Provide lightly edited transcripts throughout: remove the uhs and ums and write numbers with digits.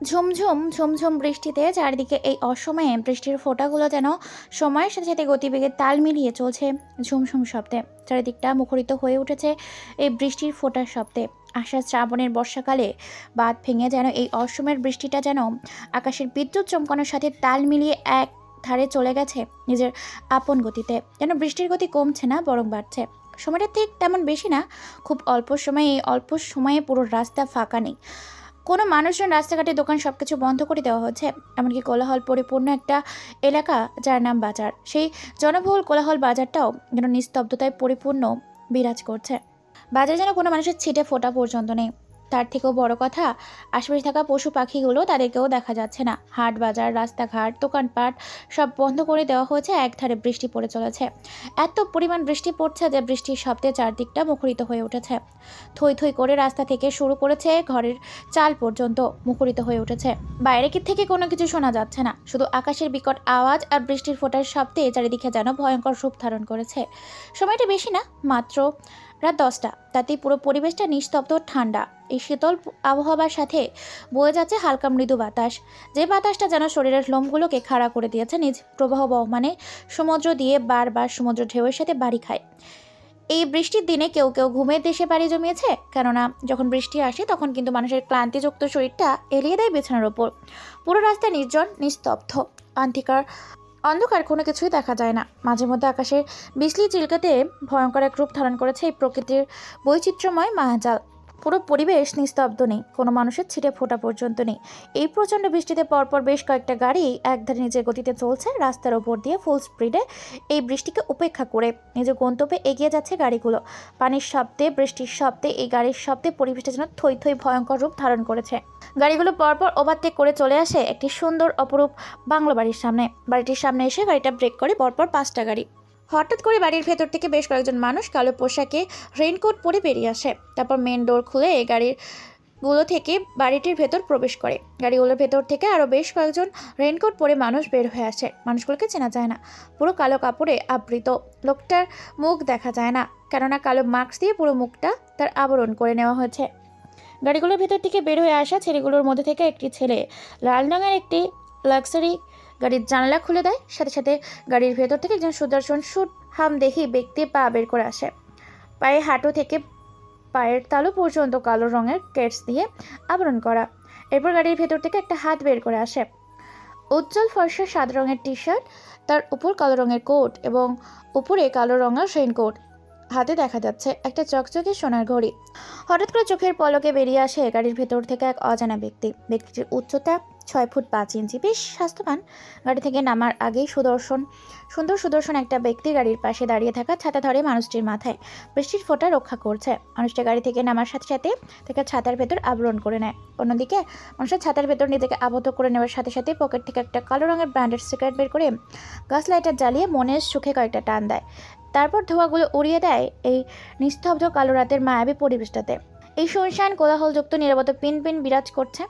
ঝুমঝুম ঝুমঝুম বৃষ্টিতে চারিদিকে এই অসময়ে বৃষ্টির ফোঁটাগুলো যেন সময়ের সাথে সাথে গতিবেগে তাল মিলিয়ে চলছে ঝুমঝুম শব্দে। চারিদিকটা মুখরিত হয়ে উঠেছে এই বৃষ্টির ফোঁটার শব্দে। আষাঢ় শ্রাবণের বর্ষাকালে বাঁধ ভেঙে যেন এই অসময়ের বৃষ্টিটা যেন আকাশের বিদ্যুৎ চমকানোর সাথে তাল মিলিয়ে এক ধারে চলে গেছে নিজের আপন গতিতে। যেন বৃষ্টির গতি কমছে না, বরং বাড়ছে। সময়টা ঠিক তেমন বেশি না, খুব অল্প সময়ে, এই অল্প সময়ে পুরো রাস্তা ফাঁকা নেই। কোনো মানুষজন, রাস্তাঘাটে দোকান সবকিছু বন্ধ করে দেওয়া হচ্ছে। এমনকি কোলাহল পরিপূর্ণ একটা এলাকা যার নাম বাজার, সেই জনবহুল কোলাহল বাজারটাও যেন নিস্তব্ধতায় পরিপূর্ণ বিরাজ করছে। বাজারে যেন কোনো মানুষের ছিটে ফোটা পর্যন্ত নেই। তার থেকেও বড় কথা, আশেপাশে থাকা পশু পাখিগুলো, তাদেরকেও দেখা যাচ্ছে না। হাট বাজার, রাস্তাঘাট, দোকানপাট সব বন্ধ করে দেওয়া হয়েছে। একধারে বৃষ্টি পড়ে চলেছে। এত পরিমাণ বৃষ্টি পড়ছে যে বৃষ্টির শব্দে চারদিকটা মুখরিত হয়ে উঠেছে। থই থই করে রাস্তা থেকে শুরু করেছে ঘরের চাল পর্যন্ত মুখরিত হয়ে উঠেছে। বাইরে থেকে কোনো কিছু শোনা যাচ্ছে না, শুধু আকাশের বিকট আওয়াজ আর বৃষ্টির ফোঁটার শব্দে চারিদিকে যেন ভয়ঙ্কর রূপ ধারণ করেছে। সময়টা বেশি না, মাত্র রাত 10টা। তাতেই পুরো পরিবেশটা নিস্তব্ধ, ঠান্ডা। এই শীতল আবহাওয়ার সাথে বয়ে যাচ্ছে হালকা মৃদু বাতাস, যে বাতাসটা যেন শরীরের লোমগুলোকে খাড়া করে দিয়েছে নিজ প্রবাহ বহমানে সমুদ্র দিয়ে বারবার সমুদ্র ঢেউয়ের সাথে বাড়ি খায়। এই বৃষ্টির দিনে কেউ কেউ ঘুমের দেশে বাড়ি জমিয়েছে, কেননা যখন বৃষ্টি আসে তখন কিন্তু মানুষের ক্লান্তিযুক্ত শরীরটা এলিয়ে দেয় বিছানার ওপর। পুরো রাস্তা নির্জন, নিস্তব্ধ, অন্ধকার, কোনো কিছুই দেখা যায় না। মাঝে মধ্যে আকাশের বিজলি চিলকাতে ভয়ঙ্কর এক রূপ ধারণ করেছে এই প্রকৃতির বৈচিত্র্যময় মায়াজাল। পুরো পরিবেশ নিস্তব্ধ, নেই কোনো মানুষের ছিটে ফোঁটা পর্যন্ত নেই। এই প্রচণ্ড বৃষ্টিতে পরপর বেশ কয়েকটা গাড়ি একধারে নিজের গতিতে চলছে রাস্তার ওপর দিয়ে ফুল স্পিডে। এই বৃষ্টিকে উপেক্ষা করে নিজের গন্তব্যে এগিয়ে যাচ্ছে গাড়িগুলো। পানির শব্দে, বৃষ্টির শব্দে, এই গাড়ির শব্দে পরিবেশটা যেন থই থই ভয়ঙ্কর রূপ ধারণ করেছে। গাড়িগুলো পরপর ওভারটেক করে চলে আসে একটি সুন্দর অপরূপ বাংলো বাড়ির সামনে। বাড়িটির সামনে এসে গাড়িটা ব্রেক করে পরপর 5টা গাড়ি। হঠাৎ করে বাড়ির ভেতর থেকে বেশ কয়েকজন মানুষ কালো পোশাকে রেইনকোট পরে বেরিয়ে আসে। তারপর মেন ডোর খুলে এই গাড়িগুলো থেকে বাড়িটির ভেতর প্রবেশ করে। গাড়িগুলোর ভেতর থেকে আরও বেশ কয়েকজন রেইনকোট পরে মানুষ বের হয়ে আসে। মানুষগুলোকে চেনা যায় না, পুরো কালো কাপড়ে আবৃত। লোকটার মুখ দেখা যায় না, কেননা কালো মাস্ক দিয়ে পুরো মুখটা তার আবরণ করে নেওয়া হয়েছে। গাড়িগুলোর ভেতর থেকে বের হয়ে আসা ছেলেগুলোর মধ্যে থেকে একটি ছেলে লাল রঙের একটি লাক্সারি গাড়ির জানালা খুলে দেয়। সাথে সাথে গাড়ির ভেতর থেকে একজন সুদর্শন শুট হাম দেখি ব্যক্তি পা বের করে আসে। পায়ে হাঁটু থেকে পায়ের তালু পর্যন্ত কালো রঙের কেটস দিয়ে আবরণ করা। এরপর গাড়ির ভেতর থেকে একটা হাত বের করে আসে। উজ্জ্বল ফর্সা সাদা রঙের টি শার্ট, তার উপর কালো রঙের কোট এবং উপরে কালো রঙের রেইনকোট। হাতে দেখা যাচ্ছে একটা চকচকে সোনার ঘড়ি। হঠাৎ করে চোখের পলকে বেরিয়ে আসে গাড়ির ভেতর থেকে এক অজানা ব্যক্তি। ব্যক্তিটির উচ্চতা 6 ফুট 5 ইঞ্চি, বেশ স্বাস্থ্যবান। গাড়ি থেকে নামার আগেই সুদর্শন একটা ব্যক্তি গাড়ির পাশে দাঁড়িয়ে থাকা ছাতা ধরে মানুষটির মাথায় বৃষ্টির ফোঁটা রক্ষা করছে। মানুষটা গাড়ি থেকে নামার সাথে সাথে তাকে ছাতার ভেতর আবরণ করে নেয়। অন্যদিকে মানুষের ছাতার ভেতর নিজেকে আবদ্ধ করে নেওয়ার সাথে সাথে পকেট থেকে একটা কালো রঙের ব্র্যান্ডেড সিগারেট বের করে গাছ লাইটার জ্বালিয়ে মনের সুখে কয়েকটা টান দেয়। তারপর ধোঁয়াগুলো উড়িয়ে দেয় এই নিস্তব্ধ কালো রাতের মায়াবী পরিবেশটাতে। এই শুনশান কোলাহলযুক্ত নীরবতা পিন পিন বিরাজ করছে।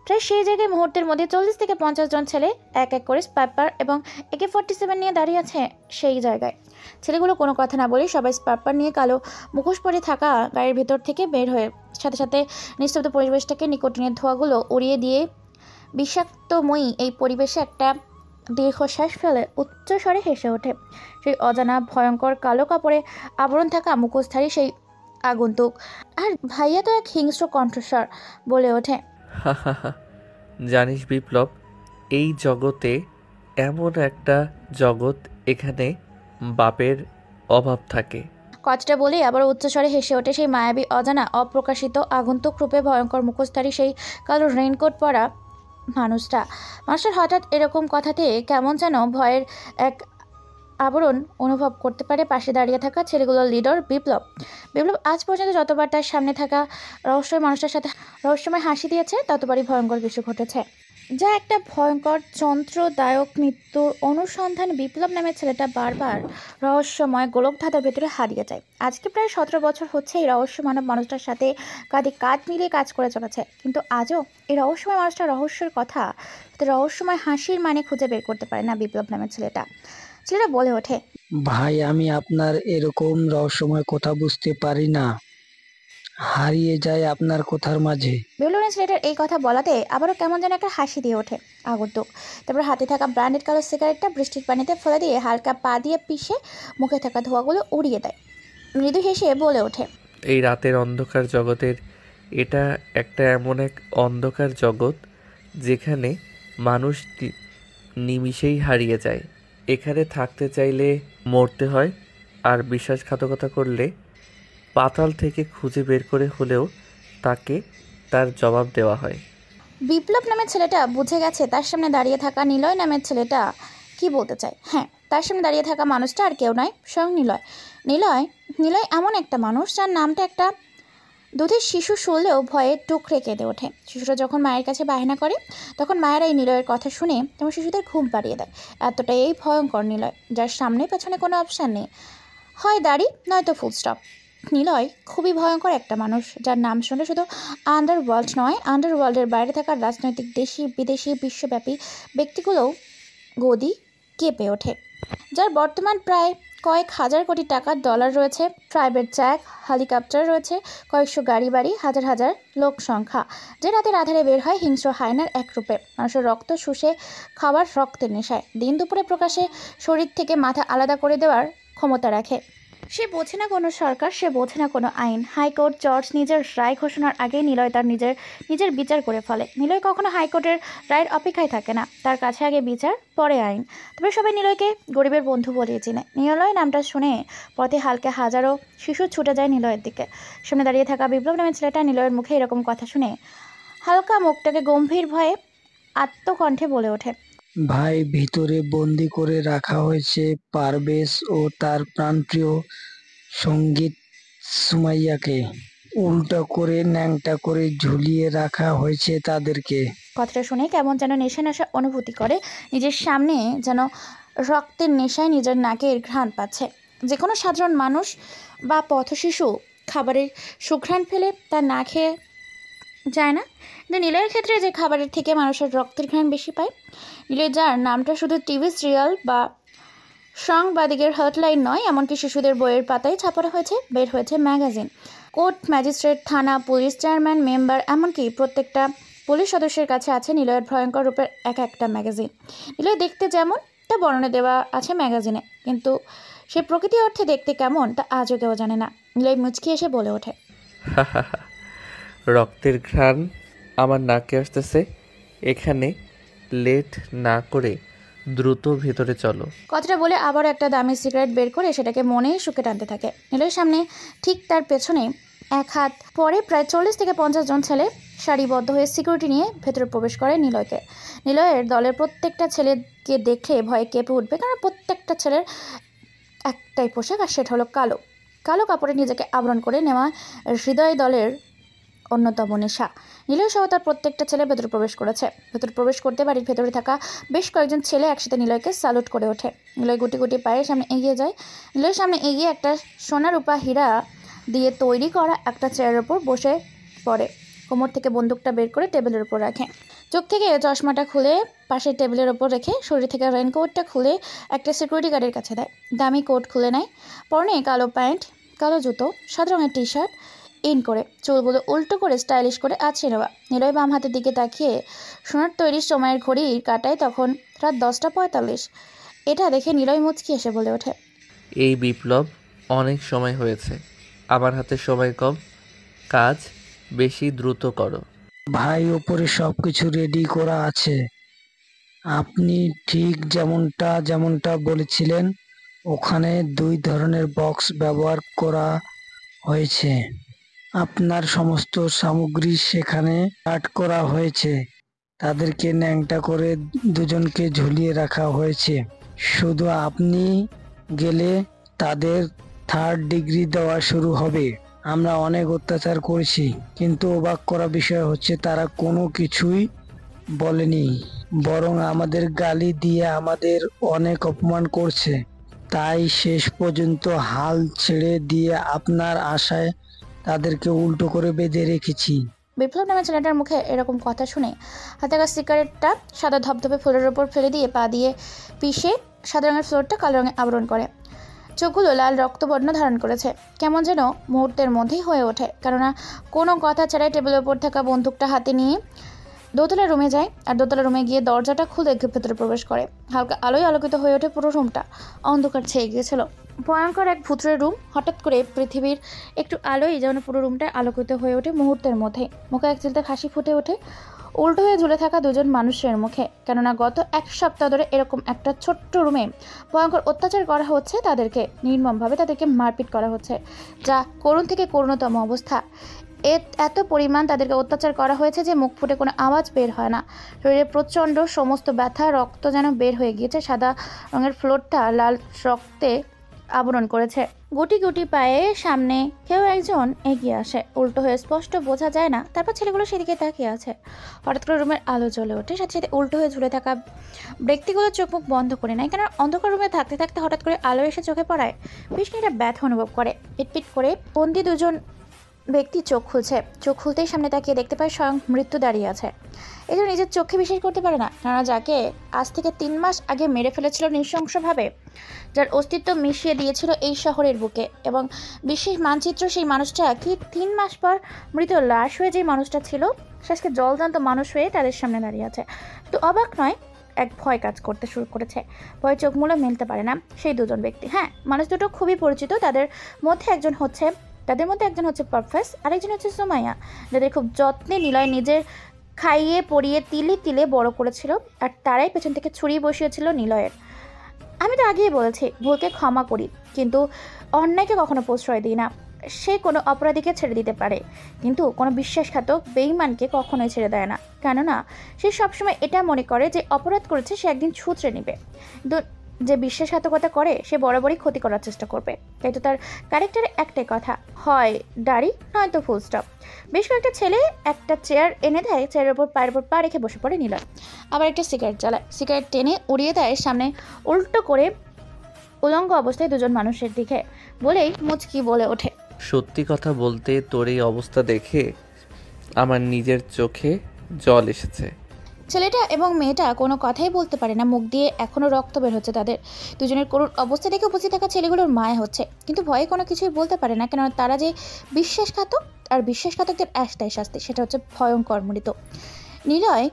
প্রায় সেই জায়গায় মুহূর্তের মধ্যে 40 থেকে 50 জন ছেলে এক এক করে স্পাইপার এবং AK-47 নিয়ে দাঁড়িয়ে আছে সেই জায়গায়। ছেলেগুলো কোনো কথা না বলে সবাই স্পাইপার নিয়ে কালো মুখোশ পরে থাকা গাড়ির ভেতর থেকে বের হয়ে সাথে সাথে নিস্তব্ধ পরিবেশটাকে নিকোটিনের ধোঁয়াগুলো উড়িয়ে দিয়ে বিষাক্তময়ী এই পরিবেশে একটা দীর্ঘশ্বাস ফেলে উচ্চস্বরে হেসে ওঠে সেই অজানা ভয়ঙ্কর কালো কাপড়ে আবরণ থাকা মুখোশধারী সেই আগন্তুক। আর ভাইয়া তো এক হিংস্র কণ্ঠস্বর বলে ওঠে, জানিস বিপ্লব, এই জগতে এমন একটা জগৎ এখানে বাপের অভাব থাকে। কথাটা বলে আবার উচ্চস্বরে হেসে ওঠে সেই মায়াবী অজানা অপ্রকাশিত আগন্তুক রূপে ভয়ঙ্কর মুখোশধারী সেই কালো রেইনকোট পরা মানুষটার হঠাৎ এরকম কথাতে কেমন যেন ভয়ের এক আবরণ অনুভব করতে পারে পাশে দাঁড়িয়ে থাকা ছেলেগুলোর লিডার বিপ্লব। আজ পর্যন্ত যতবার তার সামনে থাকা রহস্যময় মানুষটার সাথে রহস্যময় হাসি দিয়েছে, ততবারই ভয়ঙ্কর কিছু ঘটেছে, যা একটা ভয়ঙ্কর যন্ত্রদায়ক মৃত্যুর অনুসন্ধান বিপ্লব নামের ছেলেটা বারবার রহস্যময় গোলকধাঁধার ভেতরে হারিয়ে যায়। আজকে প্রায় 17 বছর হচ্ছে এই রহস্য মানব মানুষটার সাথে কাঁধে কাঁধ মিলিয়ে কাজ করে চলেছে, কিন্তু আজও এই রহস্যময় মানুষটার রহস্যের কথা, রহস্যময় হাসির মানে খুঁজে বের করতে পারে না বিপ্লব নামের ছেলেটা বলে ওঠে, ভাই, আমি আপনার এরকম রহস্যময় কথা বুঝতে পারি না। হারিয়ে যায় আপনার কথার মাঝে। বিপ্লব ছেলেটার এই কথা বলাতে আবারও কেমন যেন একটা হাসি দিয়ে ওঠে আগন্তুক। তারপর হাতে থাকা ব্র্যান্ডেড কালো সিগারেটটা বৃষ্টির পানিতে ফেলে দিয়ে হালকা পা দিয়ে পিষে মুখে থাকা ধোঁয়াগুলো উড়িয়ে দেয়। মৃদু হেসে বলে ওঠে, এই রাতের অন্ধকার জগতের এটা একটা এমন এক অন্ধকার জগৎ যেখানে মানুষ নিমিষেই হারিয়ে যায়। এখানে থাকতে চাইলে মরতে হয়, আর বিশ্বাসঘাতকতা করলে পাতাল থেকে খুঁজে বের করে হলেও তাকে তার জবাব দেওয়া হয়। বিপ্লব নামের ছেলেটা বুঝে গেছে তার সামনে দাঁড়িয়ে থাকা নিলয় নামের ছেলেটা কি বলতে চায়। হ্যাঁ, তার সামনে দাঁড়িয়ে থাকা মানুষটা আর কেউ নয়, স্বয়ং নিলয়। নিলয় নিলয় এমন একটা মানুষ যার নামটা একটা দুধের শিশু শুনলেও ভয়ে টুকরে কেঁদে ওঠে। শিশুরা যখন মায়ের কাছে বায়না করে তখন মায়েরা এই নিলয়ের কথা শুনে তেমন শিশুদের ঘুম পাড়িয়ে দেয়। এতটাই এই ভয়ঙ্কর নিলয়, যার সামনে পেছনে কোনো অপশান নেই, হয় দাড়ি নয়তো ফুল স্টপ। নিলয় খুবই ভয়ঙ্কর একটা মানুষ, যার নাম শুনে শুধু আন্ডারওয়ার্ল্ড নয়, আন্ডারওয়ার্ল্ডের বাইরে থাকা রাজনৈতিক দেশি বিদেশি বিশ্বব্যাপী ব্যক্তিগুলোও গদি কেঁপে ওঠে। যার বর্তমান প্রায় কয়েক হাজার কোটি টাকার ডলার রয়েছে, প্রাইভেট জ্যাট, হেলিকপ্টার রয়েছে, কয়েকশো গাড়ি বাড়ি, হাজার হাজার লোক সংখ্যা। যে রাতের আধারে বের হয় হিংস্র হায়নার এক রূপে, মানুষের রক্ত শুষে খাবার রক্তের নেশায়, দিন দুপুরে প্রকাশে শরীর থেকে মাথা আলাদা করে দেওয়ার ক্ষমতা রাখে। সে বোঝে না কোনো সরকার, সে বোঝে না কোনো আইন। হাইকোর্ট জজ নিজের রায় ঘোষণার আগেই নিলয় তার নিজের বিচার করে ফেলে। নিলয় কখনো হাইকোর্টের রায়ের অপেক্ষায় থাকে না, তার কাছে আগে বিচার, পরে আইন। তবে সবাই নিলয়কে গরিবের বন্ধু বলে চেনে। নিলয় নামটা শুনে পথে হালকা হাজারো শিশু ছুটে যায় নিলয়ের দিকে। সামনে দাঁড়িয়ে থাকা বিপ্লব নামের ছেলেটা নিলয়ের মুখে এরকম কথা শুনে হালকা মুখটাকে গম্ভীর ভয়ে আত্মকণ্ঠে বলে ওঠে, ভাই, ভিতরে বন্দি করে রাখা হয়েছে পারভেজ ও তার প্রাণপ্রিয় সঙ্গীত সুমাইয়াকে। উল্টো করে ন্যাংটা করে ঝুলিয়ে রাখা হয়েছে তাদেরকে। কথাটা শুনে কেমন যেন নেশা নেশা অনুভূতি করে, নিজের সামনে যেন রক্তের নেশায় নিজের নাকের ঘ্রাণ পাচ্ছে। যে কোনো সাধারণ মানুষ বা পথশিশু খাবারের সুঘ্রাণ ফেলে তার না খেয়ে যায় না, কিন্তু নিলয়ের ক্ষেত্রে যে খাবারের থেকে মানুষের রক্তের ঘ্রাণ বেশি পায়। নিলয়, যার নামটা শুধু টিভি সিরিয়াল বা সাংবাদিকের হটলাইন নয়, এমনকি শিশুদের বইয়ের পাতায় ছাপানো হয়েছে, বের হয়েছে ম্যাগাজিন। কোর্ট, ম্যাজিস্ট্রেট, থানা, পুলিশ, চেয়ারম্যান, মেম্বার, এমনকি প্রত্যেকটা পুলিশ সদস্যের কাছে আছে নিলয়ের ভয়ঙ্কর রূপের এক একটা ম্যাগাজিন। নিলয় দেখতে যেমন তা বর্ণনা দেওয়া আছে ম্যাগাজিনে, কিন্তু সে প্রকৃতি অর্থে দেখতে কেমন তা আজও কেউ জানে না। নিলয় মুচকি এসে বলে ওঠে, রক্তের ঘ্রাণ আমার নাকে আসতেছে। এখানে লেট না করে দ্রুত ভেতরে চলো। কথাটা বলে আবার একটা দামি সিগারেট বের করে সেটাকে মনেই শুকে টানতে থাকে। নিলয়ের সামনে ঠিক তার পেছনে এক হাত পরে প্রায় 40 থেকে 50 জন ছেলে সারিবদ্ধ হয়ে সিকিউরিটি নিয়ে ভেতরে প্রবেশ করে নিলয়কে। নিলয়ের দলের প্রত্যেকটা ছেলেকে দেখে ভয়ে কেঁপে উঠবে, কারণ প্রত্যেকটা ছেলের একটাই পোশাক, আর সেটা হলো কালো। কালো কাপড়ে নিজেকে আবরণ করে নেওয়া হৃদয় দলের অন্যতম নেশা। নিলয় সহ তার প্রত্যেকটা ছেলে ভেতরে প্রবেশ করেছে। ভেতরে প্রবেশ করতে বাড়ির ভেতরে থাকা বেশ কয়েকজন ছেলে একসাথে নিলয়কে স্যালুট করে ওঠে। নিলয় গুটি গুটি পায়ে সামনে এগিয়ে যায়। নিলয়ের সামনে এগিয়ে একটা সোনা রূপা হীরা দিয়ে তৈরি করা একটা চেয়ারের ওপর বসে পড়ে। কোমর থেকে বন্দুকটা বের করে টেবিলের উপর রাখে। চোখ থেকে চশমাটা খুলে পাশের টেবিলের ওপর রেখে শরীর থেকে রেনকোটটা খুলে একটা সিকিউরিটি গার্ডের কাছে দেয়। দামি কোট খুলে নেয়, পরনে কালো প্যান্ট, কালো জুতো, সাদা রঙের টি শার্ট ইন করে, চুলগুলো উল্টো করে স্টাইলিশ করে আছে নেওয়া। নিলয় বাম হাতের দিকে তাকিয়ে সোনার তৈরি সময়ের ঘড়ির কাটায় তখন রাত 10:45। এটা দেখে নিলয় মুচকি এসে বলে ওঠে, এই বিপ্লব, অনেক সময় হয়েছে, আমার হাতে সময় কম, কাজ বেশি, দ্রুত করো। ভাই, ওপরে সবকিছু রেডি করা আছে। আপনি ঠিক যেমনটা বলেছিলেন, ওখানে 2 ধরনের বক্স ব্যবহার করা হয়েছে। আপনার সমস্ত সামগ্রী সেখানে কাট করা হয়েছে। তাদেরকে ন্যাংটা করে দুজনকে ঝুলিয়ে রাখা হয়েছে। শুধু আপনি গেলে তাদের 3rd ডিগ্রি দেওয়া শুরু হবে। আমরা অনেক অত্যাচার করেছি, কিন্তু অবাক করা বিষয় হচ্ছে তারা কোনো কিছুই বলেনি, বরং আমাদের গালি দিয়ে আমাদের অনেক অপমান করছে। তাই শেষ পর্যন্ত হাল ছেড়ে দিয়ে আপনার আশায় তাদেরকে উল্টো করে বেঁধে রেখেছি। বিপ্লব নামে ছেলেটার মুখে এরকম কথা শুনে হাতে থাকা সিগারেটটা সাদা ধপধপে ফুলের ওপর ফেলে দিয়ে পা দিয়ে পিষে সাদা রঙের ফ্লোরটা কালো রঙে আবরণ করে। চোখগুলো লাল রক্তবর্ণ ধারণ করেছে। কেমন যেন মুহূর্তের মধ্যেই হয়ে ওঠে, কেননা কোনো কথা ছাড়াই টেবিলের ওপর থাকা বন্দুকটা হাতে নিয়ে দোতলা রুমে যায় আর দোতলা রুমে গিয়ে দরজাটা খুলে ভেতরে প্রবেশ করে। হালকা আলোয় আলোকিত হয়ে ওঠে পুরো রুমটা। অন্ধকার ছেয়ে গিয়েছিল। ভয়ঙ্কর এক ভূতের রুম। হঠাৎ করে পৃথিবীর একটু আলোয় যেন পুরো রুমটা আলোকিত হয়ে ওঠে মুহূর্তের মধ্যে। মুখে এক চিলতে হাসি ফুটে ওঠে উল্টো হয়ে ঝুলে থাকা দুজন মানুষের মুখে, কেননা গত এক সপ্তাহ ধরে এরকম একটা ছোট্ট রুমে ভয়ঙ্কর অত্যাচার করা হচ্ছে তাদেরকে, নির্মমভাবে তাদেরকে মারপিট করা হচ্ছে, যা করুণ থেকে করুণতম অবস্থা। এত পরিমাণ তাদেরকে অত্যাচার করা হয়েছে যে মুখ ফুটে কোনো আওয়াজ বের হয় না। শরীরে প্রচণ্ড সমস্ত ব্যথা, রক্ত যেন বের হয়ে গিয়েছে। সাদা রঙের ফ্লোরটা লাল রক্তে আবরণ করেছে। গুটি গুটি পায়ে সামনে কেউ একজন এগিয়ে আসে। উল্টো হয়ে স্পষ্ট বোঝা যায় না, তারপর ছেলেগুলো সেদিকে তাকিয়ে আছে। হঠাৎ করে রুমের আলো জ্বলে ওঠে, সাথে সাথে উল্টো হয়ে ঝুলে থাকা ব্যক্তিগুলো চোখ মুখ বন্ধ করে নেয়, কেন অন্ধকার রুমে থাকতে থাকতে হঠাৎ করে আলো এসে চোখে পড়ায় বিষ্ণুরা ব্যথা অনুভব করে। পিটপিট করে বন্দি দুজন ব্যক্তি চোখ খুলছে। চোখ খুলতেই সামনে তাকিয়ে দেখতে পায় স্বয়ং মৃত্যু দাঁড়িয়ে আছে। এজন্য নিজের চোখে বিশ্বাস করতে পারে না, কেননা যাকে আজ থেকে 3 মাস আগে মেরে ফেলেছিল নৃশংসভাবে, যার অস্তিত্ব মিশিয়ে দিয়েছিল এই শহরের বুকে এবং বিশেষ মানচিত্র, সেই মানুষটা কি 3 মাস পর মৃত লাশ হয়ে যে মানুষটা ছিল শেষকে জলজান্ত মানুষ হয়ে তাদের সামনে দাঁড়িয়ে আছে। শুধু অবাক নয়, এক ভয় কাজ করতে শুরু করেছে। ভয় চোখ মুলে মেলতে পারে না সেই দুজন ব্যক্তি। হ্যাঁ, মানুষ দুটো খুবই পরিচিত। তাদের মধ্যে একজন হচ্ছে পারফেস, আরেকজন হচ্ছে সুমাইয়া, যাদের খুব যত্নে নিলয় নিজের খাইয়ে পরিয়ে তিলে তিলে বড় করেছিল, আর তারাই পেছন থেকে ছুরি বসিয়েছিল নিলয়ের। আমি তো আগেই বলেছি, ভুলকে ক্ষমা করি, কিন্তু অন্যায়কে কখনো প্রশ্রয় দিই না। সে কোনো অপরাধীকে ছেড়ে দিতে পারে, কিন্তু কোনো বিশ্বাসঘাতক বেঈমানকে কখনোই ছেড়ে দেয় না, কেননা সে সবসময় এটা মনে করে যে অপরাধ করেছে সে একদিন শুধরে নেবে। কিন্তু যে বিশ্বাসঘাতকতা করে সে বরাবরই ক্ষতি করার চেষ্টা করবে। তাই তো তার ক্যারেক্টারে একটাই কথা, হয় দাড়ি নয়তো ফুল স্টপ। বেশ কয়েকটা ছেলে একটা চেয়ার এনে দেয়, চেয়ারের ওপর পায়ের ওপর পা রেখে বসে পড়ে নিলয়। আবার একটা সিগারেট জ্বালায়, সিগারেট টেনে উড়িয়ে দেয় সামনে উল্টো করে উলঙ্গ অবস্থায় দুজন মানুষের দিকে, বলেই মুচকি বলে ওঠে, সত্যি কথা বলতে তোর এই অবস্থা দেখে আমার নিজের চোখে জল এসেছে। ছেলেটা এবং মেয়েটা কোনো কথাই বলতে পারে না, মুখ দিয়ে এখনও রক্ত বের হচ্ছে তাদের। দুজনের করুণ অবস্থা দেখে উপস্থিত থাকা ছেলেগুলোর মায়া হচ্ছে, কিন্তু ভয়ে কোনো কিছুই বলতে পারে না, কেননা তারা যে বিশ্বাসঘাতক, আর বিশ্বাসঘাতকদের একটাই শাস্তি, সেটা হচ্ছে ভয়ঙ্কর মৃত্যু। নিলয়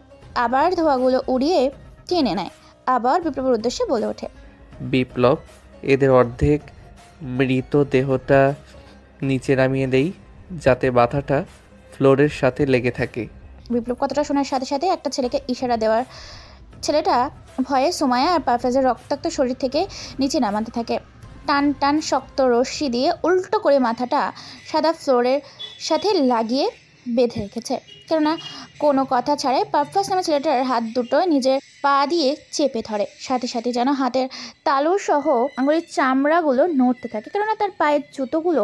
আবার ধোঁয়াগুলো উড়িয়ে টেনে নেয়, আবার বিপ্লবের উদ্দেশ্যে বলে ওঠে, বিপ্লব, এদের অর্ধেক মৃতদেহটা নিচে নামিয়ে দেই, যাতে মাথাটা ফ্লোরের সাথে লেগে থাকে। বিপ্লব কথাটা শোনার সাথে সাথে একটা ছেলেকে ইশারা দেওয়ার ছেলেটা ভয়ে সুমাইয়া আর পারফেজের রক্তাক্ত শরীর থেকে নিচে নামাতে থাকে। টান টান শক্ত রশ্মি দিয়ে উল্টো করে মাথাটা সাদা ফ্লোরের সাথে লাগিয়ে বেঁধে রেখেছে, কেননা কোনো কথা ছাড়াই পারফেজ নামে ছেলেটার হাত দুটো নিজের পা দিয়ে চেপে ধরে। সাথে সাথে যেন হাতের তালু সহ আঙুলের চামড়াগুলো নড়তে থাকে, কেননা তার পায়ের জুতোগুলো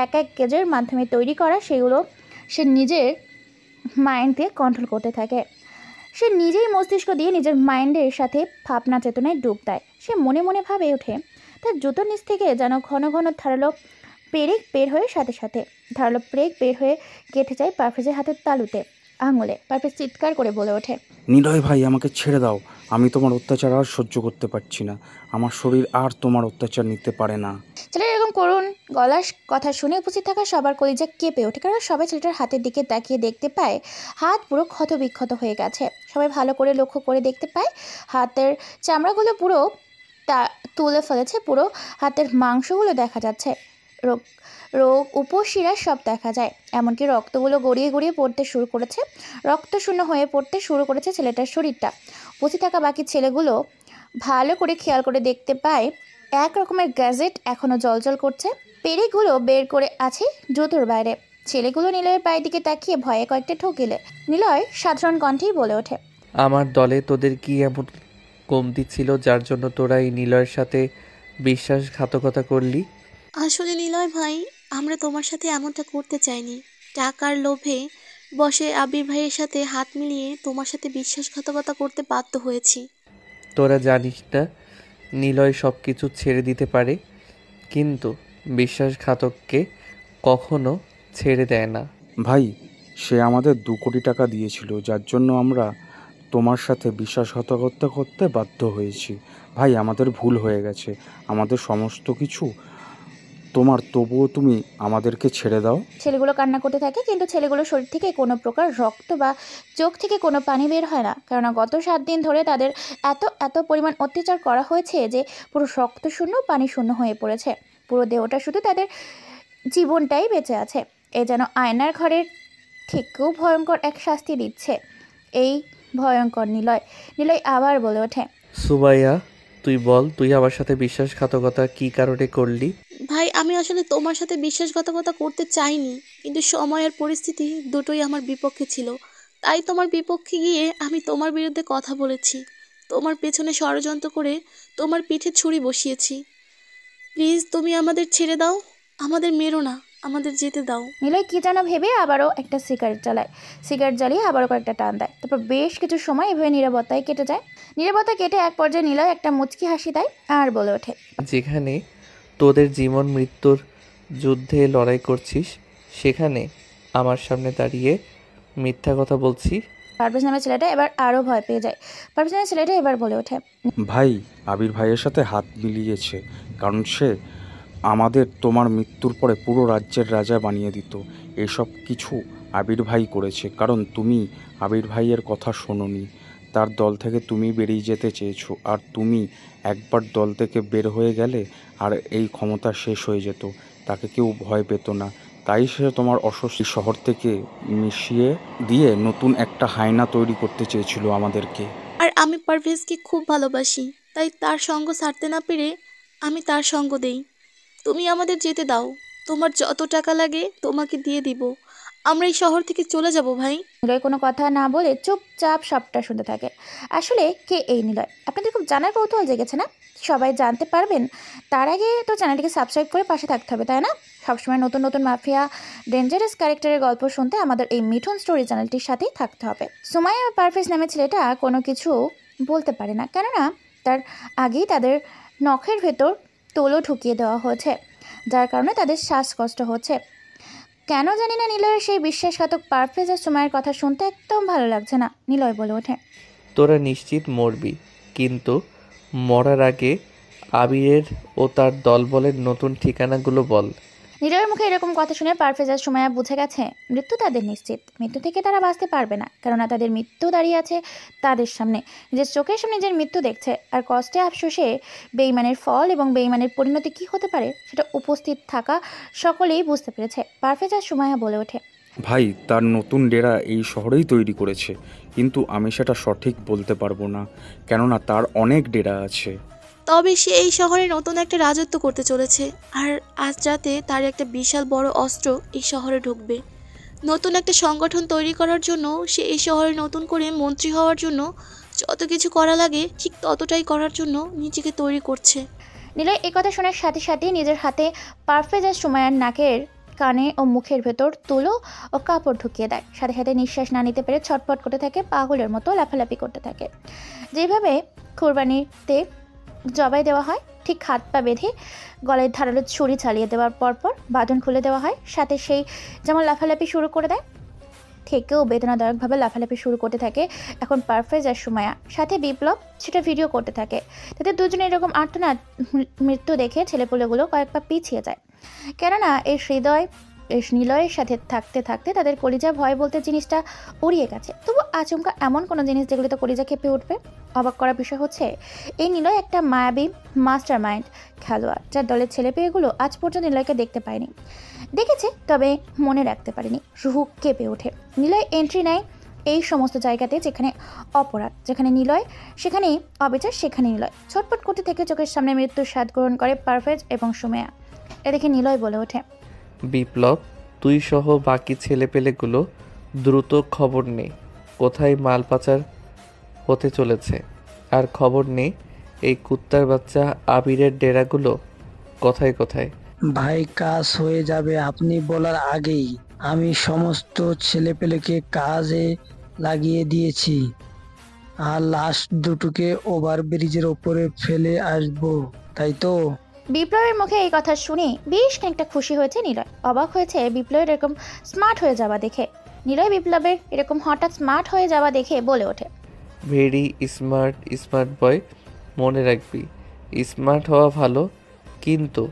এক এক গেজের মাধ্যমে তৈরি করা, সেগুলো সে নিজের মাইন্ড দিয়ে কন্ট্রোল করতে থাকে। সে নিজেই মস্তিষ্ক দিয়ে নিজের মাইন্ডের সাথে ভাবনা চেতনায় ডুব দেয়। সে মনে মনে ভাবে ওঠে, তার জুতোর নিচ থেকে যেন ঘন ঘন ধারালো পেরেক বের হয়ে ধারালো পেরেক বের হয়ে গেঁথে যায় পারফেজের হাতের তালুতে, আঙুলে। পারফেজ চিৎকার করে বলে ওঠে, নিলয় ভাই, আমাকে ছেড়ে দাও। আমি তোমার অত্যাচার আর সহ্য করতে পারছি না। আমার শরীর আর তোমার অত্যাচার নিতে পারে না। ছেলের এরকম করুণ গলার কথা শুনে উপস্থিত থাকা সবার কলিজা কেঁপে ওঠে, কারণ সবাই ছেলেটার হাতের দিকে তাকিয়ে দেখতে পায় হাত পুরো ক্ষত বিক্ষত হয়ে গেছে। সবাই ভালো করে লক্ষ্য করে দেখতে পায় হাতের চামড়াগুলো পুরো তুলে ফেলেছে, পুরো হাতের মাংসগুলো দেখা যাচ্ছে, রোগ উপশিরা সব দেখা যায়, এমনকি রক্তগুলো গড়িয়ে গড়িয়ে পড়তে শুরু করেছে, রক্তশূন্য হয়ে পড়তে শুরু করেছে ছেলেটার শরীরটা। উপস্থিত থাকা বাকি ছেলেগুলো ভালো করে খেয়াল করে দেখতে পায় এক রকমের গ্যাজেট এখনও জলজল করছে, পেরেকগুলো বের করে আছে জুতোর বাইরে। ছেলেগুলো নিলয়ের পায়ের দিকে তাকিয়ে ভয়ে কয়েকটা ঠকিলে নিলয় সাধারণ কণ্ঠেই বলে ওঠে, আমার দলে তোদের কি এমন কমতি ছিল যার জন্য তোরা এই নিলয়ের সাথে বিশ্বাসঘাতকতা করলি? আসলে নিলয় ভাই, আমরা তোমার সাথে এমনটা করতে চাইনি। টাকার লোভে বসে আবির ভাইয়ের সাথে হাত মিলিয়ে তোমার সাথে বিশ্বাসঘাতকতা করতে বাধ্য হয়েছি। তোরা জানিস না নিলয় সব কিছু ছেড়ে দিতে পারে, কিন্তু বিশ্বাসঘাতককে কখনো ছেড়ে দেয় না। ভাই, সে আমাদের 2 কোটি টাকা দিয়েছিল, যার জন্য আমরা তোমার সাথে বিশ্বাসঘাতকতা করতে বাধ্য হয়েছি। ভাই, আমাদের ভুল হয়ে গেছে, আমাদের সমস্ত কিছু তোমার, তবুও তুমি আমাদেরকে ছেড়ে দাও। ছেলেগুলো কান্না করতে থাকে, কিন্তু ছেলেগুলোর শরীর থেকে কোনো প্রকার রক্ত বা চোখ থেকে কোনো পানি বের হয় না, কেননা গত 7 দিন ধরে তাদের এত পরিমাণ অত্যাচার করা হয়েছে যে পুরো রক্ত শূন্য, পানি শূন্য হয়ে পড়েছে। পুরো দেহটা শুধু তাদের জীবনটাই বেঁচে আছে। এ যেন আয়নার ঘরের থেকেও ভয়ঙ্কর এক শাস্তি দিচ্ছে এই ভয়ঙ্কর নিলয়। নিলয় আবার বলে ওঠে, সুমাইয়া, তুই বল, তুই আমার সাথে বিশ্বাসঘাতকতা কী কারণে করলি? ভাই, আমি আসলে তোমার সাথে বিশ্বাসঘাতকতা করতে চাইনি, কিন্তু সময় আর পরিস্থিতি দুটোই আমার বিপক্ষে ছিল। তাই তোমার বিপক্ষে গিয়ে আমি তোমার বিরুদ্ধে কথা বলেছি, তোমার পেছনে ষড়যন্ত্র করে তোমার পিঠে ছুরি বসিয়েছি। প্লিজ তুমি আমাদের ছেড়ে দাও, আমাদের মেরো না, আমাদের যেতে দাও। নিলয় কি যেন ভেবে আবারও একটা সিগারেট জ্বালায়। সিগারেট জ্বালিয়ে আবারও কয়েকটা টান দেয়। তারপর বেশ কিছু সময় এভাবে নীরবতায় কেটে যায়। নীরবতা কেটে এক পর্যায়ে নিলয় একটা মুচকি হাসি দেয় আর বলে ওঠে, যেখানে তোদের জীবন মৃত্যুর যুদ্ধে লড়াই করছিস, সেখানে আমার সামনে দাঁড়িয়ে মিথ্যা কথা বলছি? পারভেজ নামের ছেলেটা এবার আরও ভয় পেয়ে যায়। পারভেজ নামের ছেলেটা এবার বলে ওঠে, ভাই, আবির ভাইয়ের সাথে হাত মিলিয়েছে, কারণ সে আমাদের তোমার মৃত্যুর পরে পুরো রাজ্যের রাজা বানিয়ে দিত। এসব কিছু আবির ভাই করেছে, কারণ তুমি আবির ভাইয়ের কথা শোনোনি। তার দল থেকে তুমি বেরিয়ে যেতে চেয়েছো, আর তুমি একবার দল থেকে বের হয়ে গেলে আর এই ক্ষমতা শেষ হয়ে যেত, তাকে কেউ ভয় পেত না। তাই সে তোমার অস্বস্তি শহর থেকে মিশিয়ে দিয়ে নতুন একটা হায়না তৈরি করতে চেয়েছিল আমাদেরকে। আর আমি পারভেজকে খুব ভালোবাসি, তাই তার সঙ্গ ছাড়তে না পেরে আমি তার সঙ্গ দেই। তুমি আমাদের যেতে দাও, তোমার যত টাকা লাগে তোমাকে দিয়ে দিব। আমরা এই শহর থেকে চলে যাব ভাই। নিলয় কোনো কথা না বলে চুপচাপ সবটা শুনতে থাকে। আসলে কে এই নিলয়? আপনাদের খুব জানার কৌতূহল জেগেছে না? সবাই জানতে পারবেন। তার আগে তো চ্যানেলটিকে সাবস্ক্রাইব করে পাশে থাকতে হবে, তাই না? সবসময় নতুন নতুন মাফিয়া ডেঞ্জারাস ক্যারেক্টারের গল্প শুনতে আমাদের এই মিঠুন স্টোরি চ্যানেলটির সাথেই থাকতে হবে। সুমাইয়া পারভেজ নামের ছেলেটা কোনো কিছু বলতে পারে না, কেননা তার আগেই তাদের নখের ভেতর তোলো ঢুকিয়ে দেওয়া হয়েছে, যার কারণে তাদের শ্বাসকষ্ট হচ্ছে। কেন জানি না নিলয়ের সেই বিশ্বাসঘাতক পারভেজ আর সুমাইয়ের কথা শুনতে একদম ভালো লাগছে না। নিলয় বলে ওঠে, তোরা নিশ্চিত মরবি, কিন্তু মরার আগে আবিরের ও তার দলবলের নতুন ঠিকানাগুলো বল। নিলয়ের মুখে এরকম কথা শুনে পারভেজ আর সুমাইয়া বুঝে গেছে মৃত্যু তাদের নিশ্চিত। মৃত্যু থেকে তারা বাঁচতে পারবে না, কেননা তাদের মৃত্যু দাঁড়িয়ে আছে তাদের সামনে। নিজের চোখের সামনে নিজের মৃত্যু দেখছে, আর কষ্টে আফসোসে বেইমানের ফল এবং বেইমানের পরিণতি কী হতে পারে সেটা উপস্থিত থাকা সকলেই বুঝতে পেরেছে। পারভেজ আর সুমাইয়া বলে ওঠে, ভাই, তার নতুন ডেরা এই শহরেই তৈরি করেছে, কিন্তু আমি সেটা সঠিক বলতে পারবো না, কেননা তার অনেক ডেরা আছে। তবে সে এই শহরে নতুন একটা রাজত্ব করতে চলেছে, আর আজ রাতে তার একটা বিশাল বড় অস্ত্র এই শহরে ঢুকবে। নতুন একটা সংগঠন তৈরি করার জন্য সে এই শহরে নতুন করে মন্ত্রী হওয়ার জন্য যত কিছু করা লাগে ঠিক ততটাই করার জন্য নিজেকে তৈরি করছে। নিলয় এই কথা শোনার সাথে সাথেই নিজের হাতে পারভেজ আর সুমাইয়ার নাকের কানে ও মুখের ভেতর তুলো ও কাপড় ঢুকিয়ে দেয়। সাথে সাথে নিঃশ্বাস না নিতে পেরে ছটফট করতে থাকে, পাগলের মতো লাফালাফি করতে থাকে। যেভাবে কুরবানিতে জবাই দেওয়া হয় ঠিক হাত পা বেঁধে গলায় ধারালো ছুরি চালিয়ে দেওয়ার পরপর বাঁধন খুলে দেওয়া হয়, সাথে সেই যেমন লাফালাফি শুরু করে দেয় থেকেও বেদনাদায়কভাবে লাফালাফি শুরু করতে থাকে এখন পারভেজ আর সুমাইয়া। সাথে বিপ্লব সেটা ভিডিও করতে থাকে। তাদের দুজনে এরকম আর্তনাদ মৃত্যু দেখে ছেলেপুলেগুলো কয়েক পা পিছিয়ে যায়, কেননা এই নিলয়ের সাথে থাকতে থাকতে তাদের কলিজা ভয় বলতে জিনিসটা উড়িয়ে গেছে। তবু আচমকা এমন কোনো জিনিস যেগুলোতে কলিজা কেঁপে উঠবে। অবাক করার বিষয় হচ্ছে এই নিলয় একটা মায়াবী মাস্টার মাইন্ড খেলোয়াড়, যার দলের ছেলেপেয়েগুলো আজ পর্যন্ত নিলয়কে দেখতে পায়নি। দেখেছে তবে মনে রাখতে পারেনি। রুহু কেঁপে ওঠে। নিলয় এন্ট্রি নেয় এই সমস্ত জায়গাতে যেখানে অপরাধ, যেখানে নিলয় সেখানেই অবিচার, সেখানে নিলয় ছটফট করতে থেকে চোখের সামনে মৃত্যুর স্বাদ গ্রহণ করে পারভেজ এবং সুমাইয়া। এ দেখে নিলয় বলে ওঠে, বিপ্লব, তুই সহ বাকি ছেলেপেলেগুলো দ্রুত খবর নে কোথায় মাল পাচার হতে চলেছে, আর খবর নে এই কুত্তার বাচ্চা আবিরের ডেরাগুলো কোথায় কোথায়। ভাই, কাজ হয়ে যাবে আপনি বলার আগেই আমি সমস্ত ছেলেপেলেকে কাজে লাগিয়ে দিয়েছি, আর লাস্ট দুটোকে ওভারব্রিজের ওপরে ফেলে আসবো, তাই তো? বিপ্লবের মুখে এই কথা শুনে বেশ খানিকটা খুশি হয়েছে নিলয়। অবাক হয়েছে বিপ্লবের এরকম স্মার্ট হয়ে যাওয়া দেখে। নিলয় বিপ্লবের এরকম হঠাৎ স্মার্ট হয়ে যাওয়া দেখে বলে ওঠে, ভেরি স্মার্ট স্মার্ট বয়। মনে রাখবি, স্মার্ট হওয়া ভালো, কিন্তু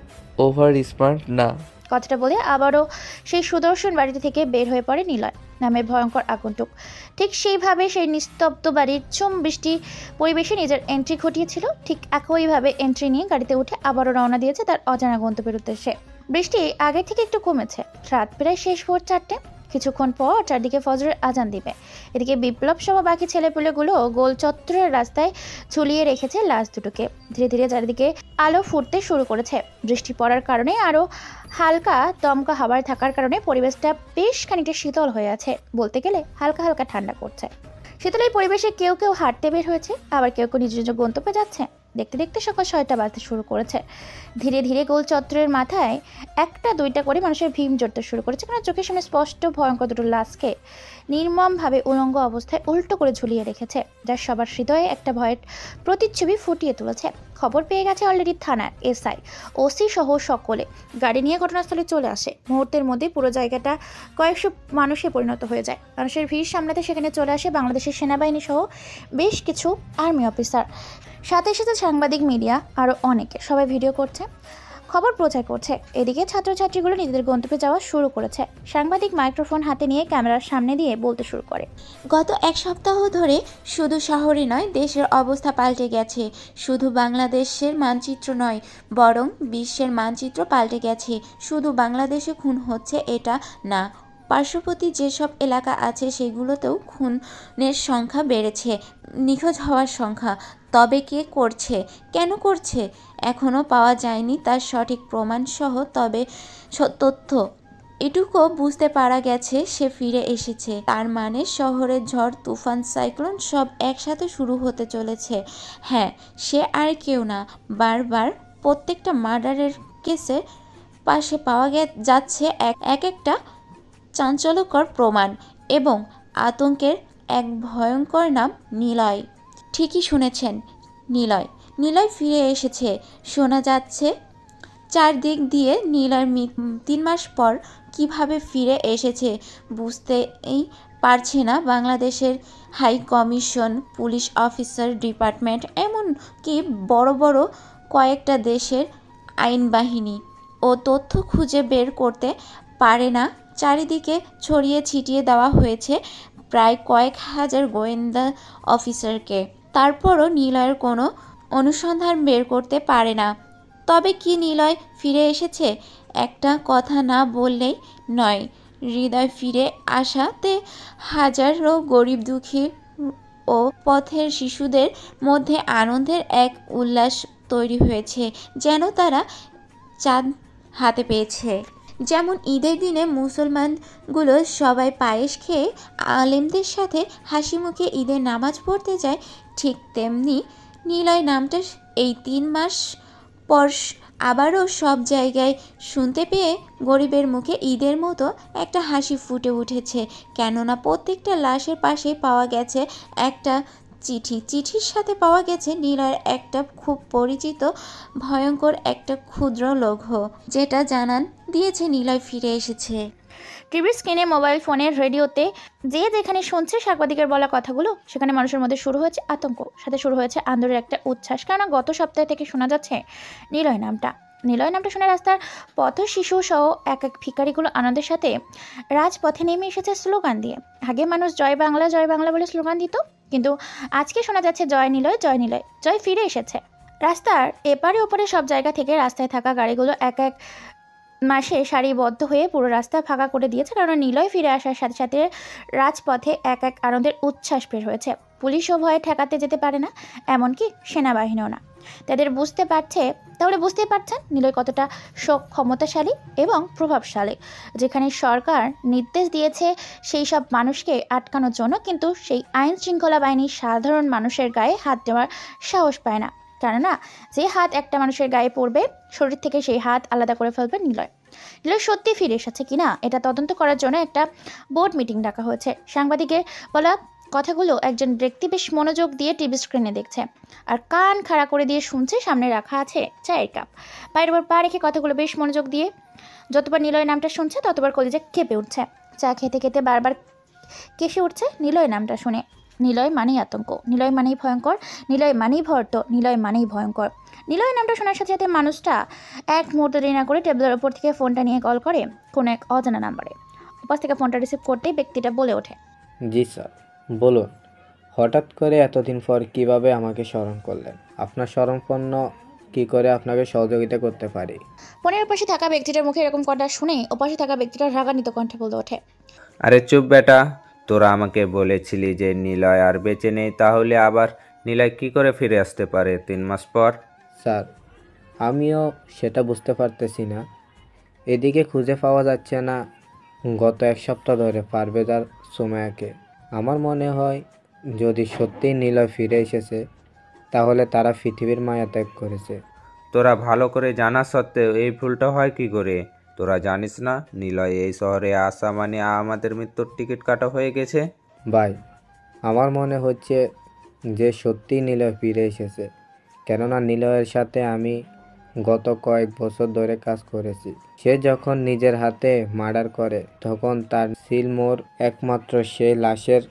ওভার স্মার্ট না। কথাটা বলে আবারও সেই সুদর্শন বাড়িটি থেকে বের হয়ে পড়ে নিলয় নামের ভয়ঙ্কর আগন্তুক। ঠিক সেইভাবে সেই নিস্তব্ধ বাড়ির বৃষ্টি পরিবেশে নিজের এন্ট্রি ঘটিয়েছিল। ঠিক একইভাবে এন্ট্রি নিয়ে গাড়িতে উঠে আবারও রওনা দিয়েছে তার অজানা গন্তব্যের উদ্দেশ্যে। বৃষ্টি আগের থেকে একটু কমেছে, রাত প্রায় শেষ ভোর 4টে। কিছুক্ষণ পর চারদিকে ফজরের আজান দিবে। এদিকে বিপ্লব সহ বাকি ছেলেপুলেগুলো গোল চত্বরের রাস্তায় ঝুলিয়ে রেখেছে লাশ দুটোকে। ধীরে ধীরে চারিদিকে আলো ফুটতে শুরু করেছে। বৃষ্টি পড়ার কারণে আরও হালকা দমকা হাওয়ার থাকার কারণে পরিবেশটা বেশ খানিকটা শীতল হয়ে আছে, বলতে গেলে হালকা হালকা ঠান্ডা করছে। শীতল এই পরিবেশে কেউ কেউ হাঁটতে বের হয়েছে, আবার কেউ কেউ নিজ নিজ গন্তব্যে যাচ্ছে। দেখতে দেখতে সকাল 6টা বাজতে শুরু করেছে। ধীরে ধীরে গোল চত্বরের মাথায় একটা দুইটা করে মানুষের ভিড় জড়তে শুরু করেছে, কারণ চোখের সামনে স্পষ্ট ভয়ঙ্কর দুটো লাশকে নির্মমভাবে উলঙ্গ অবস্থায় উল্টো করে ঝুলিয়ে রেখেছে, যা সবার হৃদয়ে একটা ভয়ের প্রতিচ্ছবি ফুটিয়ে তুলেছে। খবর পেয়ে গেছে অলরেডি থানার এসআই, ওসি সহ সকলে গাড়ি নিয়ে ঘটনাস্থলে চলে আসে। মুহূর্তের মধ্যে পুরো জায়গাটা কয়েকশো মানুষে পরিণত হয়ে যায়। মানুষের ভিড় সামলাতে সেখানে চলে আসে বাংলাদেশের সেনাবাহিনী সহ বেশ কিছু আর্মি অফিসার, সাথে সাথে সাংবাদিক, মিডিয়া, আরও অনেকে। সবাই ভিডিও করছে, খবর প্রচার করছে। এদিকে ছাত্রছাত্রীগুলো নিজেদের গন্তব্যে যাওয়া শুরু করেছে। সাংবাদিক মাইক্রোফোন হাতে নিয়ে ক্যামেরার সামনে দিয়ে বলতে শুরু করে, গত এক সপ্তাহ ধরে শুধু শহরে নয়, দেশের অবস্থা পাল্টে গেছে। শুধু বাংলাদেশের মানচিত্র নয়, বরং বিশ্বের মানচিত্র পাল্টে গেছে। শুধু বাংলাদেশে খুন হচ্ছে এটা না, পার্শ্ববর্তী যেসব এলাকা আছে সেগুলোতেও খুনের সংখ্যা বেড়েছে, নিখোঁজ হওয়ার সংখ্যা। তবে কে করছে, কেন করছে, এখনও পাওয়া যায়নি তার সঠিক প্রমাণসহ তবে তথ্য। এটুকু বুঝতে পারা গেছে সে ফিরে এসেছে। তার মানে শহরের ঝড়, তুফান, সাইক্লোন সব একসাথে শুরু হতে চলেছে। হ্যাঁ, সে আর কেউ না, বারবার প্রত্যেকটা মার্ডারের কেসের পাশে পাওয়া যাচ্ছে এক একটা চাঞ্চল্যকর প্রমাণ এবং আতঙ্কের এক ভয়ঙ্কর নাম নিলয়। ঠিকই শুনেছেন, নিলয়। নিলয় ফিরে এসেছে। শোনা যাচ্ছে চারদিক দিয়ে নিলয় 3 মাস পর কিভাবে ফিরে এসেছে বুঝতেই পারছে না বাংলাদেশের high commission, police officer, department, এমনকি বড় বড় কয়েকটা দেশের আইন বাহিনী ও তথ্য খুঁজে বের করতে পারে না। চারিদিকে ছড়িয়ে ছিটিয়ে দেওয়া হয়েছে প্রায় কয়েক হাজার গোয়েন্দা অফিসারকে। তারপরও নিলয়ের কোনো অনুসন্ধান বের করতে পারে না। তবে কি নিলয় ফিরে এসেছে? একটা কথা না বললেই নয়। হৃদয় ফিরে আসাতে হাজারো গরিব, দুঃখী ও পথের শিশুদের মধ্যে আনন্দের এক উল্লাস তৈরি হয়েছে, যেন তারা চাঁদ হাতে পেয়েছে। যেমন ঈদের দিনে মুসলমানগুলো সবাই পায়েস খেয়ে আলেমদের সাথে হাসি মুখে ঈদের নামাজ পড়তে যায়, ঠিক তেমনি নিলয় নামটা এই 3 মাস পর আবারও সব জায়গায় শুনতে পেয়ে গরিবের মুখে ঈদের মতো একটা হাসি ফুটে উঠেছে। কেননা প্রত্যেকটা লাশের পাশে পাওয়া গেছে একটা চিঠি। চিঠির সাথে পাওয়া গেছে নিলয়ের একটা খুব পরিচিত ভয়ঙ্কর একটা ক্ষুদ্র লৌহ, যেটা জানান দিয়েছে নিলয় ফিরে এসেছে। টিভির স্ক্রিনে, মোবাইল ফোনের, রেডিওতে যে যেখানে শুনছে সাংবাদিকের বলা কথাগুলো, সেখানে মানুষের মধ্যে শুরু হয়েছে আতঙ্ক, সাথে শুরু হয়েছে আন্দোলনের একটা উচ্ছ্বাস। কেননা গত সপ্তাহ থেকে শোনা যাচ্ছে নিলয় নামটা। নিলয় নামটা শুনে রাস্তার পথ শিশু সহ এক এক ভিখারিগুলো আনন্দের সাথে রাজপথে নেমে এসেছে স্লোগান দিয়ে। আগে মানুষ জয় বাংলা বলে স্লোগান দিত, কিন্তু আজকে শোনা যাচ্ছে জয় নিলয়, জয় নিলয়, জয় ফিরে এসেছে। রাস্তার এপারে ওপারে সব জায়গা থেকে রাস্তায় থাকা গাড়িগুলো এক এক মাসে সারিবদ্ধ হয়ে পুরো রাস্তা ফাঁকা করে দিয়েছে, কারণ নিলয় ফিরে আসার সাথে সাথে রাজপথে এক এক আনন্দের উচ্ছ্বাস বের হয়েছে। পুলিশও ভয়ে ঠেকাতে যেতে পারে না, এমনকি সেনাবাহিনীও না। তাদের তাহলে বুঝতেই পারছেন নিলয় কতটা ক্ষমতাশালী এবং প্রভাবশালী। যেখানে সরকার নির্দেশ দিয়েছে সেই সব মানুষকে আটকানোর জন্য, কিন্তু সেই আইন শৃঙ্খলা বাহিনী সাধারণ মানুষের গায়ে হাত দেওয়ার সাহস পায় না। কেননা যে হাত একটা মানুষের গায়ে পড়বে, শরীর থেকে সেই হাত আলাদা করে ফেলবে নিলয়। নিলয় সত্যি ফিরে এসেছে কিনা এটা তদন্ত করার জন্য একটা বোর্ড মিটিং ডাকা হয়েছে। সাংবাদিকের বলা কথাগুলো একজন ব্যক্তি বেশ মনোযোগ দিয়ে টিভি স্ক্রিনে দেখছে আর কান খাড়া করে দিয়ে শুনছে। সামনে রাখা আছে চায়ের কাপ, পায়ের উপর পা রেখে কথাগুলো বেশ মনোযোগ দিয়ে যতবার নিলয় নামটা শুনছে ততবার কলিজা কেঁপে উঠছে। চা খেতে খেতে বারবার কেসে উঠছে নিলয় নামটা শুনে। নিলয় মানেই আতঙ্ক, নিলয় মানেই ভয়ঙ্কর, নিলয় মানেই ভর্ত, নিলয় মানেই ভয়ঙ্কর। নিলয় নামটা শোনার সাথে সাথে মানুষটা এক মুহূর্ত দেরি না করে টেবিলের ওপর থেকে ফোনটা নিয়ে কল করে কোনো এক অজানা নাম্বারে। ওপাশ থেকে ফোনটা রিসিভ করতেই ব্যক্তিটা বলে ওঠে, জি স্যার, বলুন। হঠাৎ করে এতদিন পর কিভাবে আমাকে স্মরণ করলেন? আপনার স্মরণপন্ন কি করে আপনাকে সহযোগিতা করতে পারি? ফোনের পাশে থাকা ব্যক্তিটার মুখে এরকম কথা শুনে ওপাশে থাকা ব্যক্তিটা রাগান্বিত কণ্ঠে বলে ওঠে, আরে চুপ বেটা, তোরা আমাকে বলেছিলি যে নিলয় আর বেঁচে নেই, তাহলে আবার নিলয় কি করে ফিরে আসতে পারে 3 মাস পর? স্যার, আমিও সেটা বুঝতে পারতেছি না। এদিকে খুঁজে পাওয়া যাচ্ছে না গত 1 সপ্তাহ ধরে পারভেজ আর সুমাইয়াকে। আমার মনে হয় যদি সত্যিই নিলয় ফিরে এসেছে তাহলে তারা পৃথিবীর মায়া ত্যাগ করেছে। তোরা ভালো করে জানা সত্ত্বেও এই ভুলটা হয় কি করে? তোরা জানিস না নিলয় এই শহরে আসা মানে আমাদের মৃত্যুর টিকিট কাটা হয়ে গেছে? ভাই, আমার মনে হচ্ছে যে সত্যিই নিলয় ফিরে এসেছে, কেননা নিলয়ের সাথে আমি গত কয়েক বছর ধরে কাজ করেছি। সে যখন নিজের হাতে মার্ডার করে তখন তার সিলমোর একমাত্র সে লাশের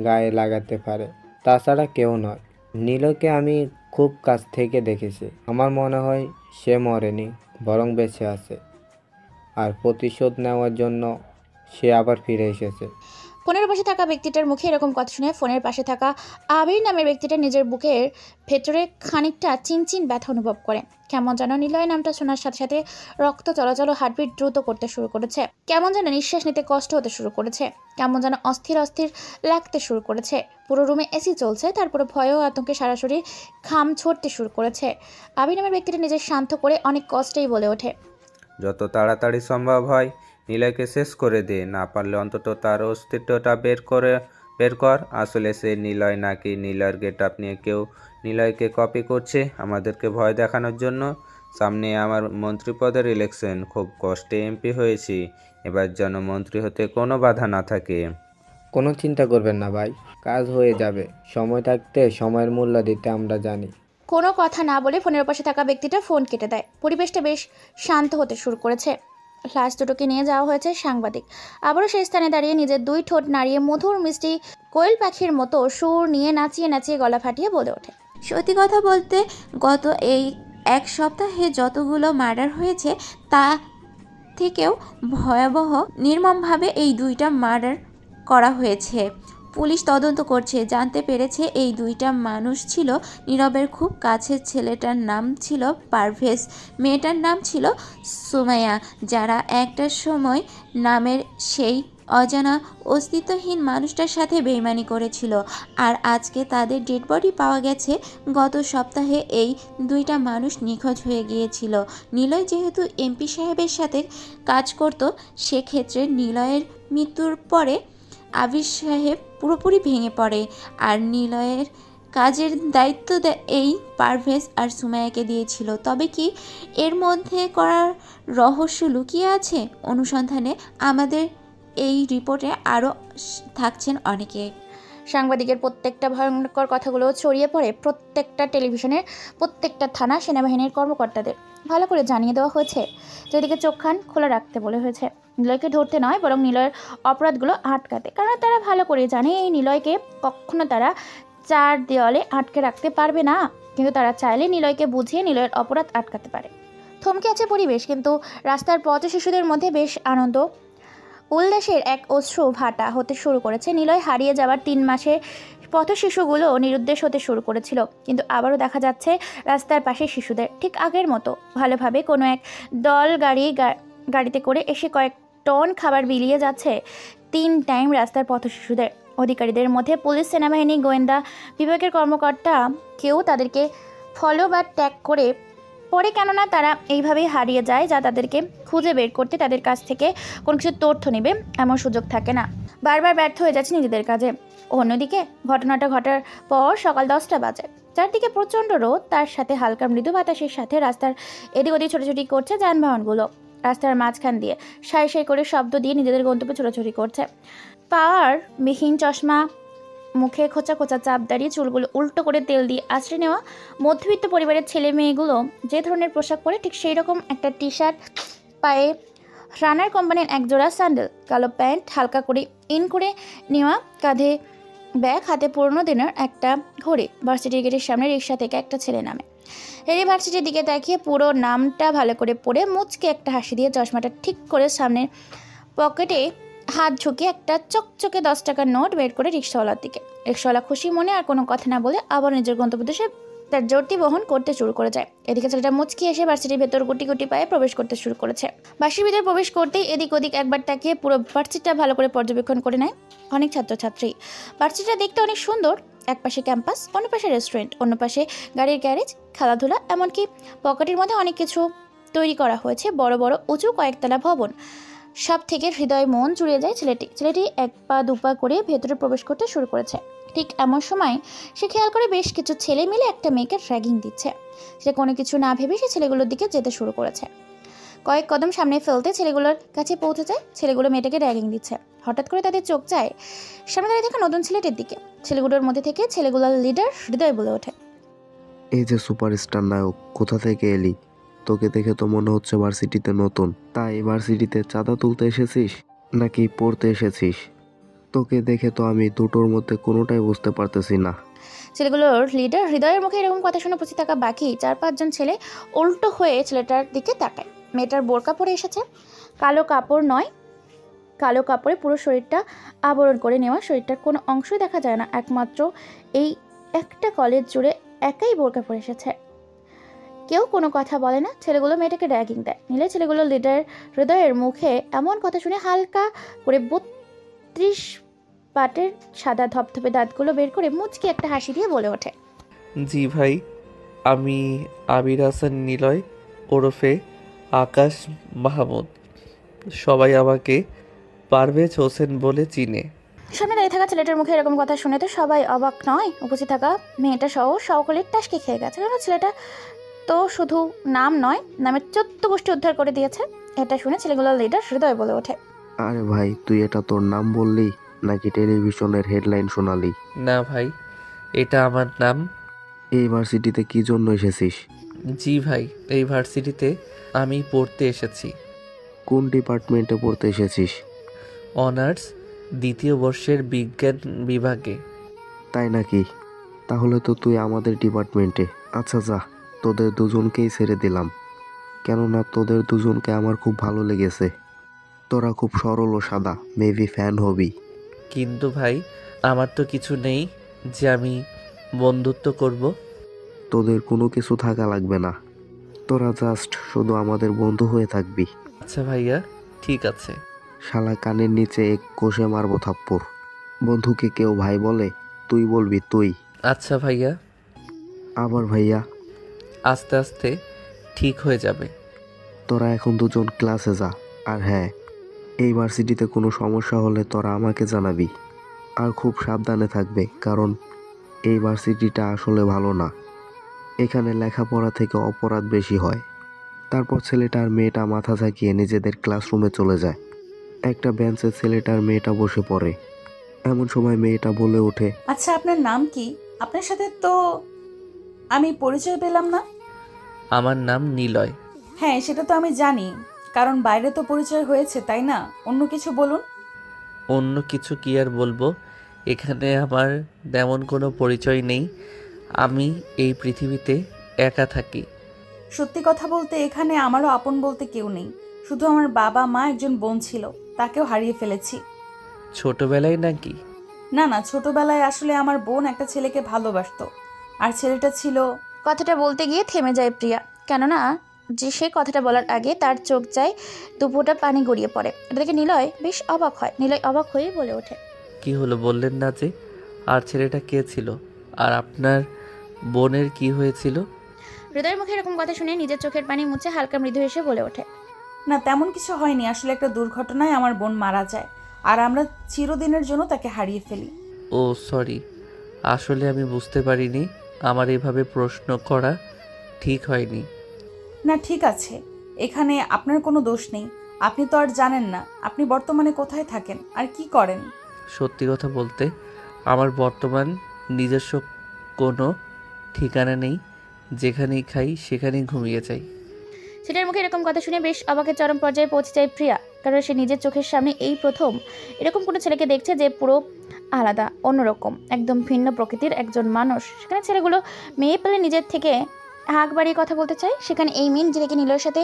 গায়ে লাগাতে পারে, তাছাড়া কেউ নয়। নিলয়কে আমি খুব কাছ থেকে দেখেছি, আমার মনে হয় সে মরেনি, বরং বেঁচে আছে, আর প্রতিশোধ নেওয়ার জন্য সে আবার ফিরে এসেছে। ফোনের পাশে থাকা ব্যক্তিটার মুখে এরকম কথা শুনে ফোনের পাশে থাকা আবির নামের ব্যক্তিটা নিজের বুকের ভেতরে খানিকটা চিনচিন ব্যথা অনুভব করে। কেমন যেন নিলয় নামটা শোনার সাথে সাথে রক্ত চলাচল, হার্টবিট দ্রুত করতে শুরু করেছে। কেমন যেন নিঃশ্বাস নিতে কষ্ট হতে শুরু করেছে। কেমন যেন অস্থির অস্থির লাগতে শুরু করেছে। পুরো রুমে এসি চলছে, তারপরে ভয় ও আতঙ্কে সরাসরি ঘাম ছড়তে শুরু করেছে। আবির নামের ব্যক্তিটা নিজের শান্ত করে অনেক কষ্টেই বলে ওঠে, যত তাড়াতাড়ি সম্ভব হয় নিলয়কে শেষ করে দে, না পারলে অন্তত তার অস্তিত্বটা বের কর। আসলে সে নিলয় নাকি নিলয়ের গেটআপ নিয়ে কেউ নিলয়কে কপি করছে আমাদেরকে ভয় দেখানোর জন্য। সামনে আমার মন্ত্রীপদের ইলেকশন, খুব কষ্টে এমপি হয়েছি, এবার যেন মন্ত্রী হতে কোনো বাধা না থাকে। কোনো চিন্তা করবেন না ভাই, কাজ হয়ে যাবে। সময় থাকতে সময়ের মূল্য দিতে আমরা জানি। কোনো কথা না বলে ফোনের পাশে থাকা ব্যক্তিটা ফোন কেটে দেয়। পরিবেশটা বেশ শান্ত হতে শুরু করেছে। লাশ দুটোকে নিয়ে যাওয়া হয়েছে সাংবাদিক। আবারও সেই স্থানে দাঁড়িয়ে নিজের দুই ঠোঁট নাড়িয়ে মধুর মিষ্টি কোয়েল পাখির মতো সুর নিয়ে নাচিয়ে নাচিয়ে গলা ফাটিয়ে বলে ওঠে, সত্যি কথা বলতে গত এই 1 সপ্তাহে যতগুলো মার্ডার হয়েছে তা থেকেও ভয়াবহ নির্মমভাবে এই 2টা মার্ডার করা হয়েছে। পুলিশ তদন্ত করছে, জানতে পেরেছে এই 2টা মানুষ ছিল নীরবের খুব কাছের। ছেলেটার নাম ছিল পারভেজ, মেয়েটার নাম ছিল সুমাইয়া, যারা একটা সময় নামের সেই অজানা অস্তিত্বহীন মানুষটার সাথে বেইমানি করেছিল। আর আজকে তাদের ডেড বডি পাওয়া গেছে। গত সপ্তাহে এই 2টা মানুষ নিখোঁজ হয়ে গিয়েছিল। নিলয় যেহেতু এমপি সাহেবের সাথে কাজ করত, সেক্ষেত্রে নিলয়ের মৃত্যুর পরে আবির সাহেব পুরোপুরি ভেঙে পড়ে, আর নিলয়ের কাজের দায়িত্ব এই পারভেজ আর সুমাইয়াকে দিয়েছিল। তবে কি এর মধ্যে করার রহস্য লুকিয়ে আছে? অনুসন্ধানে আমাদের এই রিপোর্টে আরও থাকছেন অনেকে। সাংবাদিকের প্রত্যেকটা ভয়ঙ্কর কথাগুলো ছড়িয়ে পড়ে প্রত্যেকটা টেলিভিশনের প্রত্যেকটা থানা সেনাবাহিনীর কর্মকর্তাদের। ভালো করে জানিয়ে দেওয়া হয়েছে, যেদিকে চোখ কান খোলা রাখতে বলে হয়েছে। নিলয়কে ধরতে নয়, বরং নিলয়ের অপরাধগুলো আটকাতে। কারণ তারা ভালো করে জানে এই নিলয়কে কখনো তারা 4 দেওয়ালে আটকে রাখতে পারবে না। কিন্তু তারা চাইলে নিলয়কে বুঝিয়ে নিলয়ের অপরাধ আটকাতে পারে। থমকে আছে পরিবেশ, কিন্তু রাস্তার পথ শিশুদের মধ্যে বেশ আনন্দ উল্লাসের এক অশ্রু ভাটা হতে শুরু করেছে। নিলয় হারিয়ে যাওয়ার 3 মাসে পথ শিশুগুলো নিরুদ্দেশ হতে শুরু করেছিল, কিন্তু আবারও দেখা যাচ্ছে রাস্তার পাশে শিশুদের ঠিক আগের মতো ভালোভাবে কোনো এক দল গাড়িতে করে এসে কয়েক টন খাবার বিলিয়ে যাচ্ছে 3 টাইম রাস্তার পথ শিশুদের। অধিকারীদের মধ্যে পুলিশ, সেনাবাহিনী, গোয়েন্দা বিভাগের কর্মকর্তা কেউ তাদেরকে ফলো বা ট্যাগ করে পরে, কেননা তারা এইভাবেই হারিয়ে যায়, যা তাদেরকে খুঁজে বের করতে তাদের কাছ থেকে কোনো কিছু তথ্য নেবে এমন সুযোগ থাকে না। বারবার ব্যর্থ হয়ে যাচ্ছে নিজেদের কাজে। অন্যদিকে ঘটনাটা ঘটার পর সকাল 10টা বাজে। চারদিকে প্রচণ্ড রোদ, তার সাথে হালকা মৃদু বাতাসের সাথে রাস্তার এদিক ওদিক ছোটাছুটি করছে যানবাহনগুলো। রাস্তার মাঝখান দিয়ে সাই সাই করে শব্দ দিয়ে নিজেদের গন্তব্যে ছোটাছুটি করছে। পাওয়ার বিহীন চশমা, মুখে খোঁচা খোঁচা চাপ দাঁড়িয়ে চুলগুলো উল্টো করে তেল দিয়ে আশ্রয় নেওয়া মধ্যবিত্ত পরিবারের ছেলে মেয়েগুলো যে ধরনের পোশাক পরে ঠিক সেই রকম একটা টি শার্ট, পায়ে রানার কোম্পানির একজোড়া স্যান্ডেল, কালো প্যান্ট হালকা করে ইন করে নেওয়া, কাঁধে ব্যাগ হাতে পুরোনো দিনের একটা ঘড়ি। ভার্সিটির গেটের সামনে রিক্সা থেকে একটা ছেলে নামে। হেরি ভার্সিটির দিকে তাকিয়ে পুরো নামটা ভালো করে পড়ে মুচকে একটা হাসি দিয়ে চশমাটা ঠিক করে সামনের পকেটে হাত ঝুঁকিয়ে একটা চকচকে 10 টাকার নোট বের করে রিক্সাওয়ালার দিকে। রিক্সাওয়ালা খুশি মনে আর কোনো কথা না বলে আবার নিজের গন্তব্যদেশে তার জোরটি বহন করতে শুরু করে যায়। এদিকে ছেলেটা মুচকি এসে ভার্সিটির ভেতর গুটি গুটি পায়ে প্রবেশ করতে শুরু করেছে। বাসির ভিতরে প্রবেশ করতেই এদিক ওদিক একবার তাকিয়ে পুরো ভার্সিটিটা ভালো করে পর্যবেক্ষণ করে নেয় অনেক ছাত্রছাত্রী। ভার্সিটিটা দেখতে অনেক সুন্দর। এক পাশে ক্যাম্পাস, অন্য পাশে রেস্টুরেন্ট, অন্য পাশে গাড়ির গ্যারেজ, খেলাধুলা, এমনকি পকেটের মধ্যে অনেক কিছু তৈরি করা হয়েছে। বড় বড় উঁচু কয়েকতলা ভবন। সব থেকে হৃদয় মন জুড়িয়ে যায় ছেলেটি এক পা দুপা করে ভেতরে প্রবেশ করতে শুরু করেছে। ঠিক এমন সময় সে খেয়াল করে বেশ কিছু ছেলে মিলে একটা মেয়েকে র্যাগিং দিচ্ছে। সে কোনো কিছু না ভেবে সে ছেলেগুলোর দিকে যেতে শুরু করেছে। কয়েক কদম সামনে ফেলতে ছেলেগুলোর কাছে পৌঁছে যায়। ছেলেগুলো মেয়েটাকে র্যাগিং দিচ্ছে। হঠাৎ করে তাদের চোখ যায় সামনে দাঁড়িয়ে থাকা নতুন ছেলেটির দিকে। ছেলেগুলোর মধ্যে থেকে ছেলেগুলোর লিডার হৃদয় বলে ওঠে, এই যে সুপারস্টার নায়ক, কোথা থেকে এলি? তোকে দেখে তো মনে হচ্ছে ভার্সিটিতে নতুন। তাই ভার্সিটিতে চাঁদা তুলতে এসেছিস নাকি পড়তে এসেছিস? তোকে দেখে তো আমি দুটোর মধ্যে কোনোটাই বুঝতে পারতেছি না। ছেলেগুলোর লিডার হৃদয়ের মুখে এরকম কথা শুনে উপস্থিত থাকা বাকি 4-5 জন ছেলে উল্টো হয়ে ছেলেটার দিকে তাকায়। মেয়েটার বোরকা পরে এসেছে। কালো কাপড় নয়, কালো কাপড়ে পুরো শরীরটা আবরণ করে নেওয়া। শরীরটার কোনো অংশই দেখা যায় না। একমাত্র এই একটা কলেজ জুড়ে একাই বোরকা পরে এসেছে। কেউ কোনো কথা বলে না। ছেলেগুলো মেয়েটাকে র্যাগিং দেয়। নিলে ছেলেগুলোর লিডার হৃদয়ের মুখে এমন কথা শুনে হালকা করে 32 পাটের সাদা ধপধপে দাঁতগুলো বের করে মুচকি একটা হাসি দিয়ে বলে ওঠে, জি ভাই, আমি আবির হাসান নিলয় ওরফে আকাশ মাহমুদ। সবাই আমাকে পারভেজ হোসেন বলে চিনে। সামনে দাঁড়িয়ে থাকা ছেলেটার মুখে এরকম কথা শুনে তো সবাই অবাক নয়। উপস্থিত থাকা মেয়েটা সহ সকলের টাসকে খেয়ে গেছে। কারণ ছেলেটা তো শুধু নাম নয়, নামের 14 গোষ্ঠী উদ্ধার করে দিয়েছে। এটা শুনে ছেলেগুলোর লিডার হৃদয় বলে ওঠে, আরে ভাই, তুই এটা তোর নাম বললি নাকি টেলিভিশনের হেডলাইন শোনালি? না ভাই, এটা আমার নাম। এই ভার্সিটিতে কি জন্য এসেছিস? জি ভাই, এই ভার্সিটিতে আমি পড়তে এসেছি। কোন ডিপার্টমেন্টে পড়তে এসেছিস? অনার্স 2য় বর্ষের বিজ্ঞান বিভাগে। তাই নাকি? তাহলে তো তুই আমাদের ডিপার্টমেন্টে। আচ্ছা যা, তোদের দুজনকেই ছেড়ে দিলাম, কেননা তোদের দুজনকে আমার খুব ভালো লেগেছে। তোরা খুব সরল ও সাদা, মেবি ফ্যান হবি। কিন্তু ভাই, আমার তো কিছু নেই যে আমি বন্ধুত্ব করব। তোদের কোনো কিছু থাকা লাগবে না, তোরা জাস্ট শুধু আমাদের বন্ধু হয়ে থাকবি। আচ্ছা ভাইয়া, ঠিক আছে। শালা কানের নিচে এক কষে মারবো থাপ্পড়। বন্ধুকে কেউ ভাই বলে? তুই বলবি তুই। আচ্ছা ভাইয়া। আবার ভাইয়া? আস্তে আস্তে ঠিক হয়ে যাবে। তোরা এখন দুজন ক্লাসে যা। আর হ্যাঁ, এই ভার্সিটিতে কোনো সমস্যা হলে তোরা আমাকে জানাবি। আর খুব সাবধানে থাকবে, কারণ এই ভার্সিটিটা আসলে ভালো না। এখানে লেখাপড়া থেকে অপরাধ বেশি হয়। তারপর ছেলেটা আর মেয়েটা মাথা ঝাঁকিয়ে নিজেদের ক্লাসরুমে চলে যায়। একটা বেঞ্চে ছেলেটা আর মেয়েটা বসে পড়ে। এমন সময় মেয়েটা বলে ওঠে, আচ্ছা, আপনার নাম কি? আপনার সাথে তো আমি পরিচয় পেলাম না। আমার নাম নিলয়। হ্যাঁ, সেটা তো আমি জানি, কারণ বাইরে তো পরিচয় হয়েছে, তাই না? অন্য কিছু বলুন। অন্য কিছু কি আর বলবো, এখানে আমার তেমন কোনো পরিচয় নেই। আমি এই পৃথিবীতে একা থাকি। সত্যি কথা বলতে এখানে আমারও আপন বলতে কেউ নেই। শুধু আমার বাবা মা, একজন বোন ছিল, তাকেও হারিয়ে ফেলেছি। ছোটবেলায় নাকি? না না, ছোটবেলায় আসলে আমার বোন একটা ছেলেকে ভালোবাসতো, আর ছেলেটা ছিল... কথাটা বলতে গিয়ে থেমে যায় প্রিয়া। কেননা যে সে কথাটা বলার আগে তার চোখ যায় দুপোটা পানি গড়িয়ে পড়ে। এটা দেখে নিলয় বেশ অবাক হয়। নিলয় অবাক হয়ে বলে ওঠে, কি হলো বললেন না যে? আর ছেলেটা কে ছিল? আর আপনার বোনের কি হয়েছিল? হৃদয়ের মুখে এরকম কথা শুনে নিজের চোখের পানি মুছে হালকা মৃদু হেসে বলে ওঠে, না, তেমন কিছু হয়নি। আসলে একটা দুর্ঘটনায় আমার বোন মারা যায়, আর আমরা চিরদিনের জন্য তাকে হারিয়ে ফেলি। ও সরি, আসলে আমি বুঝতে পারিনি। আমার এভাবে প্রশ্ন করা ঠিক হয়নি। না, ঠিক আছে, এখানে আপনার কোনো দোষ নেই। আপনি তো আর জানেন না আপনি বর্তমানে কোথায় থাকেন আর কি করেন। সত্যি কথা বলতে আমার বর্তমান নিজস্ব কোনো ঠিকানা নেই। যেখানেই খাই সেখানেই ঘুমিয়ে যাই। ছেলের মুখে এরকম কথা শুনে বেশ অবাকের চরম পর্যায়ে পৌঁছে যায় প্রিয়া। কারণ সে নিজের চোখের সামনে এই প্রথম এরকম কোনো ছেলেকে দেখছে যে পুরো আলাদা, অন্যরকম, একদম ভিন্ন প্রকৃতির একজন মানুষ। সেখানে ছেলেগুলো মেয়ে পেলে নিজের থেকে আগ বাড়িয়ে কথা বলতে চায়, সেখানে এই মেয়ে নিজেকে নিলয়ের সাথে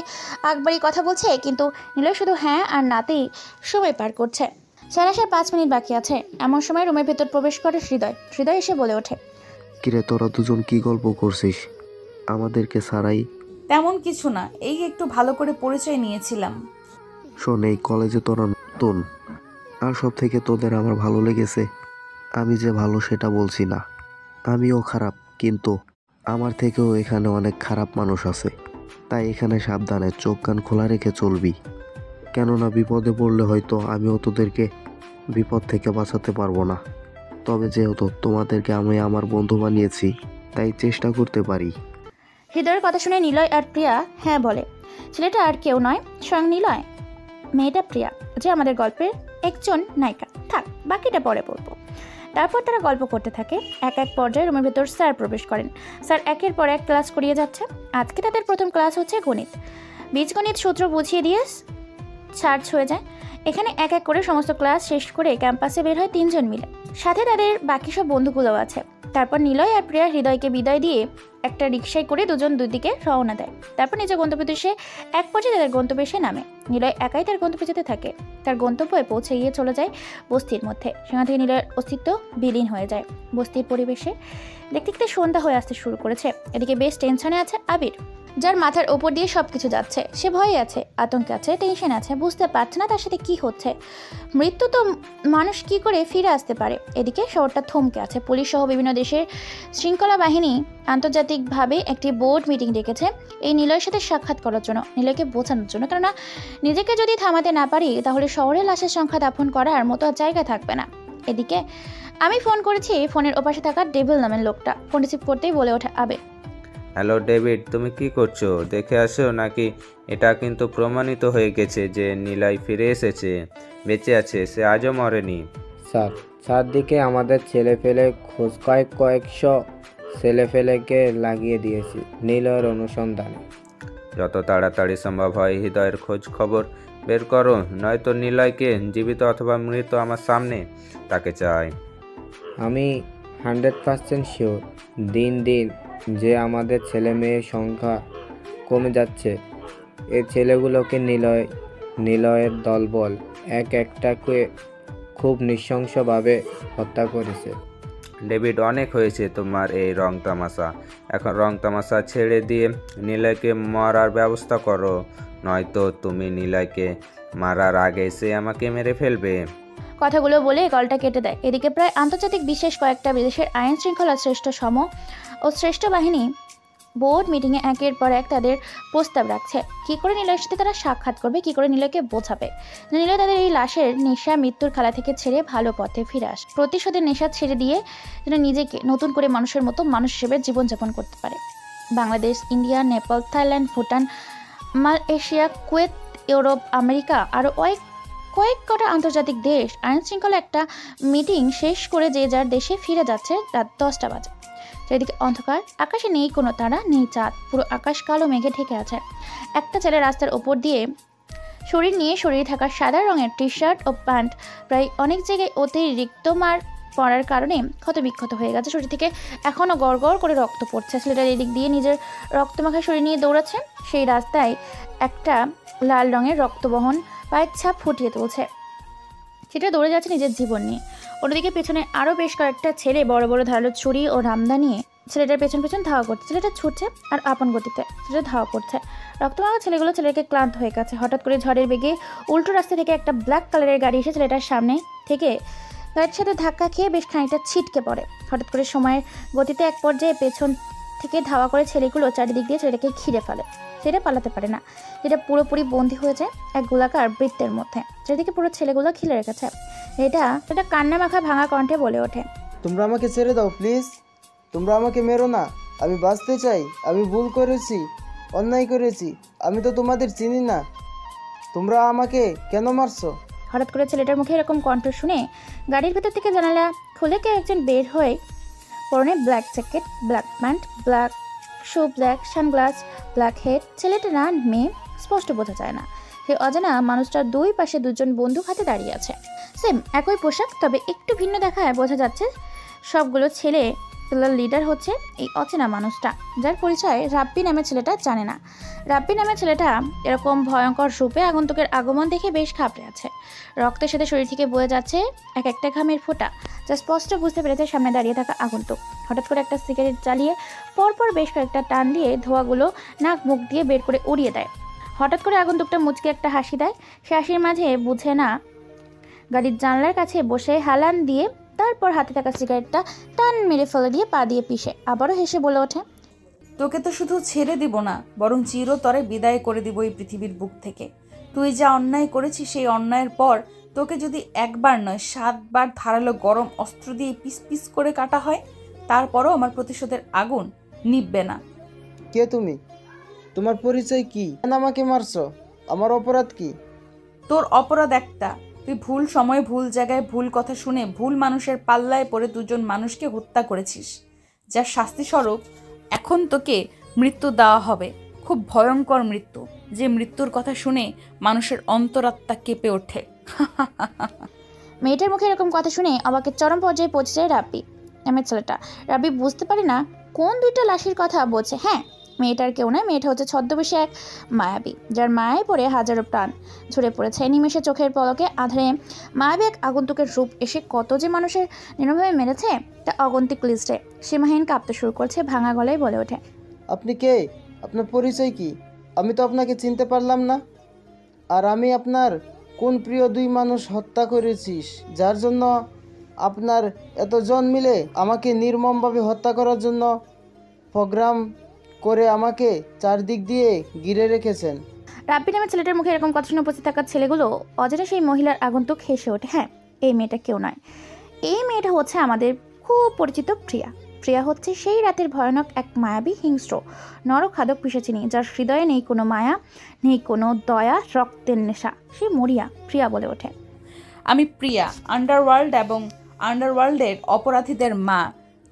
আগ বাড়িয়ে কথা বলছে, কিন্তু নিলয় শুধু হ্যাঁ আর নাতেই সময় পার করছে। স্যার আসার 5 মিনিট বাকি আছে। এমন সময় রুমের ভেতর প্রবেশ করে হৃদয় এসে বলে ওঠে, কিরে তোরা দুজন কি গল্প করছিস আমাদেরকে ছাড়াই? তেমন কিছু না, এই একটু ভালো করে পরিচয় নিয়েছিলাম। শোন, এই কলেজে তোরা নতুন, আর সব থেকে তোদের আমার ভালো লেগেছে। আমি যে ভালো সেটা বলছি না, আমিও খারাপ, কিন্তু আমার থেকেও এখানে অনেক খারাপ মানুষ আছে। তাই এখানে সাবধানে চোখ কান খোলা রেখে চলবি, কেননা বিপদে পড়লে হয়তো আমিও তোদেরকে বিপদ থেকে বাঁচাতে পারবো না। তবে যেহেতু তোমাদেরকে আমি আমার বন্ধু বানিয়েছি, তাই চেষ্টা করতে পারি। হৃদয়ের কথা শুনে নিলয় আর প্রিয়া হ্যাঁ বলে। ছেলেটা আর কেউ নয়, স্বয়ং নিলয়। মেয়েটা প্রিয়া, যে আমাদের গল্পের একজন নায়িকা। থাক, বাকিটা পরে বলবো। তারপর তারা গল্প করতে থাকে। এক এক পর্যায়ে রুমের ভেতর স্যার প্রবেশ করেন। স্যার একের পর এক ক্লাস করিয়ে যাচ্ছে। আজকে তাদের প্রথম ক্লাস হচ্ছে গণিত। বীজগণিত সূত্র বুঝিয়ে দিয়ে ছাড় হয়ে যায়। এখানে এক এক করে সমস্ত ক্লাস শেষ করে ক্যাম্পাসে বের হয় 3 জন মিলে, সাথে তাদের বাকি সব বন্ধুগুলোও আছে। তারপর নিলয় আর প্রিয়া হৃদয়কে বিদায় দিয়ে একটা রিকশায় করে দুজন দুদিকে রওনা দেয়। তারপর নিজের গন্তব্যে এসে এক পর্যায়ে তাদের গন্তব্যে এসে নামে। নিলয় একাই তার গন্তব্যে যেতে থাকে। তার গন্তব্যে পৌঁছে গিয়ে চলে যায় বস্তির মধ্যে। সেখান থেকে নিলয়ের অস্তিত্ব বিলীন হয়ে যায় বস্তির পরিবেশে। দেখতে দেখতে সন্ধ্যা হয়ে আসতে শুরু করেছে। এদিকে বেশ টেনশনে আছে আবির, যার মাথার ওপর দিয়ে সব কিছু যাচ্ছে। সে ভয়ে আছে, আতঙ্কে আছে, টেনশন আছে, বুঝতে পারছে না তার সাথে কি হচ্ছে। মৃত্যু তো মানুষ কি করে ফিরে আসতে পারে। এদিকে শহরটা থমকে আছে। পুলিশ সহ বিভিন্ন দেশের শৃঙ্খলা বাহিনী আন্তর্জাতিকভাবে একটি বোর্ড মিটিং ডেকেছে এই নিলয়ের সাথে সাক্ষাৎ করার জন্য, নিলয়কে বোঝানোর জন্য। কেননা নিজেকে যদি থামাতে না পারি তাহলে শহরের লাশের সংখ্যা দাফন করার মতো আর জায়গা থাকবে না। এদিকে আমি ফোন করেছি, ফোনের ওপাশে থাকা ডেভিল নামের লোকটা ফোন রিসিভ করতেই বলে ওঠে আবে, হ্যালো ডেভিড, তুমি কি করছো? দেখে আসো নাকি? এটা কিন্তু প্রমাণিত হয়ে গেছে যে নিলয় ফিরে এসেছে, বেঁচে আছে, সে আজও মরেনি। স্যার, চারদিকে আমাদের ছেলেপেলে খোঁজ কয়েকশো ছেলেপেলেকে লাগিয়ে দিয়েছি নিলয়ের অনুসন্ধানে। যত তাড়াতাড়ি সম্ভব হয় হৃদয়ের খোঁজ খবর বের করো, নয়তো নিলয়কে জীবিত অথবা মৃত আমার সামনে তাকে চাই। আমি 100% শিওর দিন দিন যে আমাদের ছেলে মেয়ের সংখ্যা কমে যাচ্ছে। এই ছেলেগুলোকে নিলয়ের দলবল একটাকে খুব নৃশংসভাবে হত্যা করেছে। ডেভিড, অনেক হয়েছে তোমার এই রং তামাশা। এখন রং তামাশা ছেড়ে দিয়ে নিলয়কে মারার ব্যবস্থা করো, নয়তো তুমি নিলয়কে মারার আগে সে আমাকে মেরে ফেলবে। কথাগুলো বলে কলটা কেটে দেয়। এদিকে প্রায় আন্তর্জাতিক বিশেষ কয়েকটা বিদেশের আইন শৃঙ্খলা শ্রেষ্ঠ বাহিনী বোর্ড মিটিংয়ে একের পর এক তাদের প্রস্তাব রাখছে। কী করে নিলয়ের সাথে তারা সাক্ষাৎ করবে, কী করে নিলয়কে বোঝাবে নিলয় তাদের এই লাশের নেশা মৃত্যুর খেলা থেকে ছেড়ে ভালো পথে ফিরে আসে, প্রতিশোধের নেশা ছেড়ে দিয়ে যেন নিজেকে নতুন করে মানুষের মতো মানুষ হিসেবে জীবনযাপন করতে পারে। Bangladesh, India, Nepal, Thailand, Bhutan, Malaysia, Kuwait, Europe, America আরও কয়েক কটা আন্তর্জাতিক দেশ আইন শৃঙ্খলা একটা মিটিং শেষ করে যে যার দেশে ফিরে যাচ্ছে রাত 10টা বাজে। চারিদিকে অন্ধকার, আকাশে নেই কোনো তারা, নেই চাঁদ, পুরো আকাশ কালো মেঘে ঢেকে আছে। একটা ছেলে রাস্তার ওপর দিয়ে শরীরে থাকা সাদা রঙের টি শার্ট ও প্যান্ট প্রায় অনেক জায়গায় অতিরিক্ত মার পড়ার কারণে ক্ষতবিক্ষত হয়ে গেছে। শরীর থেকে এখনও গড় করে রক্ত পড়ছে। ছেলেটার এদিক দিয়ে নিজের রক্তমাখা শরীর নিয়ে দৌড়াচ্ছে। সেই রাস্তায় একটা লাল রঙের রক্তবহন পায়ের ছাপ ফুটিয়ে তুলছে। সেটা দৌড়ে যাচ্ছে নিজের জীবন নিয়ে। অন্যদিকে পেছনে আরও বেশ কয়েকটা ছেলে বড় বড় ধারালো ছুরি ও রামদা নিয়ে ছেলেটার পেছন ধাওয়া করছে। ছেলেটা ছুটছে আর আপন গতিতে ছেলেটা ধাওয়া করছে। রক্তমাখা ছেলেগুলো ছেলেকে ক্লান্ত হয়ে গেছে। হঠাৎ করে ঝড়ের বেগে উল্টো রাস্তা থেকে একটা ব্ল্যাক কালারের গাড়ি এসে ছেলেটার সামনে থেকে গাড়ির সাথে ধাক্কা খেয়ে বেশ খানিকটা ছিটকে পড়ে। হঠাৎ করে সময়ের গতিতে এক পর্যায়ে পেছন থেকে ধাওয়া করে ছেলেগুলো চারিদিক দিয়ে ছেলেটাকে ঘিরে ফেলে। সেটা পালাতে পারে না, যেটা পুরোপুরি বন্দী হয়ে যায় এক গোলাকার বৃত্তের মধ্যে, যেদিকে পুরো ছেলেগুলো ঘিরে রেখেছে। এটা কান্না মাখা ভাঙা কণ্ঠে বলে ওঠে, তোমরা আমাকে ছেড়ে দাও প্লিজ, তোমরা আমাকে মেরো না, আমি বাঁচতে চাই, আমি ভুল করেছি, অন্যায় করেছি, আমি তো তোমাদের চিনি না, তোমরা আমাকে কেন মারছো? হঠাৎ করে ছেলেটার মুখে এরকম কণ্ঠ শুনে গাড়ির ভেতর থেকে জানালা খুলে কেউ একজন বের হয়ে, পরনে black jacket, black pant, black শু, ব্ল্যাক সানগ্লাস, ব্ল্যাক হেড। ছেলেটা না মেয়ে স্পষ্ট বোঝা যায় না। সেই অজানা মানুষটার দুই পাশে দুজন বন্দুক হাতে দাঁড়িয়ে আছে। সেম একই পোশাক, তবে একটু ভিন্ন দেখায় বোঝা যাচ্ছে সবগুলো ছেলে পেলার লিডার হচ্ছে এই অচেনা মানুষটা, যার পরিচয় রাব্বি নামের ছেলেটা জানে না। রাব্বি নামের ছেলেটা এরকম ভয়ঙ্কর রূপে আগন্তুকের আগমন দেখে বেশ ঘাবড়ে আছে। রক্তের সাথে শরীর থেকে বয়ে যাচ্ছে এক একটা ঘামের ফোঁটা, যা স্পষ্ট বুঝতে পেরেছে সামনে দাঁড়িয়ে থাকা আগন্তুক। হঠাৎ করে একটা সিগারেট জ্বালিয়ে পরপর বেশ কয়েকটা টান দিয়ে ধোঁয়াগুলো নাক মুখ দিয়ে বের করে উড়িয়ে দেয়। হঠাৎ করে আগন্তুকটা মুচকে একটা হাসি দেয়। সে হাসির মাঝে বুঝে না গাড়ির জানলার কাছে বসে হেলান দিয়ে তারপর হাতে থাকা সিগারেটটা টান মেরে ফেলে দিয়ে পা দিয়ে পিষে আবারও হেসে বলে ওঠে, তোকে তো শুধু ছেড়ে দিব না, বরং চিরতরে বিদায় করে দিব এই পৃথিবীর বুক থেকে। তুই যা অন্যায় করেছিস, সেই অন্যায়ের পর তোকে যদি একবার নয় 7 বার ধারালো গরম অস্ত্র দিয়ে পিস পিস করে কাটা হয়, তারপরও আমার প্রতিশোধের আগুন নিববে না। কে তুমি? তোমার পরিচয় কি? কেন আমাকে মারছো? আমার অপরাধ কি? তোর অপরাধ একটা, তুই ভুল সময়ে ভুল জায়গায় ভুল কথা শুনে ভুল মানুষের পাল্লায় পড়ে দুজন মানুষকে হত্যা করেছিস, যার শাস্তি স্বরূপ এখন তোকে মৃত্যু দেওয়া হবে। খুব ভয়ঙ্কর মৃত্যু, যে মৃত্যুর কথা শুনে মানুষের অন্তরাত্মা কেঁপে ওঠে। মেয়েটার মুখে এরকম কথা শুনে অবাকের চরম পর্যায়ে পৌঁছে যায় রাব্বি নামের ছেলেটা। রাব্বি বুঝতে পারে না কোন দুইটা লাশের কথা বলছে। হ্যাঁ, মেয়েটার কেউ নয়, মেয়েটা হচ্ছে ছদ্মবেশে এক মায়াবী, যার মায়ায় পড়ে হাজারো প্রাণ ঝরে পড়েছে। নিমেষে চোখের পলকে আধারে মায়াবী এক আগন্তুকের রূপ এসে কত যে মানুষের নির্মভাবে মেরেছে তা অগন্তিক লিস্টে। সীমাহীন কাঁপতে শুরু করছে, ভাঙা গলায় বলে ওঠে, আপনি কে? আপনার পরিচয় কি? আমি তো আপনাকে চিনতে পারলাম না। আর আমি আপনার কোন প্রিয় 2 মানুষ হত্যা করেছিস, যার জন্য আপনার এতজন মিলে আমাকে নির্মমভাবে হত্যা করার জন্য প্রোগ্রাম করে আমাকে চারদিক দিয়ে ঘিরে রেখেছেন। রাব্বি নামের ছেলেটার মুখে এরকম কথা শুনে উপস্থিত থাকা ছেলেগুলো অজানা সেই মহিলার আগন্তুক হেসে ওঠে। হ্যাঁ, এই মেয়েটা কেউ নয়, এই মেয়েটা হচ্ছে আমাদের খুব পরিচিত প্রিয়া। প্রিয়া হচ্ছে সেই রাতের ভয়ানক এক মায়াবী হিংস্র নরখাদক পিশাচিনী, যার হৃদয়ে নেই কোনো মায়া, নেই কোনো দয়া, রক্তের নেশা। সে মরিয়া। প্রিয়া বলে ওঠে, আমি প্রিয়া, আন্ডারওয়ার্ল্ড এবং আন্ডারওয়ার্ল্ডের অপরাধীদের মা,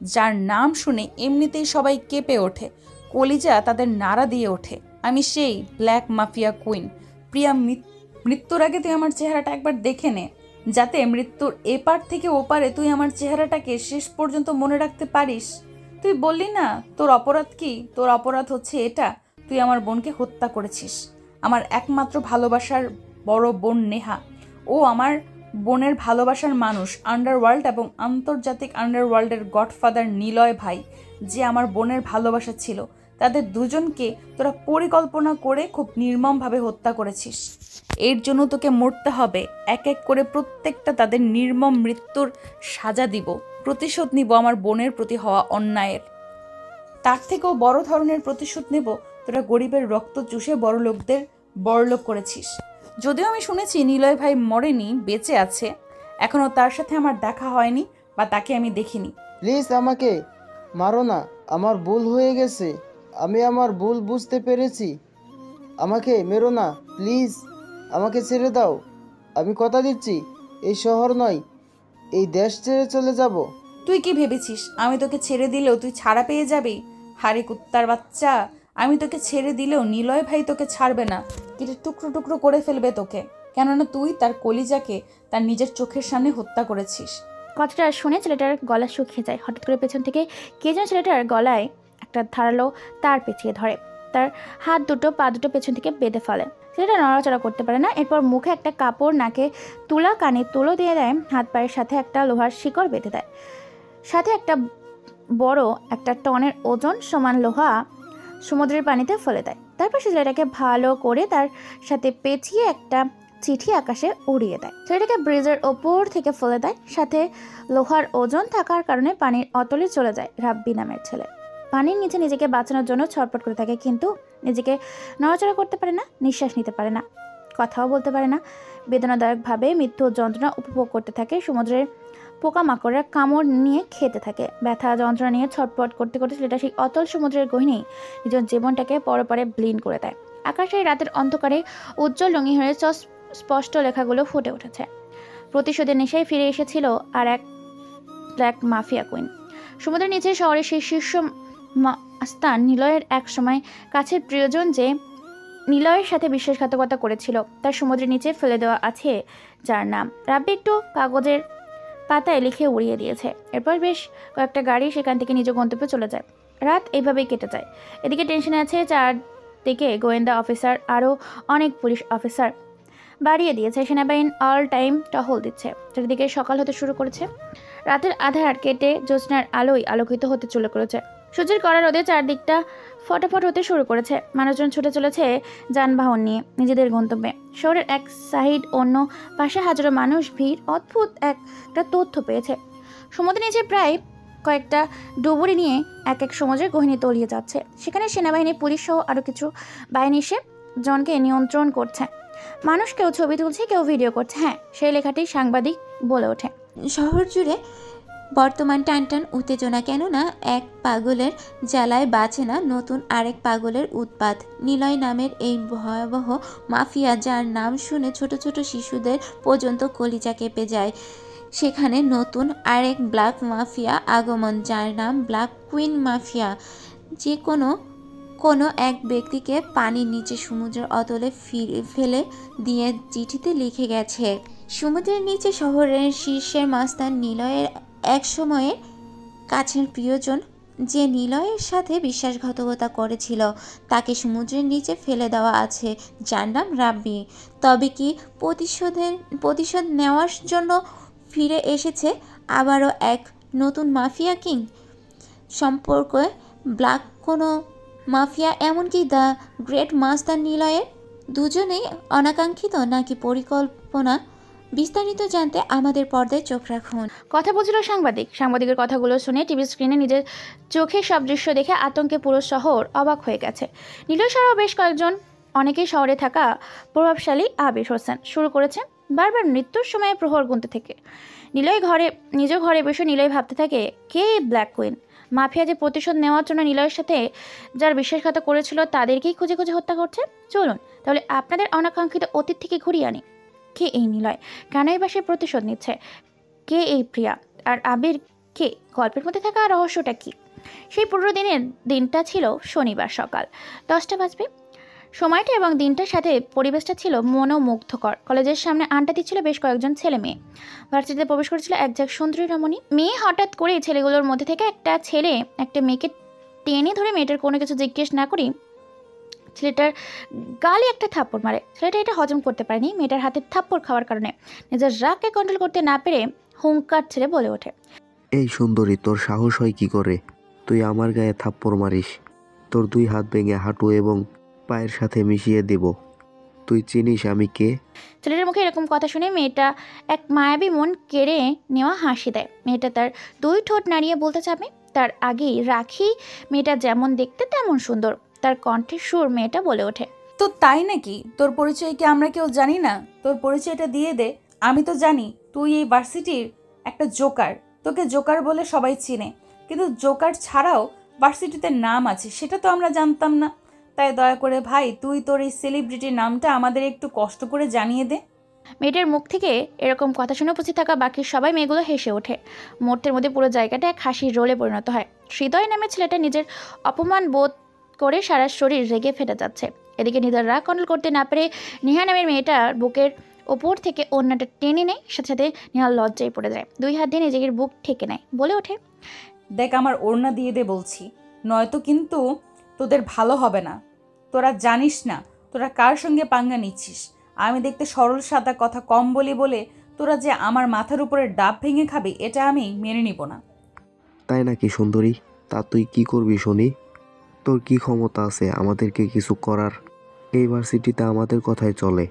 যার নাম শুনে এমনিতেই সবাই কেঁপে ওঠে, কলিজা তাদের নাড়া দিয়ে ওঠে। আমি সেই ব্ল্যাক মাফিয়া কুইন। প্রিয়া, মৃত্যুর আগে তুই আমার চেহারাটা একবার দেখে নে, যাতে মৃত্যুর এপার থেকে ওপারে তুই আমার চেহারাটাকে শেষ পর্যন্ত মনে রাখতে পারিস। তুই বললি না তোর অপরাধ কি? তোর অপরাধ হচ্ছে এটা, তুই আমার বোনকে হত্যা করেছিস। আমার একমাত্র ভালোবাসার বড় বোন নেহা, ও আমার বোনের ভালোবাসার মানুষ। আন্ডারওয়ার্ল্ড এবং আন্তর্জাতিক আন্ডারওয়ার্ল্ডের গডফাদার নিলয় ভাই, যে আমার বোনের ভালোবাসা ছিল, তাদের দুজনকে তোরা পরিকল্পনা করে খুব নির্মমভাবে হত্যা করেছিস। এর জন্য তোকে মরতে হবে। এক এক করে প্রত্যেকটা তাদের নির্মম মৃত্যুর সাজা দিব, প্রতিশোধ নিব আমার বোনের প্রতি হওয়া অন্যায়ের। তার থেকেও বড় ধরনের প্রতিশোধ নেব, তোরা গরিবের রক্ত চুষে বড় লোকদের বড়লোক করেছিস। যদিও আমি শুনেছি নিলয় ভাই মরেনি, বেঁচে আছে, এখনও তার সাথে আমার দেখা হয়নি বা তাকে আমি দেখিনি। প্লিজ আমাকে মারো না, আমার ভুল হয়ে গেছে, আমি আমার ভুল বুঝতে পেরেছি। আমাকে মেরো না প্লিজ, আমাকে ছেড়ে দাও। আমি কথা দিচ্ছি, এই শহর নয়, এই দেশ ছেড়ে চলে যাব। তুই কি ভেবেছিস আমি তোকে ছেড়ে দিলেও তুই ছাড়া পেয়ে যাবি? হারে কুত্তার বাচ্চা, আমি তোকে ছেড়ে দিলেও নিলয় ভাই তোকে ছাড়বে না, কেটে টুকরো টুকরো করে ফেলবে তোকে, কেননা তুই তার কলিজাকে তার নিজের চোখের সামনে হত্যা করেছিস। কথাটা শুনে ছেলেটার গলা শুকিয়ে যায়। হঠাৎ করে পেছন থেকে কে যেন ছেলেটার গলায় একটা ধারালো তার পেঁচিয়ে ধরে, তার হাত দুটো পা দুটো পেছন থেকে বেঁধে ফেলে। ছেলেটা নড়াচড়া করতে পারে না। এরপর মুখে একটা কাপড়, নাকে তুলা, কানে তুলো দিয়ে দেয়, হাত পায়ের সাথে একটা লোহার শিকড় বেঁধে দেয়, সাথে একটা বড় একটা টনের ওজন সমান লোহা সমুদ্রের পানিতে ফেলে দেয়। তারপর ছেলেটাকে ভালো করে তার সাথে পেঁচিয়ে একটা চিঠি আকাশে উড়িয়ে দেয়। ছেলেটাকে ব্রিজের ওপর থেকে ফেলে দেয়, সাথে লোহার ওজন থাকার কারণে পানির অতলে চলে যায় রাব্বি নামের ছেলে। পানির নিচে নিজেকে বাঁচানোর জন্য ছটফট করে থাকে, কিন্তু নিজেকে নড়াচড়া করতে পারে না, নিঃশ্বাস নিতে পারে না, কথাও বলতে পারে না। বেদনাদায়কভাবে মৃত্যু যন্ত্রণা উপভোগ করতে থাকে। সমুদ্রের পোকামাকড়রা কামড় নিয়ে খেতে থাকে। ব্যথা যন্ত্রণা নিয়ে ছটফট করতে করতে ছেলেটা সেই অতল সমুদ্রের গহীনে নিজের জীবনটাকে পরপরে ব্লিন করে দেয়। আকাশে রাতের অন্ধকারে উজ্জ্বল রঙিন হয়ে স্পষ্ট লেখাগুলো ফুটে উঠেছে। প্রতিশোধের নেশায় ফিরে এসেছিল আর এক ব্ল্যাক মাফিয়া কুইন। সমুদ্রের নিচে শহরের সেই শীর্ষ স্থান নিলয়ের এক সময় কাছের প্রিয়জন, যে নিলয়ের সাথে বিশ্বাসঘাতকতা করেছিল তার সমুদ্রের নিচে ফেলে দেওয়া আছে যার নাম। রাব্বি একটু কাগজের পাতায় লিখে উড়িয়ে দিয়েছে। এরপর বেশ কয়েকটা গাড়ি সেখান থেকে নিজ গন্তব্যে চলে যায়। রাত এইভাবেই কেটে যায়। এদিকে টেনশনে আছে চারদিকে গোয়েন্দা অফিসার, আরও অনেক পুলিশ অফিসার বাড়িয়ে দিয়েছে। সেনাবাহিনী অল টাইম টহল দিচ্ছে। চারিদিকে সকাল হতে শুরু করেছে। রাতের আধার কেটে জ্যোৎস্নার আলোয় আলোকিত হতে চলে করেছে। সূর্যের কড়া রোদে চারদিকটা ফটাফট হতে শুরু করেছে। মানুষজন ছুটে চলেছে যানবাহন নিয়ে নিজেদের গন্তব্যে। শহরের এক সাইড অন্য পাশে হাজারো মানুষ ভিড়। অদ্ভুত একটা তথ্য পেয়েছে। সমুদ্রের নিচে প্রায় কয়েকটা ডুবুরি নিয়ে এক এক সমুদ্রের গহিনী তলিয়ে যাচ্ছে। সেখানে সেনাবাহিনী, পুলিশ সহ আরও কিছু বাহিনী এসে জনকে নিয়ন্ত্রণ করছে। মানুষ কেউ ছবি তুলছে, কেউ ভিডিও করছে। হ্যাঁ, সেই লেখাটি সাংবাদিক বলে ওঠে। শহর জুড়ে বর্তমান টানটান উত্তেজনা, কেননা এক পাগলের জ্বালায় বাঁচে না নতুন আরেক পাগলের উৎপাত। নিলয় নামের এই ভয়াবহ মাফিয়া, যার নাম শুনে ছোট ছোট শিশুদের পর্যন্ত কলিজা কেঁপে যায়, সেখানে নতুন আরেক ব্ল্যাক মাফিয়া আগমন, যার নাম ব্ল্যাক কুইন মাফিয়া। যে কোনো এক ব্যক্তিকে পানির নিচে সমুদ্রের অতলে ফেলে দিয়ে চিঠিতে লিখে গেছে, সমুদ্রের নিচে শহরের শীর্ষের মাস্তান নিলয়ের এক সময়ের কাছের প্রিয়জন, যে নিলয়ের সাথে বিশ্বাসঘাতকতা করেছিল, তাকে সমুদ্রের নিচে ফেলে দেওয়া আছে, যার নাম রাব্বি। তবে কি প্রতিশোধ নেওয়ার জন্য ফিরে এসেছে আবারও এক নতুন মাফিয়া কিং সম্পর্কে ব্ল্যাক কোনো মাফিয়া, এমনকি দ্য গ্রেট মাস্তান নিলয়ের? দুজনেই অনাকাঙ্ক্ষিত নাকি পরিকল্পনা? বিস্তারিত জানতে আমাদের পর্দায় চোখ রাখুন। কথা বলছিল সাংবাদিক। সাংবাদিকের কথাগুলো শুনে টিভি স্ক্রিনে নিজের চোখে সব দৃশ্য দেখে আতঙ্কে পুরো শহর অবাক হয়ে গেছে। নিলয় ছাড়াও বেশ কয়েকজন, অনেকেই শহরে থাকা প্রভাবশালী আবির হোসেন শুরু করেছে বারবার মৃত্যুর সময় প্রহর গুনতে থেকে। নিজ ঘরে বসে নিলয় ভাবতে থাকে, কে ব্ল্যাক কুইন মাফিয়া, যে প্রতিশোধ নেওয়ার জন্য নিলয়ের সাথে যার বিশ্বাসঘাত করেছিল তাদেরকেই খুঁজে খুঁজে হত্যা করছে। চলুন তাহলে আপনাদের অনাকাঙ্ক্ষিত অতীত থেকে ঘুরিয়ে আনি। কে এই নিলয়? কেনই বা সে প্রতিশোধ নিচ্ছে? কে এই প্রিয়া? আর আবির কে? গল্পের মধ্যে থাকা রহস্যটা কি? সেই পুরো দিনটা ছিল শনিবার সকাল 10টা বাজবে। সময়টা এবং দিনটার সাথে পরিবেশটা ছিল মনোমুগ্ধকর। কলেজের সামনে আড্ডা দিচ্ছিল বেশ কয়েকজন ছেলে মেয়ে। ভার্সিটিতে প্রবেশ করেছিল এক সুন্দরী রমণী মেয়ে। হঠাৎ করে ছেলেগুলোর মধ্যে থেকে একটা ছেলে একটা মেয়েকে টেনে ধরে মেয়েটার কোনো কিছু জিজ্ঞেস না করেই ছেলেটার গালে একটা থাপ্পড় মারে। ছেলেটা এটা হজম করতে পারেনি। মেয়েটার হাতে থাপ্পড় খাওয়ার কারণে নিজের রাগকে কন্ট্রোল করতে না পেরে হুঙ্কার ছেড়ে বলে ওঠে, এই সুন্দরী, তোর সাহস হয় কি করে? তুই আমার গায়ে থাপ্পড় মারিস? তোর 2 হাত ভেঙে হাঁটু এবং পায়ের সাথে মিশিয়ে দেব। তুই চিনিস আমি কে? ছেলেটার মুখে এরকম কথা শুনে মেয়েটা এক মায়াবী মন কেড়ে নেওয়া হাসি দেয়। মেয়েটা তার 2 ঠোঁট নাড়িয়ে বলতে চাবে, তার আগেই রাখি মেয়েটা যেমন দেখতে তেমন সুন্দর। তার কণ্ঠের সুর মেয়েটা বলে ওঠে, তো তাই নাকি? তোর পরিচয় কি আমরা কেউ জানি না? তোর পরিচয়টা দিয়ে দে। আমি তো জানি তুই এই ভার্সিটির একটা জোকার। তোকে জোকার বলে সবাই চিনে, কিন্তু জোকার ছাড়াও ভার্সিটিতে নাম আছে, সেটা তো আমরা জানতাম না। তাই দয়া করে ভাই, তুই তোর এই সেলিব্রিটির নামটা আমাদের একটু কষ্ট করে জানিয়ে দে। মেয়েটার মুখ থেকে এরকম কথা শুনে উপস্থিত থাকা বাকি সবাই মেয়েগুলো হেসে ওঠে। মুহূর্তের মধ্যে পুরো জায়গাটা এক হাসির রোলে পরিণত হয়। হৃদয় নামে ছেলেটা নিজের অপমান বোধ করে সারা শরীর রেগে ফেটে যাচ্ছে। এদিকে নিজের রাগ কন্ট্রোল করতে না পেরে নেহা নামের মেয়েটার বুকের ওপর থেকে ওড়নাটা টেনে নেয়। সাথে সাথে নেহা লজ্জায় পড়ে যায়। 2 হাত দিয়ে নিজের বুক ঠেকে নেয়, বলে ওঠে, দেখ, আমার ওড়না দিয়ে দে বলছি, নয়তো কিন্তু তোদের ভালো হবে না। তোরা জানিস না তোরা কার সঙ্গে পাঙ্গা নিচ্ছিস। আমি দেখতে সরল সাদা, কথা কম বলি বলে তোরা যে আমার মাথার উপরে ডাব ভেঙে খাবি, এটা আমি মেনে নিব না। তাই নাকি সুন্দরী? তা তুই কি করবি শুনি? তোর কি ক্ষমতা আছে আমাদেরকে কিছু করার? এই ভার্সিটিতে আমাদের কথাই চলে।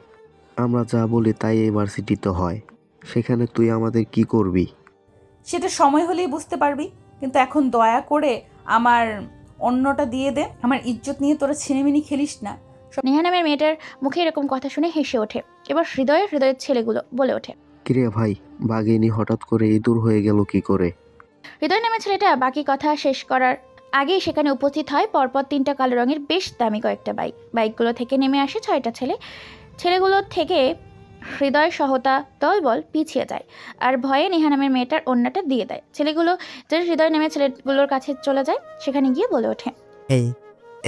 আমরা যা বলি তাই এই ভার্সিটিতে হয়। সেখানে তুই আমাদের কি করবি? সেটা সময় হলেই বুঝতে পারবি। কিন্তু এখন দয়া করে আমার অন্যটা দিয়ে দে। আমার ইজ্জত নিয়ে তোরা ছিনিমিনি খেলিস না। নেহা নামের মেয়েটার মুখে এরকম কথা শুনে হেসে ওঠে। এবার হৃদয়ের ছেলেগুলো বলে ওঠে, কিরে ভাই, বাঘিনী হঠাৎ করে ইঁদুর হয়ে গেল কি করে? হৃদয় নামের ছেলেটা বাকি কথা শেষ করার আগেই সেখানে উপস্থিত হয় পরপর 3টা কালো রঙের বেশ দামি কয়েকটা বাইক। বাইকগুলো থেকে নেমে আসে 6টা ছেলে। ছেলেগুলোর থেকে হৃদয় সহতা দলবল পিছিয়ে যায় আর ভয়ে নেহা নামের মেয়েটার ওড়নাটা দিয়ে দেয়। ছেলেগুলো যে হৃদয় নামের ছেলেগুলোর কাছে চলে যায়, সেখানে গিয়ে বলে ওঠে, এই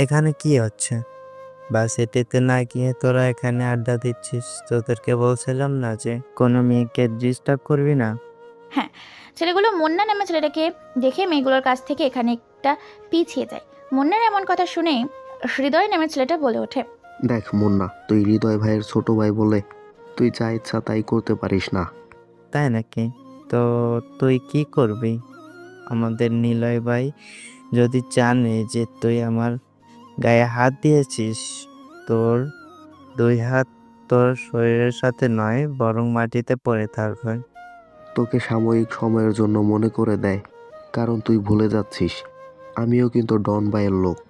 এখানে কি হচ্ছে? ভার্সিটিতে না গিয়ে তোরা এখানে আড্ডা দিচ্ছিস। তোদেরকে বলছিলাম না যে কোনো মেয়েকে ডিস্টার্ব করবি না? হ্যাঁ, ছেলেগুলো মুন্না নামে ছেলেটাকে দেখে মেয়েগুলোর কাছ থেকে এখানে একটা পিছিয়ে যায়। মুন্নার এমন কথা শুনে হৃদয় নামে ছেলেটা বলে ওঠে, দেখ মুন্না, তুই হৃদয় ভাইয়ের ছোট ভাই বলে তুই যা ইচ্ছা তাই করতে পারিস না। তাই নাকি? তো তুই কি করবি? আমাদের নিলয় ভাই যদি জানে যে তুই আমার গায়ে হাত দিয়েছিস, তোর 2 হাত তোর শরীরের সাথে নয় বরং মাটিতে পড়ে থাকবে। তোকে সাময়িক সময়ের জন্য মনে করে দেয়, কারণ তুই ভুলে যাচ্ছিস আমিও কিন্তু ডন ভাইয়ের লোক,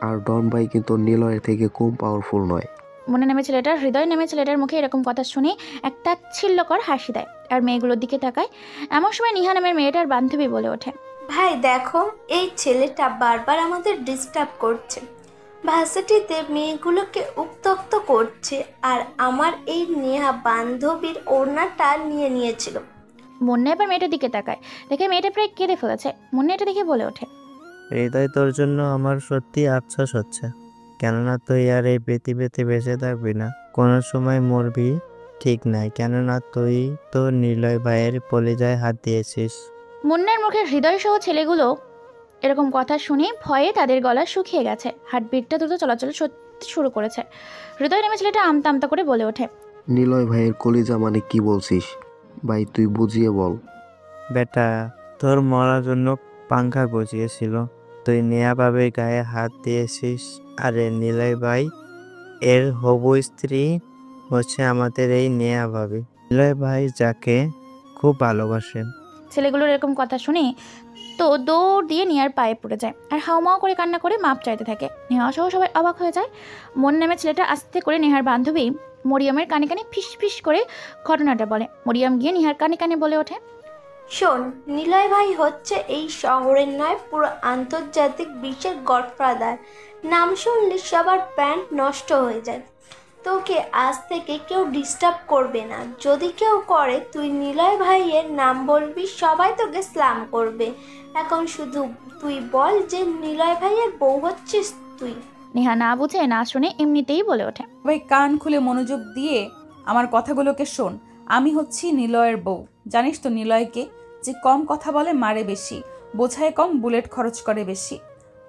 আর ডন ভাই কিন্তু নিলয়ের থেকে কম পাওয়ারফুল নয়। মুন্না নামে ছেলেটা হৃদয় নামে ছেলেটার মুখে এরকম কথা শুনে একটা ছিল্লকর হাসি দেয় আর মেয়েগুলোর দিকে তাকায়। এমন সময় নিহা নামের মেয়েটার বান্ধবী বলে ওঠে, ভাই দেখো, এই ছেলেটা বারবার আমাদের ডিস্টার্ব করছে, ভার্সিটিতে মেয়েগুলোকে উত্ত্যক্ত করছে, আর আমার এই নেহা বান্ধবীর ওড়নাটা নিয়ে নিয়েছিল। মুন্না এবার মেয়েটার দিকে তাকায়, দেখে মেয়েটা প্রায় কেঁদে ফেলেছে। মুন্না এটা দেখে বলে ওঠে, হৃদয়, তোর জন্য আমার সত্যি আফসোস হচ্ছে, কেননা তুই আর এই পৃথিবীতে বেঁচে থাকবি না, কোনো সময় মরবি ঠিক নাই, কেননা তুই তো নিলয় ভাইয়ের কলিজায় হাত দিয়েছিস। মুন্নার মুখে হৃদয় সহ ছেলেগুলো এরকম কথা শুনে ভয়ে তাদের গলা শুকিয়ে গেছে, হার্টবিটটা দ্রুত চলাচল শুরু করেছে। হৃদয় নামে ছেলেটা আমতা আমতা করে বলে ওঠে, নিলয় ভাইয়ের কলিজা মানে কি বলছিস ভাই, তুই বুঝিয়ে বল। বেটা, তোর মরার জন্য পাংখা গজিয়েছিল, তুই নেয়া ভাবির গায়ে হাত দিয়েছিস। আরে নিলয় ভাই এর হবু স্ত্রী হচ্ছে আমাদের এই নেয়া ভাবি। নিলয় ভাই যাকে খুব ভালোবাসেন। ছেলেগুলোর এরকম কথা শুনে তো দৌড় দিয়ে নিয়ার পায়ে পড়ে যায় আর হাওমাও করে কান্না করে মাপ চাইতে থাকে। নেহা সহ সবাই অবাক হয়ে যায়। মন নামে ছেলেটা আস্তে করে নেহার বান্ধবী মরিয়মের কানে কানে ফিস ফিস করে ঘটনাটা বলে। মরিয়ম গিয়ে নিহার কানে কানে বলে ওঠে, শোন, নিলয় ভাই হচ্ছে এই শহরের নয় পুরো আন্তর্জাতিক বিশ্বের গডফাদার। নাম শুনলে সবার প্যান্ট নষ্ট হয়ে যায়। তোকে আজ থেকে কেউ ডিস্টার্ব করবে না, যদি কেউ করে তুই নিলয় ভাইয়ের নাম বলবি, সবাই তোকে স্লাম করবে। এখন শুধু তুই বল যে নিলয় ভাইয়ের বউ হচ্ছিস তুই। নেহা না বুঝে না শুনে এমনিতেই বলে ওঠে, ভাই কান খুলে মনোযোগ দিয়ে আমার কথাগুলোকে শোন। আমি হচ্ছি নিলয়ের বউ। জানিস তো নিলয়কে? যে কম কথা বলে মারে বেশি, বোঝায় কম, বুলেট খরচ করে বেশি।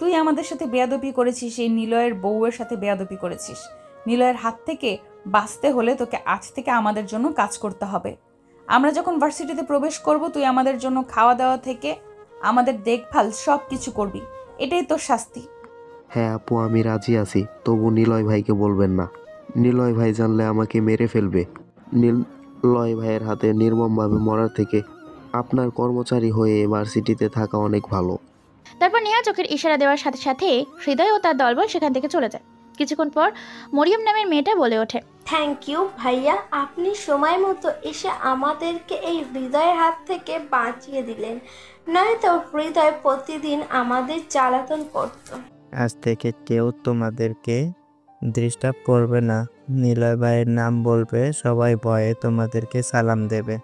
তুই আমাদের সাথে বেয়াদবি করেছিস, এই নিলয়ের বউয়ের সাথে বেয়াদবি করেছিস। নিলয়ের হাত থেকে বাঁচতে হলে তোকে আজ থেকে আমাদের জন্য কাজ করতে হবে। আমরা যখন ভার্সিটিতে প্রবেশ করব, তুই আমাদের জন্য খাওয়া দাওয়া থেকে আমাদের দেখভাল সব কিছু করবি। এটাই তোর শাস্তি। হ্যাঁ আপু, আমি রাজি আছি, তবু নিলয় ভাইকে বলবেন না। নিলয় ভাই জানলে আমাকে মেরে ফেলবে। নিলয় ভাইয়ের হাতে নির্মমভাবে মরার থেকে আপনার কর্মচারী হয়ে ভার্সিটিতে থাকা অনেক ভালো। তারপর নেহা চোখের ইশারা দেওয়ার সাথে সাথে হৃদয় ও তার দলবল সেখান থেকে চলে যায়। কিছুক্ষণ পর মরিয়ম নামের মেয়েটা বলে ওঠে, থ্যাংক ইউ ভাইয়া, আপনি সময় মতো এসে আমাদেরকে এই হৃদয়ের হাত থেকে বাঁচিয়ে দিলেন, নয়তো হৃদয় প্রতিদিন আমাদের জ্বালাতন করতো। আজ থেকে কেউ তোমাদেরকে ডিস্টার্ব করবে না, নিলয় ভাইয়ের নাম বলবে, সবাই ভয়ে তোমাদেরকে সালাম দেবে।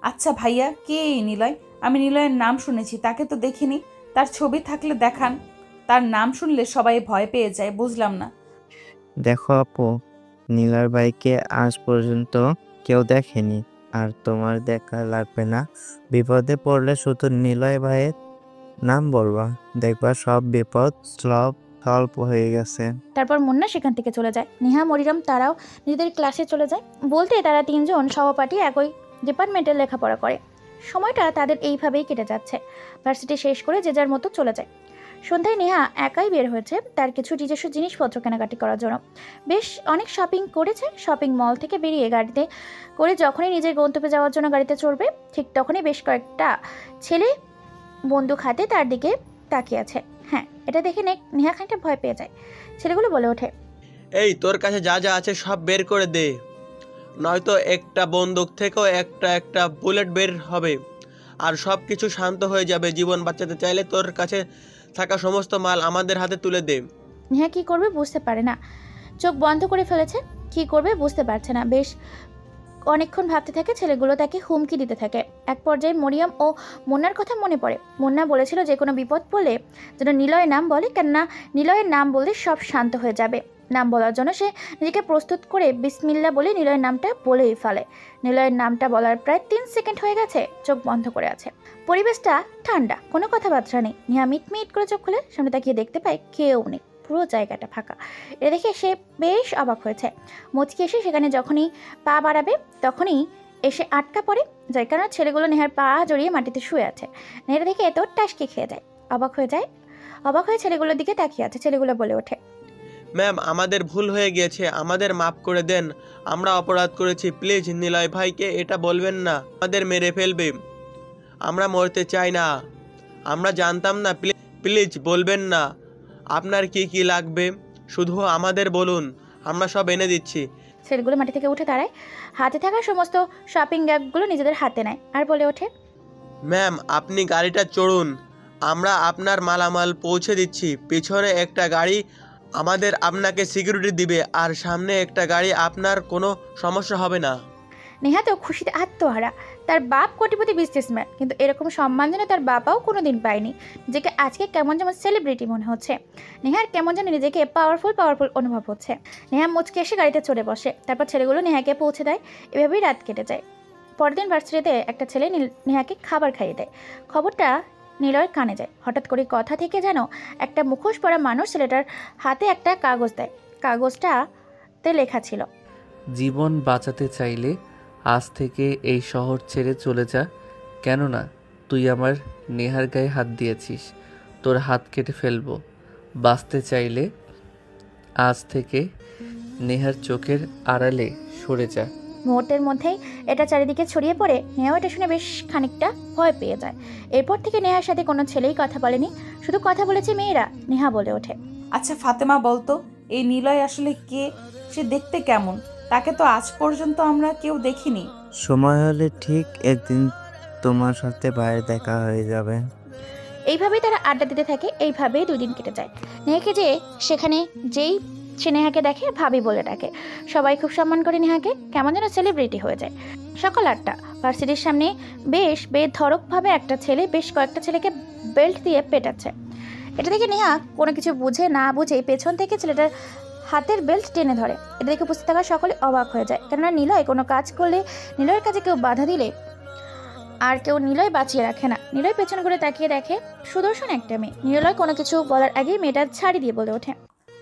আচ্ছা ভাইয়া, কে এই নিলয়? আমি নিলয়ের নাম শুনেছি, তাকে তো দেখিনি। তার ছবি থাকলে দেখান। তার নাম শুনলে সবাই ভয় পেয়ে যায়, বুঝলাম না। দেখো আপু, নিলয় ভাইকে আজ পর্যন্ত কেউ দেখেনি, আর তোমার দেখা লাগবে না। বিপদে পড়লে শুধু নিলয় ভাইয়ের নাম বলবা, দেখবা সব বিপদ সলভ হয়ে গেছে। তারপর মুন্না সেখান থেকে চলে যায়। নেহা মরিয়ম তারাও নিজেদের ক্লাসে চলে যায়। বলতে তারা তিনজন সহপাঠী একই ডিপার্টমেন্টে লেখাপড়া করে। সময়টা তাদের এইভাবেই কেটে যাচ্ছে। ভার্সিটি শেষ করে যে যার মতো চলে যায়। সন্ধ্যায় নেহা একাই বের হয়েছে তার কিছু নিজস্ব জিনিসপত্র কেনাকাটি করার জন্য। বেশ অনেক শপিং করেছে। শপিং মল থেকে বেরিয়ে গাড়িতে করে যখনই নিজের গন্তব্যে যাওয়ার জন্য গাড়িতে চড়বে, ঠিক তখনই বেশ কয়েকটা ছেলে বন্দুক হাতে তার দিকে তাকিয়ে আছে। হ্যাঁ, এটা দেখে নেহা খানিকটা ভয় পেয়ে যায়। ছেলেগুলো বলে ওঠে, এই তোর কাছে যা যা আছে সব বের করে দে, নয়তো একটা বন্দুক থেকেও একটা বুলেট বের হবে আর সব কিছু শান্ত হয়ে যাবে। জীবন বাঁচাতে চাইলে তোর কাছে থাকা সমস্ত মাল আমাদের হাতে তুলে দে। নেহা কী করবে বুঝতে পারে না। চোখ বন্ধ করে ফেলেছে, কী করবে বুঝতে পারছে না। বেশ অনেকক্ষণ ভাবতে থাকে। ছেলেগুলো তাকে হুমকি দিতে থাকে। এক পর্যায়ে মরিয়ম ও মুন্নার কথা মনে পড়ে। মুন্না বলেছিল যে কোনো বিপদ পড়লে যেন নিলয়ের নাম বলে, কেননা নিলয়ের নাম বললে সব শান্ত হয়ে যাবে। নাম বলার জন্য সে নিজেকে প্রস্তুত করে বিসমিল্লা বলে নিলয়ের নামটা বলেই ফেলে। নিলয়ের নামটা বলার প্রায় 3 সেকেন্ড হয়ে গেছে, চোখ বন্ধ করে আছে। পরিবেশটা ঠান্ডা, কোনো কথাবার্তা নেই। নেহা মিট করে চোখ খুলে সামনে তাকিয়ে দেখতে পায় কেউ নেই, পুরো জায়গাটা ফাঁকা। এটা দেখে সে বেশ অবাক হয়েছে। মুচকি এসে সেখানে যখনই পা বাড়াবে তখনই এসে আটকা পড়ে যায়, কারণ ছেলেগুলো নেহার পা জড়িয়ে মাটিতে শুয়ে আছে। নেহার দেখে এত টাসকে খেয়ে যায়, অবাক হয়ে ছেলেগুলোর দিকে তাকিয়ে আছে। ছেলেগুলো বলে ওঠে, ম্যাম আমাদের ভুল হয়ে গিয়েছে, আমাদের মাফ করে দেন, আমরা অপরাধ করেছি, প্লিজ নিলয় ভাইকে এটা বলবেন না, আমাদের মেরে ফেলবে, আমরা মরতে চাই না, আমরা জানতাম না, প্লিজ বলবেন না। আপনার কি কি লাগবে শুধু আমাদের বলুন, আমরা সব এনে দিচ্ছি। ছেলেগুলো মাটি থেকে উঠে দাঁড়ায়, হাতে থাকা সমস্ত শপিং ব্যাগগুলো নিজেদের হাতে নেয় আর বলে ওঠে, ম্যাম আপনি গাড়িটা চড়ুন, আমরা আপনার মালামাল পৌঁছে দিচ্ছি। পিছনে একটা গাড়ি আমাদের আপনাকে সিকিউরিটি দিবে, আর সামনে একটা গাড়ি, আপনার কোনো সমস্যা হবে না। নেহা তো খুশিতে আত্মহারা। তার বাপ কোটিপতি বিজনেসম্যান, কিন্তু এরকম সম্মান যেন তার বাবাও কোনোদিন পায়নি। নিজেকে আজকে কেমন যেমন সেলিব্রিটি মনে হচ্ছে। নেহার কেমন যেন নিজেকে পাওয়ারফুল অনুভব হচ্ছে। নেহা মুচকে এসে গাড়িতে চড়ে বসে, তারপর ছেলেগুলো নেহাকে পৌঁছে দেয়। এভাবেই রাত কেটে যায়। পরের দিন ভার্সিটিতে একটা ছেলে নেহাকে খাবার খাইয়ে দেয়। খবরটা নিলয়ের কানে যায়। হঠাৎ করে কথা থেকে যেন একটা মুখোশ পরা মানুষ ছেলেটার হাতে একটা কাগজ দেয়। কাগজটাতে লেখা ছিল, জীবন বাঁচাতে চাইলে আজ থেকে এই শহর ছেড়ে চলে যা, কেননা তুই আমার নেহার গায়ে হাত দিয়েছিস, তোর হাত কেটে ফেলবো। বাঁচতে চাইলে আজ থেকে নেহার চোখের আড়ালে সরে যা। মুহূর্তের মধ্যেই এটা চারিদিকে ছড়িয়ে পড়ে। নেহাও এটা শুনে বেশ খানিকটা ভয় পেয়ে যায়। এরপর থেকে নেহার সাথে কোনো ছেলেই কথা বলেনি, শুধু কথা বলেছে মেয়েরা। নেহা বলে ওঠে, আচ্ছা ফাতেমা বলতো, এই নিলয় আসলে কে? সে দেখতে কেমন? তাকে তো আজ পর্যন্ত আমরা কেউ দেখিনি। সময় হলে ঠিক একদিন তোমার সাথে বাইরে দেখা হয়ে যাবে। এইভাবেই তারা আড্ডা দিতে থাকে। এইভাবেই 2 দিন কেটে যায়। নেহাকে যে সেখানে যেই সে নেহাকে দেখে ভাবি বলে ডাকে। সবাই খুব সম্মান করে নেহাকে, কেমন যেন সেলিব্রিটি হয়ে যায়। সকাল 8টা, ভার্সিটির সামনে বেশ বেধড়কভাবে একটা ছেলে বেশ কয়েকটা ছেলেকে বেল্ট দিয়ে পেটাচ্ছে। এটা দেখে নেহা কোনো কিছু বুঝে না বুঝে পেছন থেকে ছেলেটার হাতের বেল্ট টেনে ধরে। এটা দেখে উপস্থিত থাকা সকলে অবাক হয়ে যায়, কেননা নিলয় কোনো কাজ করলে, নিলয়ের কাজে কেউ বাধা দিলে আর কেউ নিলয় বাঁচিয়ে রাখে না। নিলয় পেছন করে তাকিয়ে দেখে সুদর্শন একটা মেয়ে। নিলয় কোনো কিছু বলার আগেই মেয়েটা ছাড়ি দিয়ে বলে ওঠে,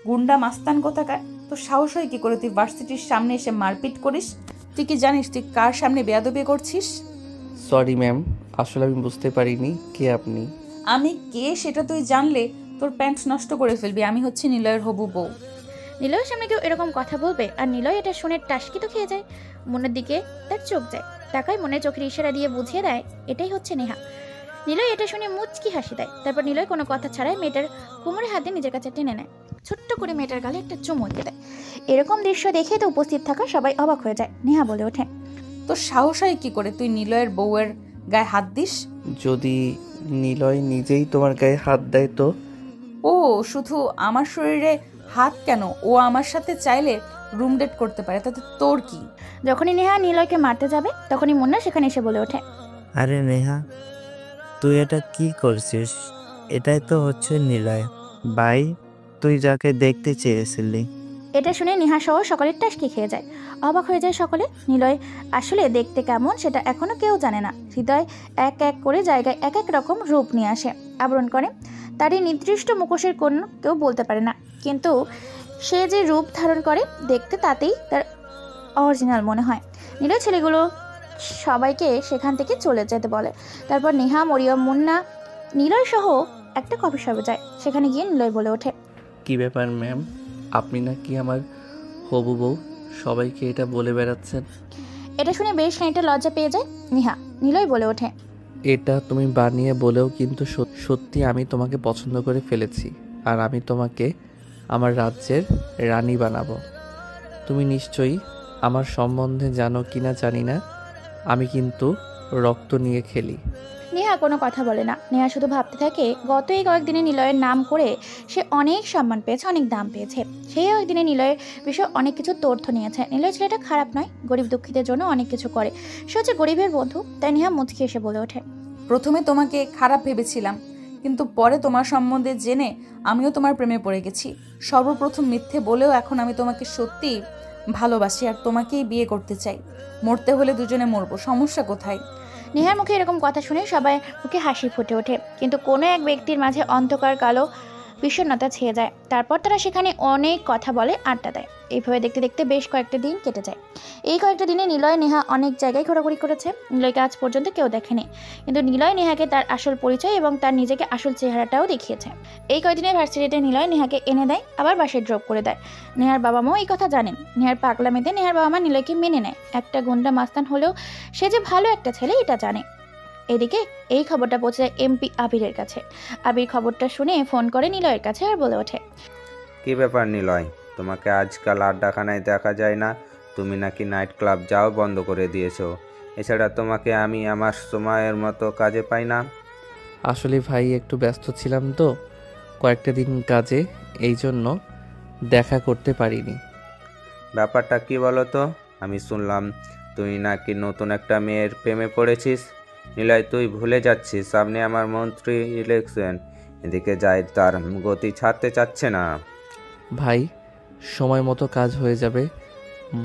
গুন্ডা মাস্তান কোথাকার, তো সাহস হয় কি করে তুই ভার্সিটির সামনে এসে মারপিট করিস? তুই কি জানিস তুই কার সামনে বেয়াদবি করছিস? সরি ম্যাম, আসলে আমি বুঝতে পারিনি কে আপনি। আমি কে সেটা তুই জানলে তোর প্যান্ট নষ্ট করে ফেলবি। আমি হচ্ছে নিলয়ের হবু বউ। নিলয়ের সামনে কেউ এরকম কথা বলবে? আর নিলয় এটা শুনে টাসকি তো খেয়ে যায়। মনের দিকে তার চোখ যায়, তাকায়, মনে চোখের ইশারা দিয়ে বুঝিয়ে দেয় এটাই হচ্ছে নেহা। নিলয় এটা শুনে মুচকি হাসি দেয়। তারপর নিলয় কোনো কথা ছাড়াই মেয়েটার কোমরে হাত দিয়ে নিজের কাছে টেনে নেয়, ছোট্ট করে মেয়েটার গালে একটা চুমু দিয়ে দেয়। এরকম দৃশ্য দেখে তো উপস্থিত থাকা সবাই অবাক হয়ে যায়। নেহা বলে ওঠে, তোর সাহস হয় কি করে তুই নিলয়ের বউয়ের গায়ে হাত দিস? যদি নিলয় নিজেই তোমার গায়ে হাত দেয় তো? ও শুধু আমার শরীরে হাত কেন, ও আমার সাথে চাইলে রুম ডেট করতে পারে, তাতে তোর কি? যখনই নেহা নিলয়কে মারতে যাবে তখনই মুন্না সেখানে এসে বলে ওঠে, আরে নেহা, তুই এটা কি করছিস? এটাই তো হচ্ছে নিলয় ভাই, তুই যাকে দেখতে চেয়েছিলি। এটা শুনে নেহা সহ সকলের টাসকি খেয়ে যায়। অবাক হয়ে যায় সকলে। নিলয় আসলে দেখতে কেমন সেটা এখনো কেউ জানে না। হৃদয় এক এক করে জায়গায় এক এক রকম রূপ নিয়ে আসে, আবরণ করে। তার এই নির্দিষ্ট মুখোশের কোন কেউ বলতে পারে না, কিন্তু সে যে রূপ ধারণ করে দেখতে তাতেই তার অরিজিনাল মনে হয়। নিলয় ছেলেগুলো সবাইকে সেখান থেকে চলে যেতে বলে। তারপর নেহা, মরিয়ম, মুন্না, নিলয় সহ একটা কফি শপে যায়। সেখানে গিয়ে নিলয় বলে ওঠে, কি ব্যাপার ম্যাম, আপনি নাকি আমার হবু বউ? সবাইকে এটা বলে বেড়াচ্ছেন। এটা শুনে বেশ খানিকটা লজ্জা পেয়ে যায় নেহা। নিলয় বলে ওঠে, এটা তুমি বানিয়ে বলেও কিন্তু সত্যি আমি তোমাকে পছন্দ করে ফেলেছি, আর আমি তোমাকে আমার রাজ্যের রানী বানাবো। তুমি নিশ্চয়ই আমার সম্বন্ধে জানো কিনা জানি না, আমি কিন্তু রক্ত নিয়ে খেলি। নেহা কোনো কথা বলে না। নেহা শুধু ভাবতে থাকে গত এই কয়েকদিনে নিলয়ের নাম করে সে অনেক সম্মান পেয়েছে, অনেক দাম পেয়েছে। সেই কয়েকদিনে নিলয়ের বিষয়ে অনেক কিছু তথ্য নিয়েছে। নিলয় ছেলেটা খারাপ নয়, গরিব দুঃখীদের জন্য অনেক কিছু করে। সে হচ্ছে গরিবের বন্ধু। তাই নেহা মুচকি এসে বলে ওঠে, প্রথমে তোমাকে খারাপ ভেবেছিলাম, কিন্তু পরে তোমার সম্বন্ধে জেনে আমিও তোমার প্রেমে পড়ে গেছি। সর্বপ্রথম মিথ্যে বলেও এখন আমি তোমাকে সত্যি ভালোবাসি আর তোমাকেই বিয়ে করতে চাই। মরতে হলে দুজনে মরবো, সমস্যা কোথায়? নেহার মুখে এরকম কথা শুনে সবাই মুখে হাসি ফুটে ওঠে, কিন্তু কোনো এক ব্যক্তির মাঝে অন্ধকার কালো বিষণ্ণতা ছেয়ে যায়। তারপর তারা সেখানে অনেক কথা বলে, আড্ডা দেয়। এইভাবে দেখতে দেখতে বেশ কয়েকটা দিন কেটে যায়। এই কয়েকটা দিনে নিলয় নেহা অনেক জায়গায় ঘোরাঘুরি করেছে। নিলয়কে আজ পর্যন্ত কেউ দেখেনি, কিন্তু নিলয় নেহাকে তার আসল পরিচয় এবং তার নিজেকে আসল চেহারাটাও দেখিয়েছে। এই কয়েকদিনে ভার্সিটিতে নিলয় নেহাকে এনে দেয়, আবার বাসায় ড্রপ করে দেয়। নেহার বাবা মাও এই কথা জানেন। নেহার পাগলামিতে নেহার বাবা মা নিলয়কে মেনে নেয়। একটা গুন্ডা মাস্তান হলেও সে যে ভালো একটা ছেলে এটা জানে। এদিকে এই খবরটা পৌঁছে যায় এমপি আবিরের কাছে। আবির খবরটা শুনে ফোন করে নিলয়ের কাছে আর বলে ওঠে, কি ব্যাপার নিলয়, তোমাকে আজকাল আড্ডাখানায় দেখা যায় না। তুমি নাকি নাইট ক্লাব যাও বন্ধ করে দিয়েছো। এছাড়া তোমাকে আমি আমার সময়ের মতো কাজে পাই না। আসলে ভাই একটু ব্যস্ত ছিলাম তো কয়েকটা দিন কাজে, এই জন্য দেখা করতে পারিনি। ব্যাপারটা কি বলো তো? আমি শুনলাম তুই নাকি নতুন একটা মেয়ের প্রেমে পড়েছিস। নিলয়, তুই ভুলে যাচ্ছিস সামনে আমার মন্ত্রী ইলেকশন। এদিকে যাই তার গতি ছাড়তে চাচ্ছে না। ভাই সময় মতো কাজ হয়ে যাবে,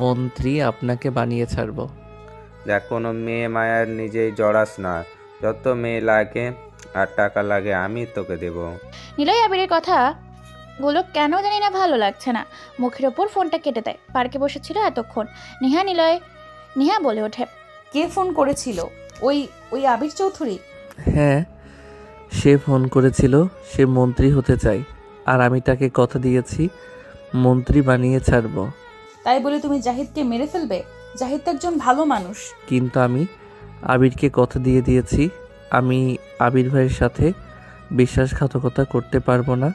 মন্ত্রী আপনাকে বানিয়ে ছাড়ব। দেখ, কোনো মেয়ে মায়ার নিজেই জড়াস না। যত মেয়ে লাগে আর টাকা লাগে আমি তোকে দেব। নিলয় আবিরের কথা গুলো কেন জানি না ভালো লাগছে না। মুখের ওপর ফোনটা কেটে দেয়। পার্কে বসেছিল এতক্ষণ। নেহা বলে ওঠে, কে ফোন করেছিল? ওই ওই আবির চৌধুরী? হ্যাঁ, সে ফোন করেছিল। সে মন্ত্রী হতে চায়, আর আমি তাকে কথা দিয়েছি মন্ত্রী বানিয়ে ছাড়ব। তাই বলে তুমি জাহিদকে মেরে ফেলবে? জাহিদ তো একজন ভালো মানুষ। কিন্তু আমি আবিরকে কথা দিয়ে দিয়েছি, আমি আবির ভাইয়ের সাথে বিশ্বাসঘাতকতা করতে পারবো না।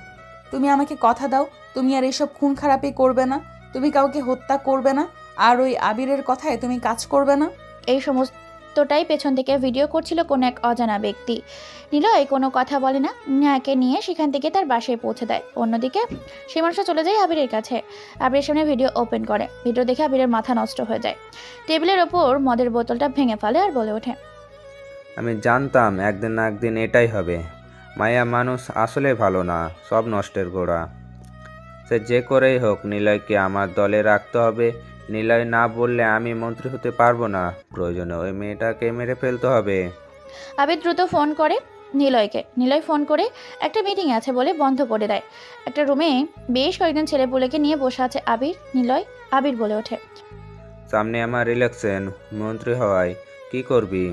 তুমি আমাকে কথা দাও, তুমি আর এসব খুন খারাপি করবে না, তুমি কাউকে হত্যা করবে না, আর ওই আবিরের কথায় তুমি কাজ করবে না। এই সমস্তটাই পেছন থেকে ভিডিও করছিল কোনো এক অজানা ব্যক্তি। নিলয় কোনো কথা বলে না, নেহাকে নিয়ে সেখান থেকে তার বাসায় পৌঁছে দেয়। অন্যদিকে সে মানুষটা চলে যায় আবিরের কাছে। আবিরের সামনে ভিডিও ওপেন করে। ভিডিও দেখে আবিরের মাথা নষ্ট হয়ে যায়। টেবিলের ওপর মদের বোতলটা ভেঙে ফেলে আর বলে ওঠে, আমি জানতাম একদিন না একদিন এটাই হবে। মায়া মানুষ আসলে ভালো না, সব নষ্টের গোড়া। সে যে করেই হোক নিলয়কে আমার দলে রাখতে হবে। নিলয় না বললে আমি মন্ত্রী হতে পারবো না। প্রয়োজনে ওই মেয়েটাকে মেরে ফেলতে হবে। আবির দ্রুত ফোন করে নিলয়কে। নিলয় ফোন করে একটা মিটিং আছে বলে বন্ধ করে দেয়। একটা রুমে বেশ কয়েকজন ছেলেপুলেকে নিয়ে বসে আছে নিলয়। আবির বলে ওঠে, সামনে আমার ইলেকশন, মন্ত্রী হওয়ায় কি করবি?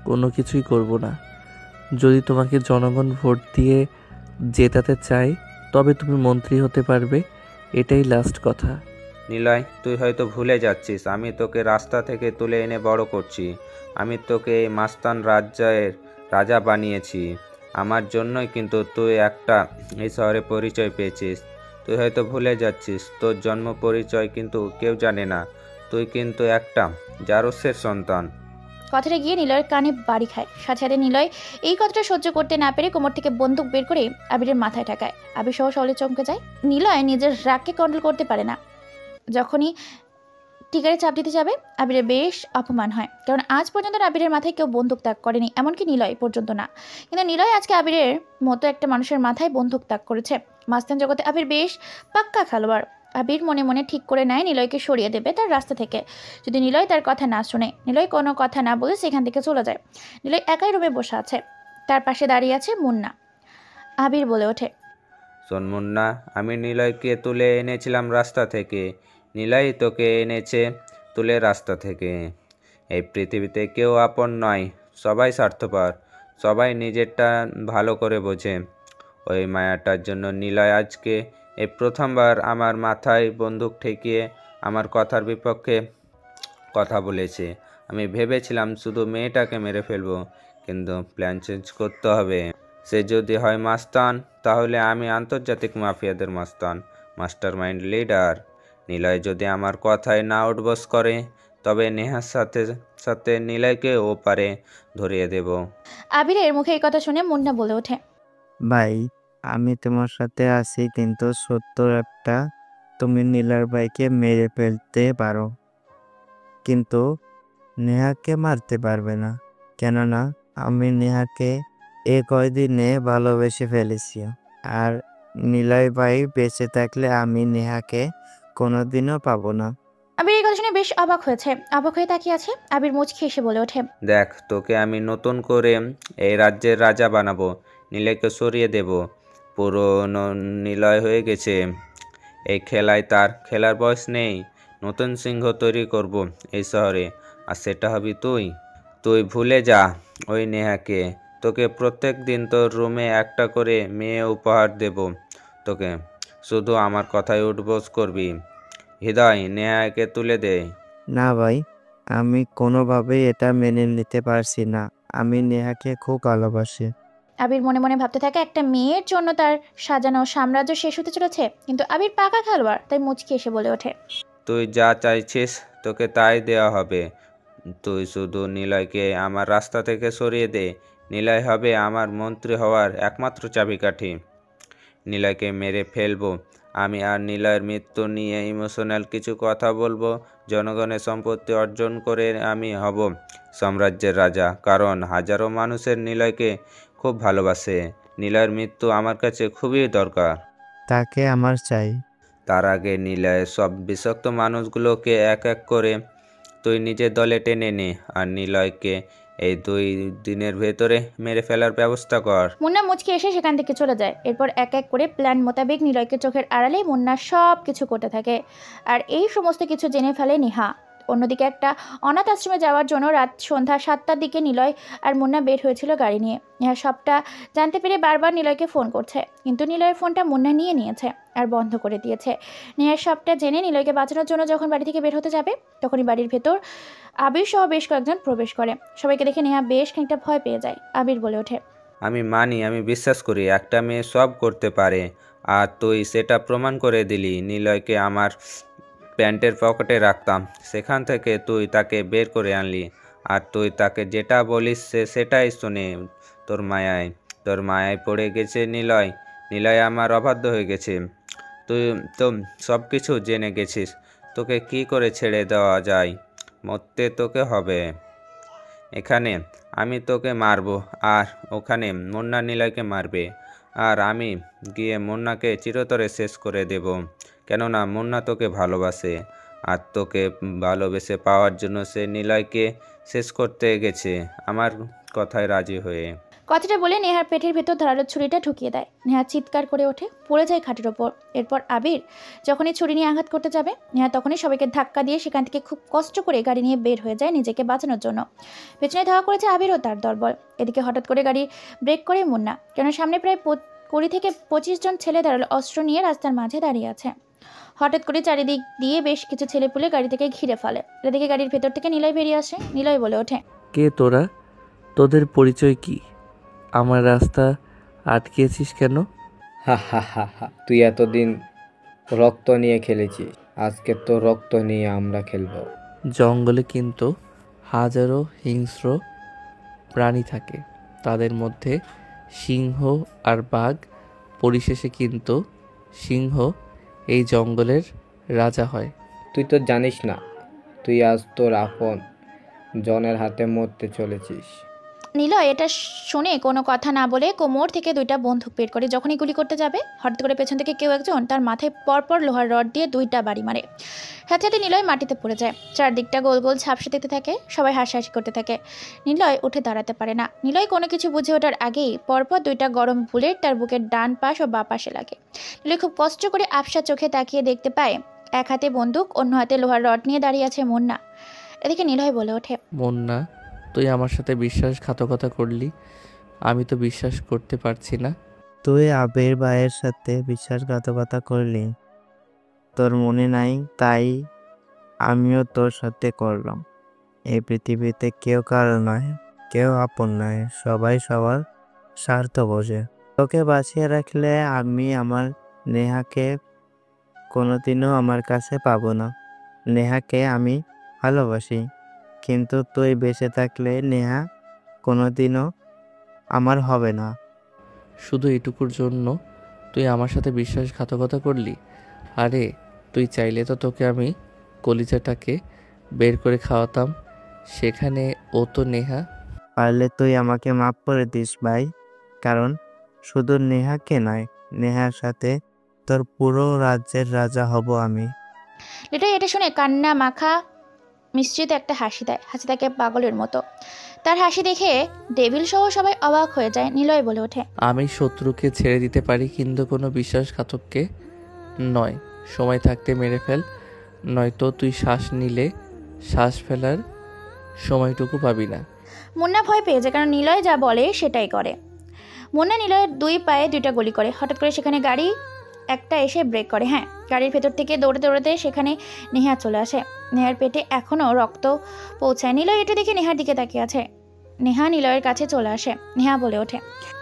কোনো কিছুই করব না। যদি তোমাকে জনগণ ভোট দিয়ে জেতাতে চায় তবে তুমি মন্ত্রী হতে পারবে, এটাই লাস্ট কথা। নিলয়, তুই হয়তো ভুলে যাচ্ছিস আমি তোকে রাস্তা থেকে তুলে এনে বড় করছি। আমি তোকে এই মাস্তান রাজ্যের রাজা বানিয়েছি। আমার জন্যই কিন্তু তুই একটা এই শহরে পরিচয় পেয়েছিস। তুই হয়তো ভুলে যাচ্ছিস তোর জন্ম পরিচয় কিন্তু কেউ জানে না। তুই কিন্তু একটা জারসের সন্তান। কথাটা গিয়ে নিলয়ের কানে বাড়ি খায়। সাথে সাথে নিলয় এই কথাটা সহ্য করতে না পেরে কোমর থেকে বন্দুক বের করে আবিরের মাথায় ঠেকায়। আবির সহ সহলে চমকে যায়। নিলয় নিজের রাগকে কন্ট্রোল করতে পারে না। যখনই টিকারে চাপ দিতে যাবে আবিরের বেশ অপমান হয়, কারণ আজ পর্যন্ত আবিরের মাথায় কেউ বন্দুক তাক করেনি, এমনকি নিলয় পর্যন্ত না। কিন্তু নিলয় আজকে আবিরের মতো একটা মানুষের মাথায় বন্দুক তাক করেছে। মাস্তান জগতে আবির বেশ পাক্কা খেলোয়াড়। আবির মনে মনে ঠিক করে নেয় নিলয়কে সরিয়ে দেবে তার রাস্তা থেকে, যদি নিলয় তার কথা না শুনে। নিলয় কোনো কথা না বলে সেখান থেকে চলে যায়। নিলয় একাই রুমে বসে আছে। তার পাশে দাঁড়িয়ে আছে মুন্না। আবির বলে ওঠে, শোন মুন্না, আমি নিলয়কে তুলে এনেছিলাম রাস্তা থেকে। নিলয় তোকে এনেছে তুলে রাস্তা থেকে। এই পৃথিবীতে কেউ আপন নয়, সবাই স্বার্থপর, সবাই নিজেরটা ভালো করে বোঝে। ওই মায়াটার জন্য নিলয় আজকে এই প্রথমবার আমার মাথায় বন্দুক ঠেকিয়ে আমার কথার বিপক্ষে কথা বলেছে। আমি ভেবেছিলাম শুধু মেয়েটাকে মেরে ফেলবো, কিন্তু প্ল্যান চেঞ্জ করতে হবে। সে যদি হয় মাস্তান, তাহলে আমি আন্তর্জাতিক মাফিয়াদের মাস্তান, মাস্টার মাইন্ড লিডার। নিলয় যদি আমার কথায় না উঠবস করে, তবে নেহার সাথে সাথে নিলয়কে ও পারে ধরিয়ে দেব। আবিরের মুখে এই কথা শুনে মুন্না বলে ওঠে, ভাই আমি তোমার সাথে আছি, কিন্তু সত্য একটা, তুমি নীলার ভাইকে মেরে ফেলতে পারো, কিন্তু নেহাকে মারতে পারবে না। কেননা আমি নেহাকে এ কয়দিনে ভালোবেসে ফেলেছি। আর নিলয় ভাই বেঁচে থাকলে আমি নেহাকে কোনোদিনও পাবো না। আবির এই কথা শুনে বেশ অবাক হয়েছে। অবাক হয়ে তাকিয়ে আছে। আবির মুচকি এসে বলে ওঠে, দেখ, তোকে আমি নতুন করে এই রাজ্যের রাজা বানাবো। নিলয়কে সরিয়ে দেব। পুরনো নিলয় হয়ে গেছে। এই খেলায় তার খেলার বয়স নেই। নতুন সিংহ তৈরি করব এই শহরে, আর সেটা হবি তুই। তুই ভুলে যা ওই নেহাকে। তোকে প্রত্যেক দিন তোর রুমে একটা করে মেয়ে উপহার দেব তোকে। শুধু আমার কথায় উঠবোস করবি। হৃদয়, নেহাকে তুলে দে। না ভাই, আমি কোনোভাবেই এটা মেনে নিতে পারছি না। আমি নেহাকে খুব ভালোবাসি। আবির মনে মনে ভাবতে থাকে একটা মেয়ের জন্য তার সাজানো সাম্রাজ্য শেষ হতে চলেছে। কিন্তু আবির পাকা খেলোয়াড়, তাই মুচকি এসে বলে ওঠে, তুই যা চাইছিস তোকে তাই দেওয়া হবে। তুই শুধু নিলয়কে আমার রাস্তা থেকে সরিয়ে দে। নিলয় হবে আমার মন্ত্রী হওয়ার একমাত্র চাবিকাঠি। নিলয়কে মেরে ফেলবো আমি, আর নিলয়ের মৃত্যু নিয়ে ইমোশনাল কিছু কথা বলবো। জনগণের সম্পত্তি অর্জন করে আমি হব সাম্রাজ্যের রাজা। কারণ হাজারো মানুষের নিলয়কে খুব ভালোবাসে। নিলয়ের মৃত্যু আমার কাছে খুবই দরকার। তাকে আমার চাই। তার আগে নিলয়ের সব বিষাক্ত মানুষগুলোকে এক এক করে তুই নিজের দলে টেনে নে, আর নিলয়কে এই 2 দিনের ভেতরে মেরে ফেলার ব্যবস্থা কর। মুন্না মুচকি এসে সেখান থেকে চলে যায়। এরপর এক এক করে প্ল্যান মোতাবেক নিলয়কে চোখের আড়ালে মুন্না সব কিছু করতে থাকে। আর এই সমস্ত কিছু জেনে ফেলে নেহা। অন্যদিকে একটা অনাথ আশ্রমে যাওয়ার জন্য রাত সন্ধ্যা 7টার দিকে নিলয় আর মুন্না বের হয়েছিল গাড়ি নিয়ে। নেহা সবটা জানতে পেরে বারবার নিলয়কে ফোন করছে, কিন্তু নিলয়ের ফোনটা মুন্না নিয়ে নিয়েছে আর বন্ধ করে দিয়েছে। নেহার সবটা জেনে নিলয়কে বাঁচানোর জন্য যখন বাড়ি থেকে বের হতে যাবে, তখনই বাড়ির ভেতর আবির সহ বেশ কয়েকজন প্রবেশ করে। সবাইকে দেখে নেহা বেশ খানিকটা ভয় পেয়ে যায়। আবির বলে ওঠে, আমি মানি, আমি বিশ্বাস করি একটা মেয়ে সব করতে পারে, আর তুই সেটা প্রমাণ করে দিলি। নিলয়কে আমার প্যান্টের পকেটে রাখতাম, সেখান থেকে তুই তাকে বের করে আনলি। আর তুই তাকে যেটা বলিস সে সেটাই শুনে তোর মায়ায় পড়ে গেছে নিলয়। নিলয় আমার অবাধ্য হয়ে গেছে। তুই তো সব কিছু জেনে গেছিস। তোকে কি করে ছেড়ে দেওয়া যায়? মরতে তোকে হবে। এখানে আমি তোকে মারবো, আর ওখানে মুন্না নিলয়কে মারবে। আর আমি গিয়ে মুন্নাকে চিরতরে শেষ করে দেব। কেননা মুন্না তোকে ভালোবাসে, আর তোকে ভালোবেসে পাওয়ার জন্য সে নিলয়কে শেষ করতে গেছে আমার কথায় রাজি হয়ে। কথাটা বলে নেহার পেটের ভেতর ধারালো ছুরিটা ঢুকিয়ে দেয়। নেহা চিৎকার করে ওঠে, পড়ে যায় খাটের ওপর। এরপর আবির যখনই ছুরি নিয়ে আঘাত করতে যাবে, নেহা তখনই সবাইকে ধাক্কা দিয়ে সেখান থেকে খুব কষ্ট করে গাড়ি নিয়ে বের হয়ে যায় নিজেকে বাঁচানোর জন্য। পেছনে ধাওয়া করেছে আবির ও তার দলবল। এদিকে হঠাৎ করে গাড়ি ব্রেক করে মুন্না, কেন সামনে প্রায় 20 থেকে 25 জন ছেলে ধারালো অস্ত্র নিয়ে রাস্তার মাঝে দাঁড়িয়ে আছে। হঠাৎ করে চারিদিক দিয়ে বেশ কিছু ছেলেপুলে গাড়ি থেকে ঘিরে ফেলে। এদিকে গাড়ির ভেতর থেকে নিলয় বেরিয়ে আসে। নিলয় বলে ওঠে, কে তোরা? তোদের পরিচয় কি? আমার রাস্তা আটকেছিস কেন? হা হা হা হা, তুই এতদিন রক্ত নিয়ে খেলেছিস, আজকে তো রক্ত নিয়ে আমরা খেলবো। জঙ্গলে কিন্তু হাজারো হিংস্র প্রাণী থাকে, তাদের মধ্যে সিংহ আর বাঘ। পরিশেষে কিন্তু সিংহ এই জঙ্গলের রাজা হয়। তুই তো জানিস না, তুই আজ তোর আপন জনের হাতে মরতে চলেছিস। নিলয় এটা শুনে কোনো কথা না বলে কোমর থেকে 2টা বন্দুক বের করে যখনই গুলি করতে যাবে, হঠাৎ করে পেছন থেকে কেউ একজন তার মাথায় পরপর লোহার রড দিয়ে 2টা বাড়ি মারে। সাথে সাথে নিলয় মাটিতে পড়ে যায়। চারদিকটা গোল গোল ঝাপসা দেখতে থাকে। সবাই হাসাহাসি করতে থাকে। নিলয় উঠে দাঁড়াতে পারে না। নিলয় কোনো কিছু বুঝে ওঠার আগেই পরপর 2টা গরম বুলেট তার বুকের ডান পাশ ও বাঁ পাশে লাগে। নিলয় খুব কষ্ট করে আবসা চোখে তাকিয়ে দেখতে পায় এক হাতে বন্দুক, অন্য হাতে লোহার রড নিয়ে দাঁড়িয়ে আছে মুন্না। এদিকে নিলয় বলে ওঠে, মুন্না, তুই আমার সাথে বিশ্বাসঘাতকতা করলি। আমি তো বিশ্বাস করতে পারছি না। তুই আবির ভাইয়ের সাথে বিশ্বাসঘাতকতা করলি, তোর মনে নাই? তাই আমিও তোর সাথে করলাম। এই পৃথিবীতে কেউ কারো নয়, কেউ আপন নয়, সবাই সবার স্বার্থ বোঝে। তোকে বাঁচিয়ে রাখলে আমি আমার নেহাকে কোনোদিনও আমার কাছে পাবো না। নেহাকে আমি ভালোবাসি, কিন্তু তুই বেঁচে থাকলে নেহা কোনোদিনও আমার হবে না। শুধু এটুকুর জন্য তুই আমার সাথে বিশ্বাসঘাতকতা করলি? আরে তুই চাইলে তো তোকে আমি কলিজাটাকে বের করে খাওয়াতাম। সেখানে ও তো নেহা। পারলে তুই আমাকে মাফ করে দিস ভাই। কারণ শুধু নেহাকে নয়, নেহার সাথে তোর পুরো রাজ্যের রাজা হব আমি। লিটয় এটা শুনে কান্না মাখা মিশ্রিত একটা হাসি দেয়, হাসি থাকে পাগলের মতো। তার হাসি দেখে ডেভিল সহ সবাই অবাক হয়ে যায়। নিলয় বলে ওঠে, আমি শত্রুকে ছেড়ে দিতে পারি কিন্তু কোনো বিশ্বাসঘাতককে নয়। সময় থাকতে মেরে ফেল, নয়তো তুই শ্বাস নিলে শ্বাস ফেলার সময়টুকু পাবি না। মুন্না ভয় পেয়ে যায়, কারণ নিলয় যা বলে সেটাই করে। মুন্না নিলয়ের দুই পায়ে দুইটা গুলি করে। হঠাৎ করে সেখানে গাড়ি একটা এসে ব্রেক করে। হ্যাঁ, গাড়ির ভেতর থেকে দৌড়াতে দৌড়াতে সেখানে নেহা চলে আসে। নেহার পেটে এখনও রক্ত পৌঁছায়। নিলয় এটা দেখে নেহার দিকে তাকিয়ে আছে। নেহা নিলয়ের কাছে চলে আসে। নেহা বলে ওঠে,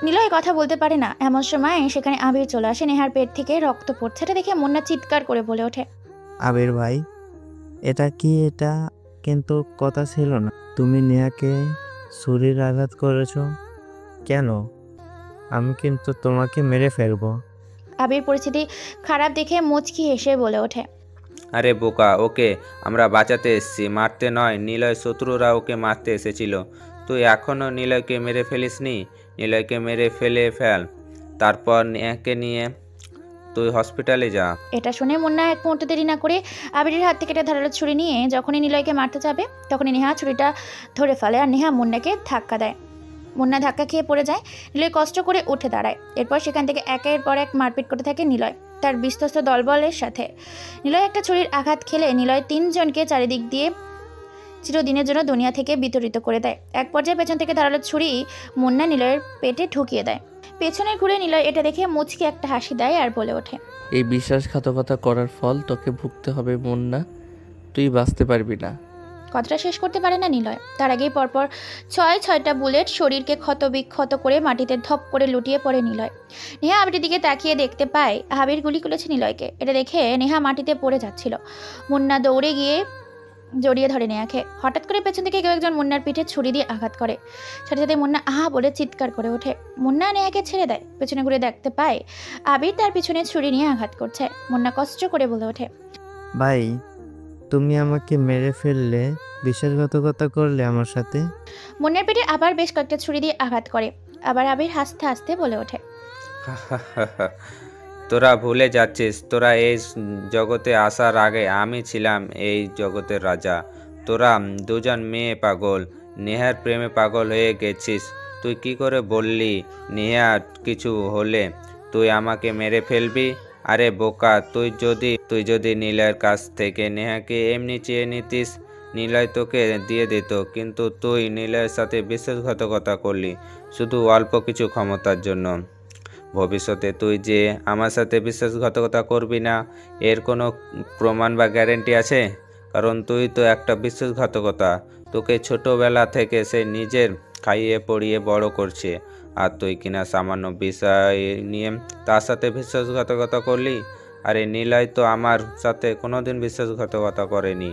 নিলয় কথা বলতে পারে না, এমন সময় সেখানে আবির চলে আসে। নেহার পেট থেকে রক্ত পড়ছে। এটা দেখে মুন্না চিৎকার করে বলে ওঠে, আবির ভাই, এটা কি? এটা কিন্তু কথা ছিল না। তুমি নেহাকে ছুরির আঘাত করেছো কেন? আমি কিন্তু তোমাকে মেরে ফেলবো। আবির পরিস্থিতি খারাপ দেখে মুচকি হেসে বলে ওঠে, আরে বোকা, ওকে আমরা বাঁচাতে এসেছি, মারতে নয়। নিলয় শত্রুরা ওকে মারতে এসেছিল। তুই এখনও নিলয়কে মেরে ফেলিসনি। নিলয়কে মেরে ফেল, তারপর নেহাকে নিয়ে তুই হসপিটালে যা। এটা শুনে মুন্না এক মুহূর্ত দেরি না করে আবিরের হাত থেকে একটা ধারালো ছুরি নিয়ে যখনই নিলয়কে মারতে যাবে তখনই নেহা ছুরিটা ধরে ফেলে আর নেহা মুন্নাকে ধাক্কা দেয়। মুন্না ধাক্কা খেয়ে পড়ে যায়। নিলয় কষ্ট করে উঠে দাঁড়ায়। এরপর সেখান থেকে একের পর এক মারপিট করতে থাকে নিলয় তার বিশ্বস্ত দলবলের সাথে। নিলয় একটা ছুরির আঘাত খেলে নিলয় তিনজনকে চারিদিক দিয়ে চিরদিনের জন্য দুনিয়া থেকে বিতরিত করে দেয়। এক পর্যায়ে পেছন থেকে ধারালো ছুরি মুন্না নিলয়ের পেটে ঢুকিয়ে দেয়। পেছনে ঘুরে নিলয় এটা দেখে মুচকি একটা হাসি দেয় আর বলে ওঠে, এই বিশ্বাসঘাতকতা করার ফল তোকে ভুগতে হবে মুন্না, তুই বাঁচতে পারবি না। কথাটা শেষ করতে পারে না নিলয়। তার আগেই পরপর ছয়টা বুলেট শরীরকে ক্ষতবিক্ষত করে মাটিতে ধপ করে লুটিয়ে পড়ে নিলয়। নেহা আবিরের দিকে তাকিয়ে দেখতে পায় আবির গুলি করেছে নিলয়কে। এটা দেখে নেহা মাটিতে পড়ে যাচ্ছিল। মুন্না দৌড়ে গিয়ে জড়িয়ে ধরে নেহাকে। হঠাৎ করে পেছন থেকে কেউ একজন মুন্নার পিঠে ছুরি দিয়ে আঘাত করে। সাথে সাথে মুন্না আহা বলে চিৎকার করে ওঠে। মুন্না নেহাকে ছেড়ে দেয়। পেছনে ঘুরে দেখতে পায় আবির তার পিছনে ছুরি নিয়ে আঘাত করছে। মুন্না কষ্ট করে বলে ওঠে, ভাই, তুমি আমাকে মেরে ফেললে, বিশ্বাসঘাতকতা করলে আমার সাথে। মুন্নার পিঠে আবার বেশ কয়েকটা ছুরি দিয়ে আঘাত করে। আবার আবির হাসতে হাসতে বলে ওঠে, তোরা ভুলে যাচ্ছিস, তোরা এই জগতে আসার আগে আমি ছিলাম এই জগতের রাজা। তোরা দুজন মেয়ে পাগল, নেহার প্রেমে পাগল হয়ে গেছিস। তুই কি করে বললি নেহা কিছু হলে তুই আমাকে মেরে ফেলবি? আরে বোকা, তুই যদি নিলয়ের কাছ থেকে নেহাকে এমনি চেয়ে নিতিস, নিলয় তোকে দিয়ে দিত। কিন্তু তুই নিলয়ের সাথে বিশ্বাসঘাতকতা করলি শুধু অল্প কিছু ক্ষমতার জন্য। ভবিষ্যতে তুই যে আমার সাথে বিশ্বাসঘাতকতা করবি না এর কোনো প্রমাণ বা গ্যারেন্টি আছে? কারণ তুই তো একটা বিশ্বাসঘাতকতা। তোকে ছোটোবেলা থেকে সে নিজের খাইয়ে পড়িয়ে বড় করছে, আর তুই কিনা সামান্য বিষয় নিয়ে তার সাথে বিশ্বাসঘাতকতা করলি। আরে নিলয় তো আমার সাথে কোনোদিন বিশ্বাসঘাতকতা করেনি।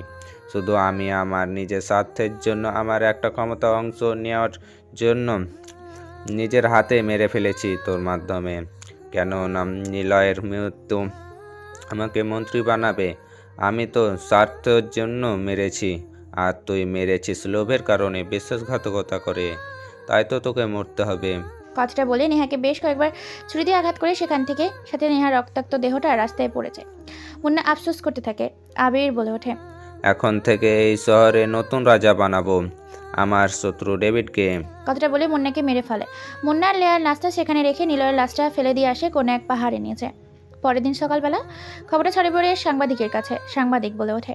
শুধু আমি আমার নিজের স্বার্থের জন্য, আমার একটা ক্ষমতা অংশ নেওয়ার জন্য নিজের হাতে মেরে ফেলেছি তোর মাধ্যমে। কেন না নিলয়ের মৃত্যু আমাকে মন্ত্রী বানাবে। আমি তো স্বার্থের জন্য মেরেছি, আর তুই মেরেছিস লোভের কারণে, বিশ্বাসঘাতকতা করে। তাই তো তোকে মরতে হবে। কথাটা বলে নেহাকে বেশ কয়েকবার ছুরি দিয়ে আঘাত করে সেখান থেকে সাথে নেহার রক্তাক্ত দেহটা রাস্তায় পড়ে যায়। মুন্না আফসোস করতে থাকে। আবির বলে ওঠে, এখন থেকে এই শহরে নতুন রাজা বানাবো, আমার শত্রু ডেভিডকে। কথাটা বলে মুন্নাকে মেরে ফেলে। মুন্নার লেয়ার লাশটা সেখানে রেখে নিলয়ের লাশটা ফেলে দিয়ে আসে কোনো এক পাহাড়ে নিয়েছে। পরের দিন সকালবেলা খবরটা ছড়িয়ে পড়ে সাংবাদিকের কাছে। সাংবাদিক বলে ওঠে,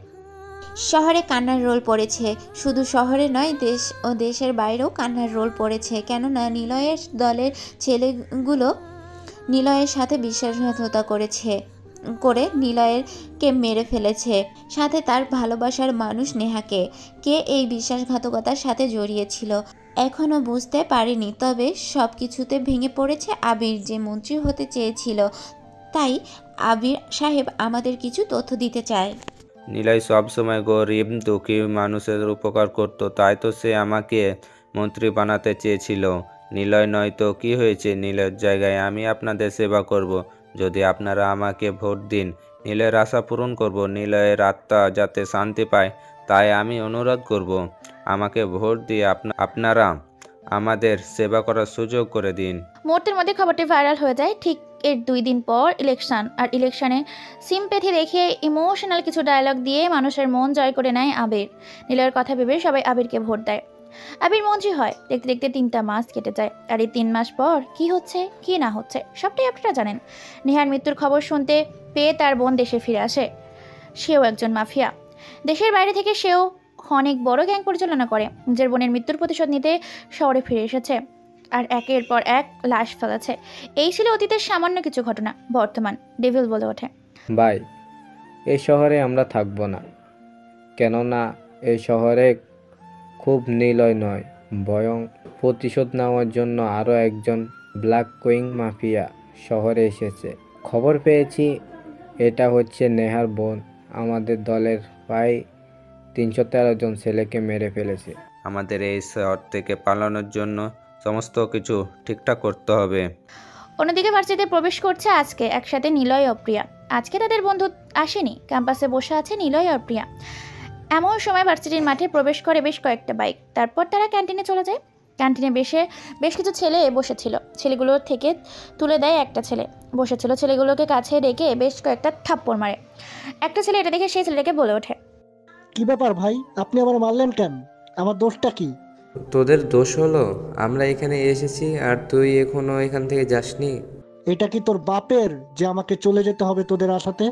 শহরে কান্নার রোল পড়েছে। শুধু শহরে নয়, দেশ ও দেশের বাইরেও কান্নার রোল পড়েছে। কেননা নিলয়ের দলের ছেলেগুলো নিলয়ের সাথে বিশ্বাসঘাতকতা করে নিলয়েরকে মেরে ফেলেছে, সাথে তার ভালোবাসার মানুষ নেহাকে। কে এই বিশ্বাসঘাতকতার সাথে জড়িয়েছিল এখনও বুঝতে পারেনি। তবে সব কিছুতে ভেঙে পড়েছে আবির, যে মন্ত্রী হতে চেয়েছিল। তাই আবির সাহেব আমাদের কিছু তথ্য দিতে চায়। নিলয় সবসময় গরিব দুঃখী মানুষের উপকার করত, তাই তো সে আমাকে মন্ত্রী বানাতে চেয়েছিল। নিলয় নয় তো কি হয়েছে? নিলয়ের জায়গায় আমি আপনাদের সেবা করব। যদি আপনারা আমাকে ভোট দিন, নিলয়ের আশা পূরণ করব। নিলয়ের আত্মা যাতে শান্তি পায় তাই আমি অনুরোধ করব। আমাকে ভোট দিয়ে আপনারা আমাদের সেবা করার সুযোগ করে দিন। মুহূর্তের মধ্যে খবরটি ভাইরাল হয়ে যায়। ঠিক এর 2 দিন পর ইলেকশন, আর ইলেকশনে সিম্প্যাথি দেখিয়ে ইমোশনাল কিছু ডায়লগ দিয়ে মানুষের মন জয় করে নেয় আবির। নিলয়ের কথা ভেবে সবাই আবিরকে ভোট দেয়। আবির মন্ত্রী হয়। দেখতে দেখতে 3টা মাস কেটে যায়। আর এই 3 মাস পর কি হচ্ছে কি না হচ্ছে সবটাই আপনারা জানেন। নেহার মৃত্যুর খবর শুনতে পেয়ে তার বোন দেশে ফিরে আসে। সেও একজন মাফিয়া। দেশের বাইরে থেকে সেও অনেক বড় গ্যাং পরিচালনা করে। নিজের বোনের মৃত্যুর প্রতিশোধ নিতে শহরে ফিরে এসেছে আর একের পর এক লাশ ফেলেছে। এই ছিল অতীতের সামান্য কিছু ঘটনা। বর্তমান ডেভিল বলে ওঠে, ভাই, এই শহরে আমরা থাকবো না। কেননা এই শহরে খুব নিলয় নয়, বরং প্রতিশোধ নেওয়ার জন্য আরও একজন ব্ল্যাক কুইং মাফিয়া শহরে এসেছে। খবর পেয়েছি এটা হচ্ছে নেহার বোন। আমাদের দলের প্রায় 313 জন ছেলেকে মেরে ফেলেছে। আমাদের এই শহর থেকে পালানোর জন্য সমস্ত কিছু ঠিকঠাক করতে হবে। অন্যদিকে ভার্সিটিতে প্রবেশ করছে আজকে একসাথে নিলয় ও প্রিয়া। আজকে তাদের বন্ধু আসেনি, ক্যাম্পাসে বসে আছে নিলয় আর প্রিয়া। এমন সময় ভার্সিটির মাঠে প্রবেশ করে বেশ কয়েকটা বাইক। তারপর তারা ক্যান্টিনে চলে যায়। ক্যান্টিনে বেশ কিছু ছেলে বসেছিল। ছেলেগুলোর থেকে তুলে দেয় একটা ছেলে বসেছিল। ছেলেগুলোকে কাছে ডেকে বেশ কয়েকটা থাপ্পড় মারে। একটা ছেলে এটা দেখে সেই ছেলেটাকে বলে ওঠে, কি ব্যাপার ভাই, আপনি আমার মারলেন কেন? আমার দোষটা কি? তোদের দোষ হলো আমরা এখানে এসেছি আর তুই এখনো এখান থেকে যাসনি? এটা কি তোর বাপের যে আমাকে চলে যেতে হবে তোদের আশাতে?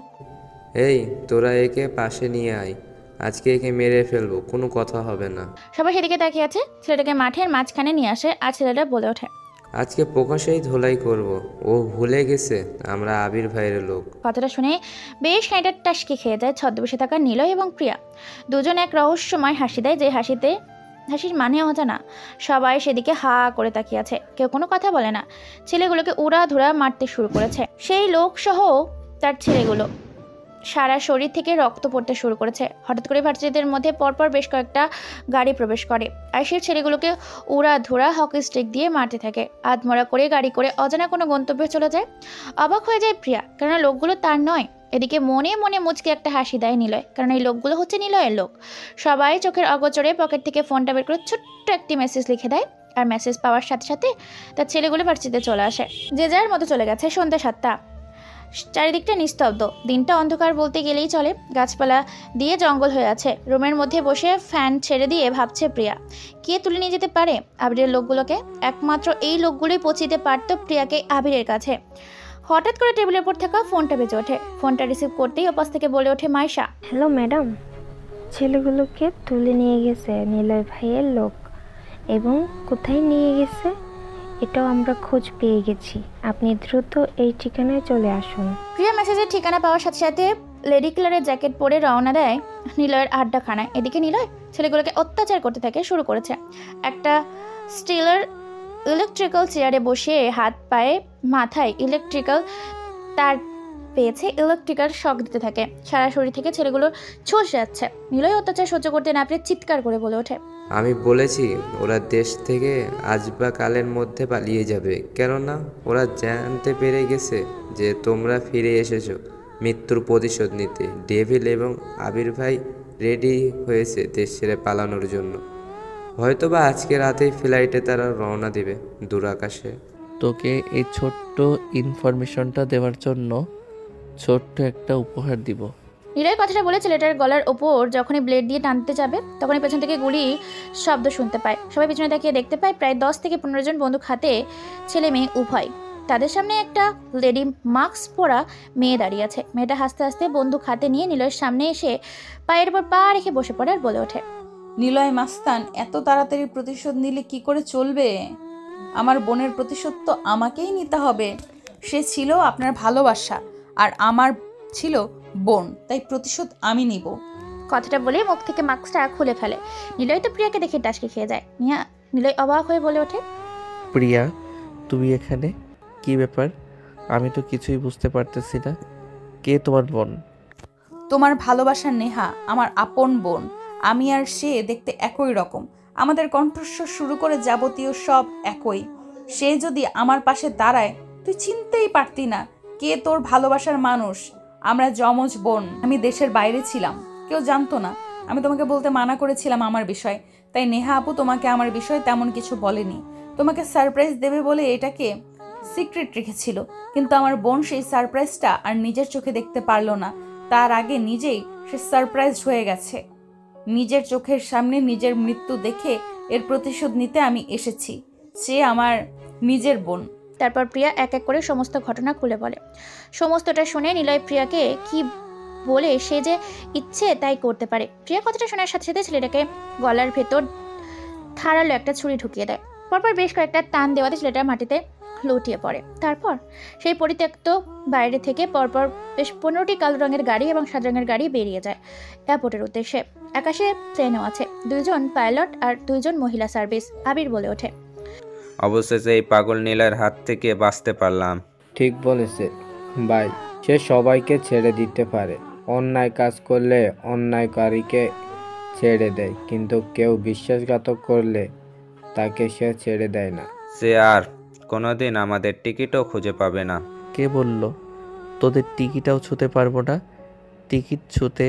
এই তোরা একে পাশে নিয়ে আয়, আজকে একে মেরে ফেলবো, কোনো কথা হবে না। সবাই সেদিকে তাকিয়ে আছে। ছেলেটাকে মাঠের মাঝখানে নিয়ে আসে আর ছেলেটা বলে ওঠে, আজকে প্রকাশেই ধোলাই করব। ও ভুলে গেছে আমরা আবির ভাইয়ের লোক। কথাটা শুনে বেশ খানিকটা টাসকি খেয়ে যায় ছদ্মবেশে থাকা নিলয় এবং প্রিয়া। দুজন এক রহস্যময় হাসি দেয়, যে হাসির মানে অজানা। সবাই সেদিকে হা করে তাকিয়ে আছে, কেউ কোনো কথা বলে না। ছেলেগুলোকে উড়াধুরা মারতে শুরু করেছে। সেই লোক সহ তার ছেলেগুলো সারা শরীর থেকে রক্ত পড়তে শুরু করেছে। হঠাৎ করে ভার্সিটিদের মধ্যে পরপর বেশ কয়েকটা গাড়ি প্রবেশ করে আর সেই ছেলেগুলোকে উড়াধুরা হকি স্টিক দিয়ে মারতে থাকে। আধমরা করে গাড়ি করে অজানা কোনো গন্তব্যে চলে যায়। অবাক হয়ে যায় প্রিয়া, কারণ লোকগুলো তার নয়। এদিকে মনে মনে মুচকে একটা হাসি দেয় নিলয়, কারণ এই লোকগুলো হচ্ছে নিলয়ের লোক। সবাই চোখের অগোচরে পকেট থেকে ফোনটা বের করে ছোট্ট একটি মেসেজ লিখে দেয়। আর মেসেজ পাওয়ার সাথে সাথে তার ছেলেগুলো ভার্সিটিতে চলে আসে। যে যার মতো চলে গেছে। সন্ধ্যা 7টা। চারিদিকটা নিস্তব্ধ। দিনটা অন্ধকার বলতে গেলেই চলে। গাছপালা দিয়ে জঙ্গল হয়ে আছে। রুমের মধ্যে বসে ফ্যান ছেড়ে দিয়ে ভাবছে প্রিয়া, কে তুলে নিয়ে যেতে পারে আবিরের লোকগুলোকে? একমাত্র এই লোকগুলোই পৌঁছে দিতে পারত প্রিয়াকে আবিরের কাছে। হঠাৎ করে টেবিলের উপর থাকা ফোনটা বেজে ওঠে। ফোনটা রিসিভ করতেই ওপাশ থেকে বলে ওঠে মাইশা, হ্যালো ম্যাডাম, ছেলেগুলোকে তুলে নিয়ে গেছে নিলয় ভাইয়ের লোক, এবং কোথায় নিয়ে গেছে এটাও আমরা খোঁজ পেয়ে গেছি। আপনি দ্রুত এই ঠিকানায় চলে আসুন। প্রিয়া মেসেজের ঠিকানা পাওয়ার সাথে সাথে লেডি কিলারের জ্যাকেট পরে রওনা দেয় নিলয়ের আড্ডাখানায়। এদিকে নিলয় ছেলেগুলোকে অত্যাচার করতে থাকে শুরু করেছে। একটা স্টিলের ইলেকট্রিক্যাল চেয়ারে বসে হাত পায়ে মাথায় ইলেকট্রিক্যাল তার পেয়েছে, ইলেকট্রিক্যাল শক দিতে থাকে। সারা শরীর থেকে ছেলেগুলোর ছোঁস যাচ্ছে। নিলয় অত্যাচার সহ্য করতে না পেরে চিৎকার করে বলে ওঠে, আমি বলেছি ওরা দেশ থেকে আজ বা কালের মধ্যে পালিয়ে যাবে, কেননা ওরা জানতে পেরে গেছে যে তোমরা ফিরে এসেছো মৃত্যুর প্রতিশোধ নিতে। ডেভিল এবং আবির ভাই রেডি হয়েছে দেশ ছেড়ে পালানোর জন্য। হয়তোবা আজকে রাতেই ফ্লাইটে তারা রওনা দেবে দূর আকাশে। তোকে এই ছোট্ট ইনফরমেশনটা দেওয়ার জন্য ছোট্ট একটা উপহার দিব। নিলয় কথাটা বলে ছেলেটার গলার ওপর যখনই ব্লেড দিয়ে টানতে যাবে তখনই পেছন থেকে গুলি শব্দ শুনতে পায়। সবাই পিছনে তাকিয়ে দেখতে পায় প্রায় 10 থেকে 15 জন বন্দুক হাতে, ছেলে মেয়ে উভয়। তাদের সামনে একটা লেডি মাস্ক পরা মেয়ে দাঁড়িয়ে আছে। মেয়েটা হাসতে হাসতে বন্দুক হাতে নিয়ে নিলয়ের সামনে এসে পায়ের উপর পা রেখে বসে পড়ে আর বলে ওঠে, নিলয় মাস্তান, এত তাড়াতাড়ি প্রতিশোধ নিলে কি করে চলবে? আমার বোনের প্রতিশোধ তো আমাকেই নিতে হবে। সে ছিল আপনার ভালোবাসা আর আমার ছিল বোন, তাই প্রতিশোধ আমি নিব। কথাটা বলে মুখ থেকে মাস্কটা খুলে ফেলে। নিলয় তো প্রিয়াকে দেখে টাসকে খেয়ে যায়। নিলয় অবাক হয়ে বলে ওঠে, প্রিয়া তুমি এখানে? কি ব্যাপার? আমি তো কিছুই বুঝতে পারতেছি না। কে তোমার বোন? তোমার ভালোবাসার নেহা আমার আপন বোন। আমি আর সে দেখতে একই রকম, আমাদের কণ্ঠস্বর শুরু করে যাবতীয় সব একই। সে যদি আমার পাশে দাঁড়ায় তুই চিনতেই পারতি না কে তোর ভালোবাসার মানুষ। আমরা যমজ বোন। আমি দেশের বাইরে ছিলাম, কেউ জানতো না। আমি তোমাকে বলতে মানা করেছিলাম আমার বিষয়, তাই নেহা আপু তোমাকে আমার বিষয়ে তেমন কিছু বলেনি। তোমাকে সারপ্রাইজ দেবে বলে এটাকে সিক্রেট রেখেছিল, কিন্তু আমার বোন সেই সারপ্রাইজটা আর নিজের চোখে দেখতে পারলো না। তার আগে নিজেই সে সারপ্রাইজ হয়ে গেছে। নিজের চোখের সামনে নিজের মৃত্যু দেখে এর প্রতিশোধ নিতে আমি এসেছি। সে আমার নিজের বোন। তারপর প্রিয়া এক এক করে সমস্ত ঘটনা খুলে বলে। সমস্তটা শুনে নিলয় প্রিয়াকে কি বলে সে যে ইচ্ছে তাই করতে পারে। প্রিয়া কথাটা শোনার সাথে সাথে ছেলেটাকে গলার ভেতর ধারালো একটা ছুরি ঢুকিয়ে দেয়। পরপর বেশ কয়েকটা টান দেওয়াতে ছেলেটা মাটিতে লুটিয়ে পড়ে। তারপর সেই পরিত্যক্ত বাইরে থেকে পরপর বেশ 15টি কালো রঙের গাড়ি এবং সাদা রঙের গাড়ি বেরিয়ে যায় এয়ারপোর্টের উদ্দেশ্যে। আকাশে ট্রেনও আছে, 2 জন পাইলট আর 2 জন মহিলা সার্ভিস। আবির বলে ওঠে, অবশেষে এই পাগল নীলার হাত থেকে বাঁচতে পারলাম। ঠিক বলেছে ভাই, সে সবাইকে ছেড়ে দিতে পারে। অন্যায় কাজ করলে অন্যায়কারীকে ছেড়ে দেয়, কিন্তু কেউ বিশ্বাসঘাতক করলে তাকে সে ছেড়ে দেয় না। সে আর কোনোদিন আমাদের টিকিটও খুঁজে পাবে না। কে বলল তোদের টিকিটাও ছুঁতে পারবো না? টিকিট ছুঁতে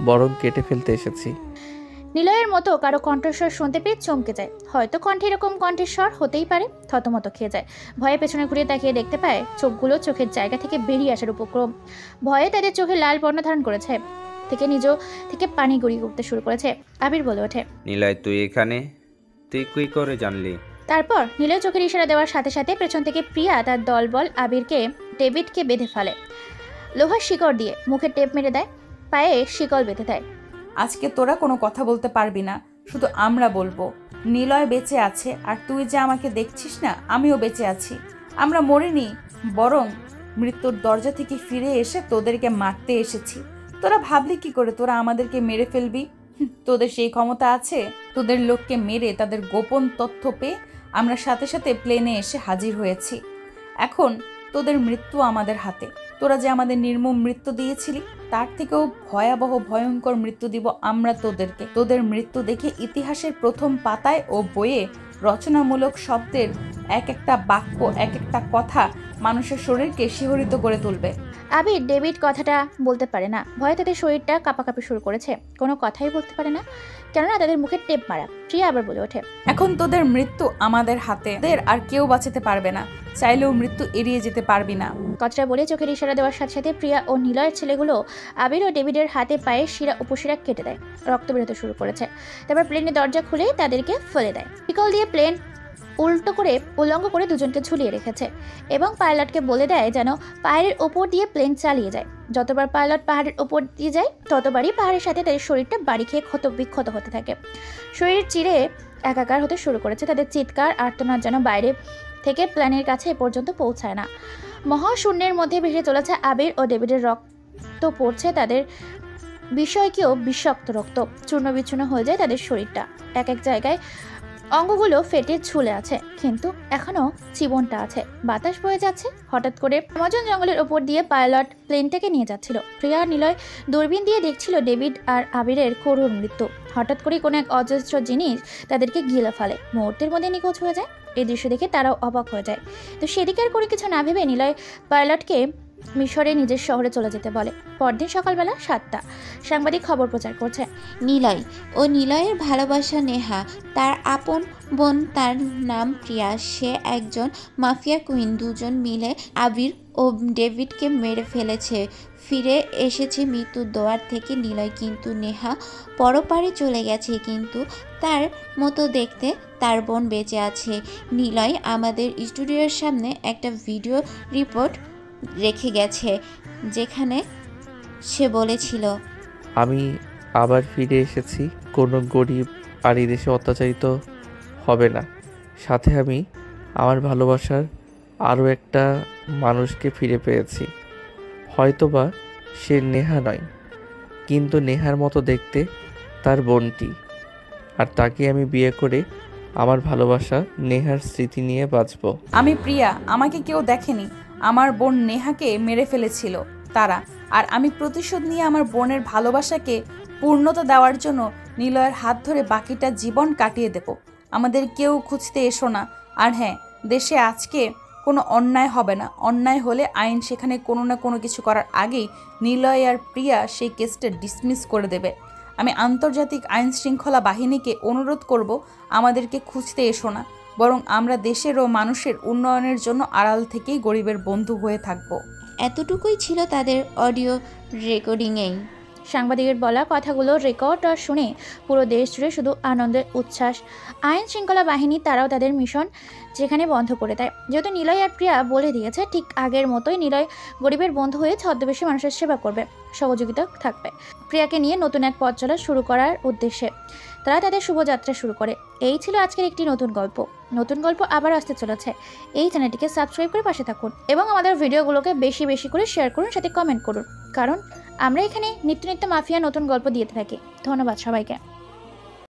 বরং কেটে ফেলতে এসেছি। নিলয়ের মতো কারো কণ্ঠস্বর শুনতে পেয়ে চমকে যায়। হয়তো কণ্ঠে এরকম কণ্ঠস্বর হতেই পারে। থতমত খেয়ে যায়। ভয়ে পেছনে ঘুরিয়ে তাকিয়ে দেখতে পায় চোখগুলো চোখের জায়গা থেকে বেরিয়ে আসার উপক্রম। ভয়ে তাদের চোখে লাল বর্ণ ধারণ করেছে, থেকে নিজ থেকে পানি গড়িয়ে উঠতে শুরু করেছে। আবির বলে ওঠে, নীলয় তুই এখানে? তুই কি করে জানলি? তারপর নিলয় চোখের ইশারা দেওয়ার সাথে সাথে পেছন থেকে প্রিয়া তার দলবল আবিরকে ডেভিডকে বেঁধে ফেলে। লোহার শিকড় দিয়ে মুখে টেপ মেরে দেয়, পায়ে শিকল বেঁধে দেয়। আজকে তোরা কোনো কথা বলতে পারবি না, শুধু আমরা বলবো। নিলয় বেঁচে আছে, আর তুই যে আমাকে দেখছিস না, আমিও বেঁচে আছি। আমরা মরিনি, বরং মৃত্যুর দরজা থেকে ফিরে এসে তোদেরকে মারতে এসেছি। তোরা ভাবলি কি করে তোরা আমাদেরকে মেরে ফেলবি? তোদের সেই ক্ষমতা আছে? তোদের লোককে মেরে তাদের গোপন তথ্য পেয়ে আমরা সাথে সাথে প্লেনে এসে হাজির হয়েছি। এখন তোদের মৃত্যু আমাদের হাতে। তোরা যে আমাদের নির্মম মৃত্যু দিয়েছিলি, তার থেকেও ভয়াবহ ভয়ঙ্কর মৃত্যু দিব আমরা তোদেরকে। তোদের মৃত্যু দেখে ইতিহাসের প্রথম পাতায় ও বইয়ে রচনামূলক শব্দের এক একটা বাক্য, এক একটা কথা মানুষের শরীরকে শিহরিত করে তুলবে। আবির ডেভিড কথাটা বলতে পারে না। ভয়ে তাদের শরীরটা কাঁপাকাঁপি শুরু করেছে। কোনো কথাই বলতে পারে না, কেননা তাদের মুখে টেপ মারা। প্রিয়া আবার বলে ওঠে, এখন তোদের মৃত্যু আমাদের হাতে, তোদের আর কেউ বাঁচাতে পারবে না। চাইলেও মৃত্যু এড়িয়ে যেতে পারবি না। কথাটা বলে চোখের ইশারা দেওয়ার সাথে সাথে প্রিয়া ও নিলয়ের ছেলেগুলো আবির ও ডেভিডের হাতে পায়ে শিরা উপশিরা কেটে দেয়। রক্ত বেরোতে শুরু করেছে। তারপর প্লেনের দরজা খুলে তাদেরকে ফেলে দেয়। শিকল দিয়ে প্লেন উল্টো করে উল্লঙ্ঘ করে দুজনকে ঝুলিয়ে রেখেছে এবং পাইলটকে বলে দেয় যেন পাহাড়ের ওপর দিয়ে প্লেন চালিয়ে যায়। যতবার পাইলট পাহাড়ের ওপর দিয়ে যায় ততবারই পাহাড়ের সাথে তাদের শরীরটা বাড়ি খেয়ে ক্ষত বিক্ষত হতে থাকে। শরীর চিরে একাকার হতে শুরু করেছে। তাদের চিৎকার আর্তনাদ যেন বাইরে থেকে প্লেনের কাছে এ পর্যন্ত পৌঁছায় না। মহাশূন্যের মধ্যে ভেসে চলেছে আবির ও ডেভিডের রক্ত পড়ছে তাদের বিষয়কেও বিষাক্ত রক্ত। চূর্ণ বিচ্ছূর্ণ হয়ে যায় তাদের শরীরটা। এক এক জায়গায় অঙ্গগুলো ফেটে ঝুলে আছে, কিন্তু এখনো জীবনটা আছে। বাতাস বয়ে যাচ্ছে। হঠাৎ করে আমাজন জঙ্গলের ওপর দিয়ে পাইলট প্লেনটাকে নিয়ে যাচ্ছিল। প্রিয়া নিলয় দূরবীন দিয়ে দেখছিল ডেভিড আর আবিরের করুণ মৃত্যু। হঠাৎ করে কোনো এক অজস্র জিনিস তাদেরকে গিলে ফেলে, মুহূর্তের মধ্যে নিখোঁজ হয়ে যায়। এই দৃশ্য দেখে তারাও অবাক হয়ে যায়। তো সেদিকে আর করে কিছু না ভেবে নিলয় পাইলটকে মিশরে নিজের শহরে চলে যেতে বলে। পরদিন সকালবেলা 7টা সাংবাদিক খবর প্রচার করছে। নিলয় ও নিলয়ের ভালোবাসা নেহা, তার আপন বোন, তার নাম প্রিয়া। সে একজন মাফিয়া কুইন। দুজন মিলে আবির ও ডেভিডকে মেরে ফেলেছে। ফিরে এসেছে মৃত্যুর দোয়ার থেকে নিলয়, কিন্তু নেহা পরপারে চলে গেছে। কিন্তু তার মতো দেখতে তার বোন বেঁচে আছে। নিলয় আমাদের স্টুডিওর সামনে একটা ভিডিও রিপোর্ট রেখে গেছে, যেখানে সে বলেছিল, আমি আবার ফিরে এসেছি। কোনো গরিব আর এই দেশে অত্যাচারিত হবে না। সাথে আমি আমার ভালোবাসার আরও একটা মানুষকে ফিরে পেয়েছি। হয়তোবা সে নেহা নয়, কিন্তু নেহার মতো দেখতে তার বোনটি, আর তাকে আমি বিয়ে করে আমার ভালোবাসা নেহার স্মৃতি নিয়ে বাঁচব। আমি প্রিয়া, আমাকে কেউ দেখেনি। আমার বোন নেহাকে মেরে ফেলেছিল তারা, আর আমি প্রতিশোধ নিয়ে আমার বোনের ভালোবাসাকে পূর্ণতা দেওয়ার জন্য নিলয়ের হাত ধরে বাকিটা জীবন কাটিয়ে দেব। আমাদের কেউ খুঁজতে এসো না। আর হ্যাঁ, দেশে আজকে কোনো অন্যায় হবে না। অন্যায় হলে আইন সেখানে কোনো না কোনো কিছু করার আগেই নিলয় আর প্রিয়া সেই কেসটা ডিসমিস করে দেবে। আমি আন্তর্জাতিক আইন শৃঙ্খলা বাহিনীকে অনুরোধ করব আমাদেরকে খুঁজতে এসো না, বরং আমরা দেশের ও মানুষের উন্নয়নের জন্য আড়াল থেকেই গরিবের বন্ধু হয়ে থাকব। এতটুকুই ছিল তাদের অডিও রেকর্ডিংয়েই। সাংবাদিকের বলা কথাগুলো রেকর্ড আর শুনে পুরো দেশ জুড়ে শুধু আনন্দের উচ্ছ্বাস। আইন শৃঙ্খলা বাহিনী তারাও তাদের মিশন যেখানে বন্ধ করে দেয়। যেহেতু নিলয় আর প্রিয়া বলে দিয়েছে, ঠিক আগের মতোই নিলয় গরিবের বন্ধু হয়ে ছদ্মবেশে মানুষের সেবা করবে, সহযোগিতা থাকবে। প্রিয়াকে নিয়ে নতুন এক পথ চলা শুরু করার উদ্দেশ্যে তারা তাদের শুভযাত্রা শুরু করে। এই ছিল আজকের একটি নতুন গল্প। নতুন গল্প আবার আসতে চলেছে। এই চ্যানেলটিকে সাবস্ক্রাইব করে পাশে থাকুন এবং আমাদের ভিডিওগুলোকে বেশি বেশি করে শেয়ার করুন, সাথে কমেন্ট করুন, কারণ আমরা এখানে নিত্য নিত্য মাফিয়া নতুন গল্প দিয়ে থাকি। ধন্যবাদ সবাইকে।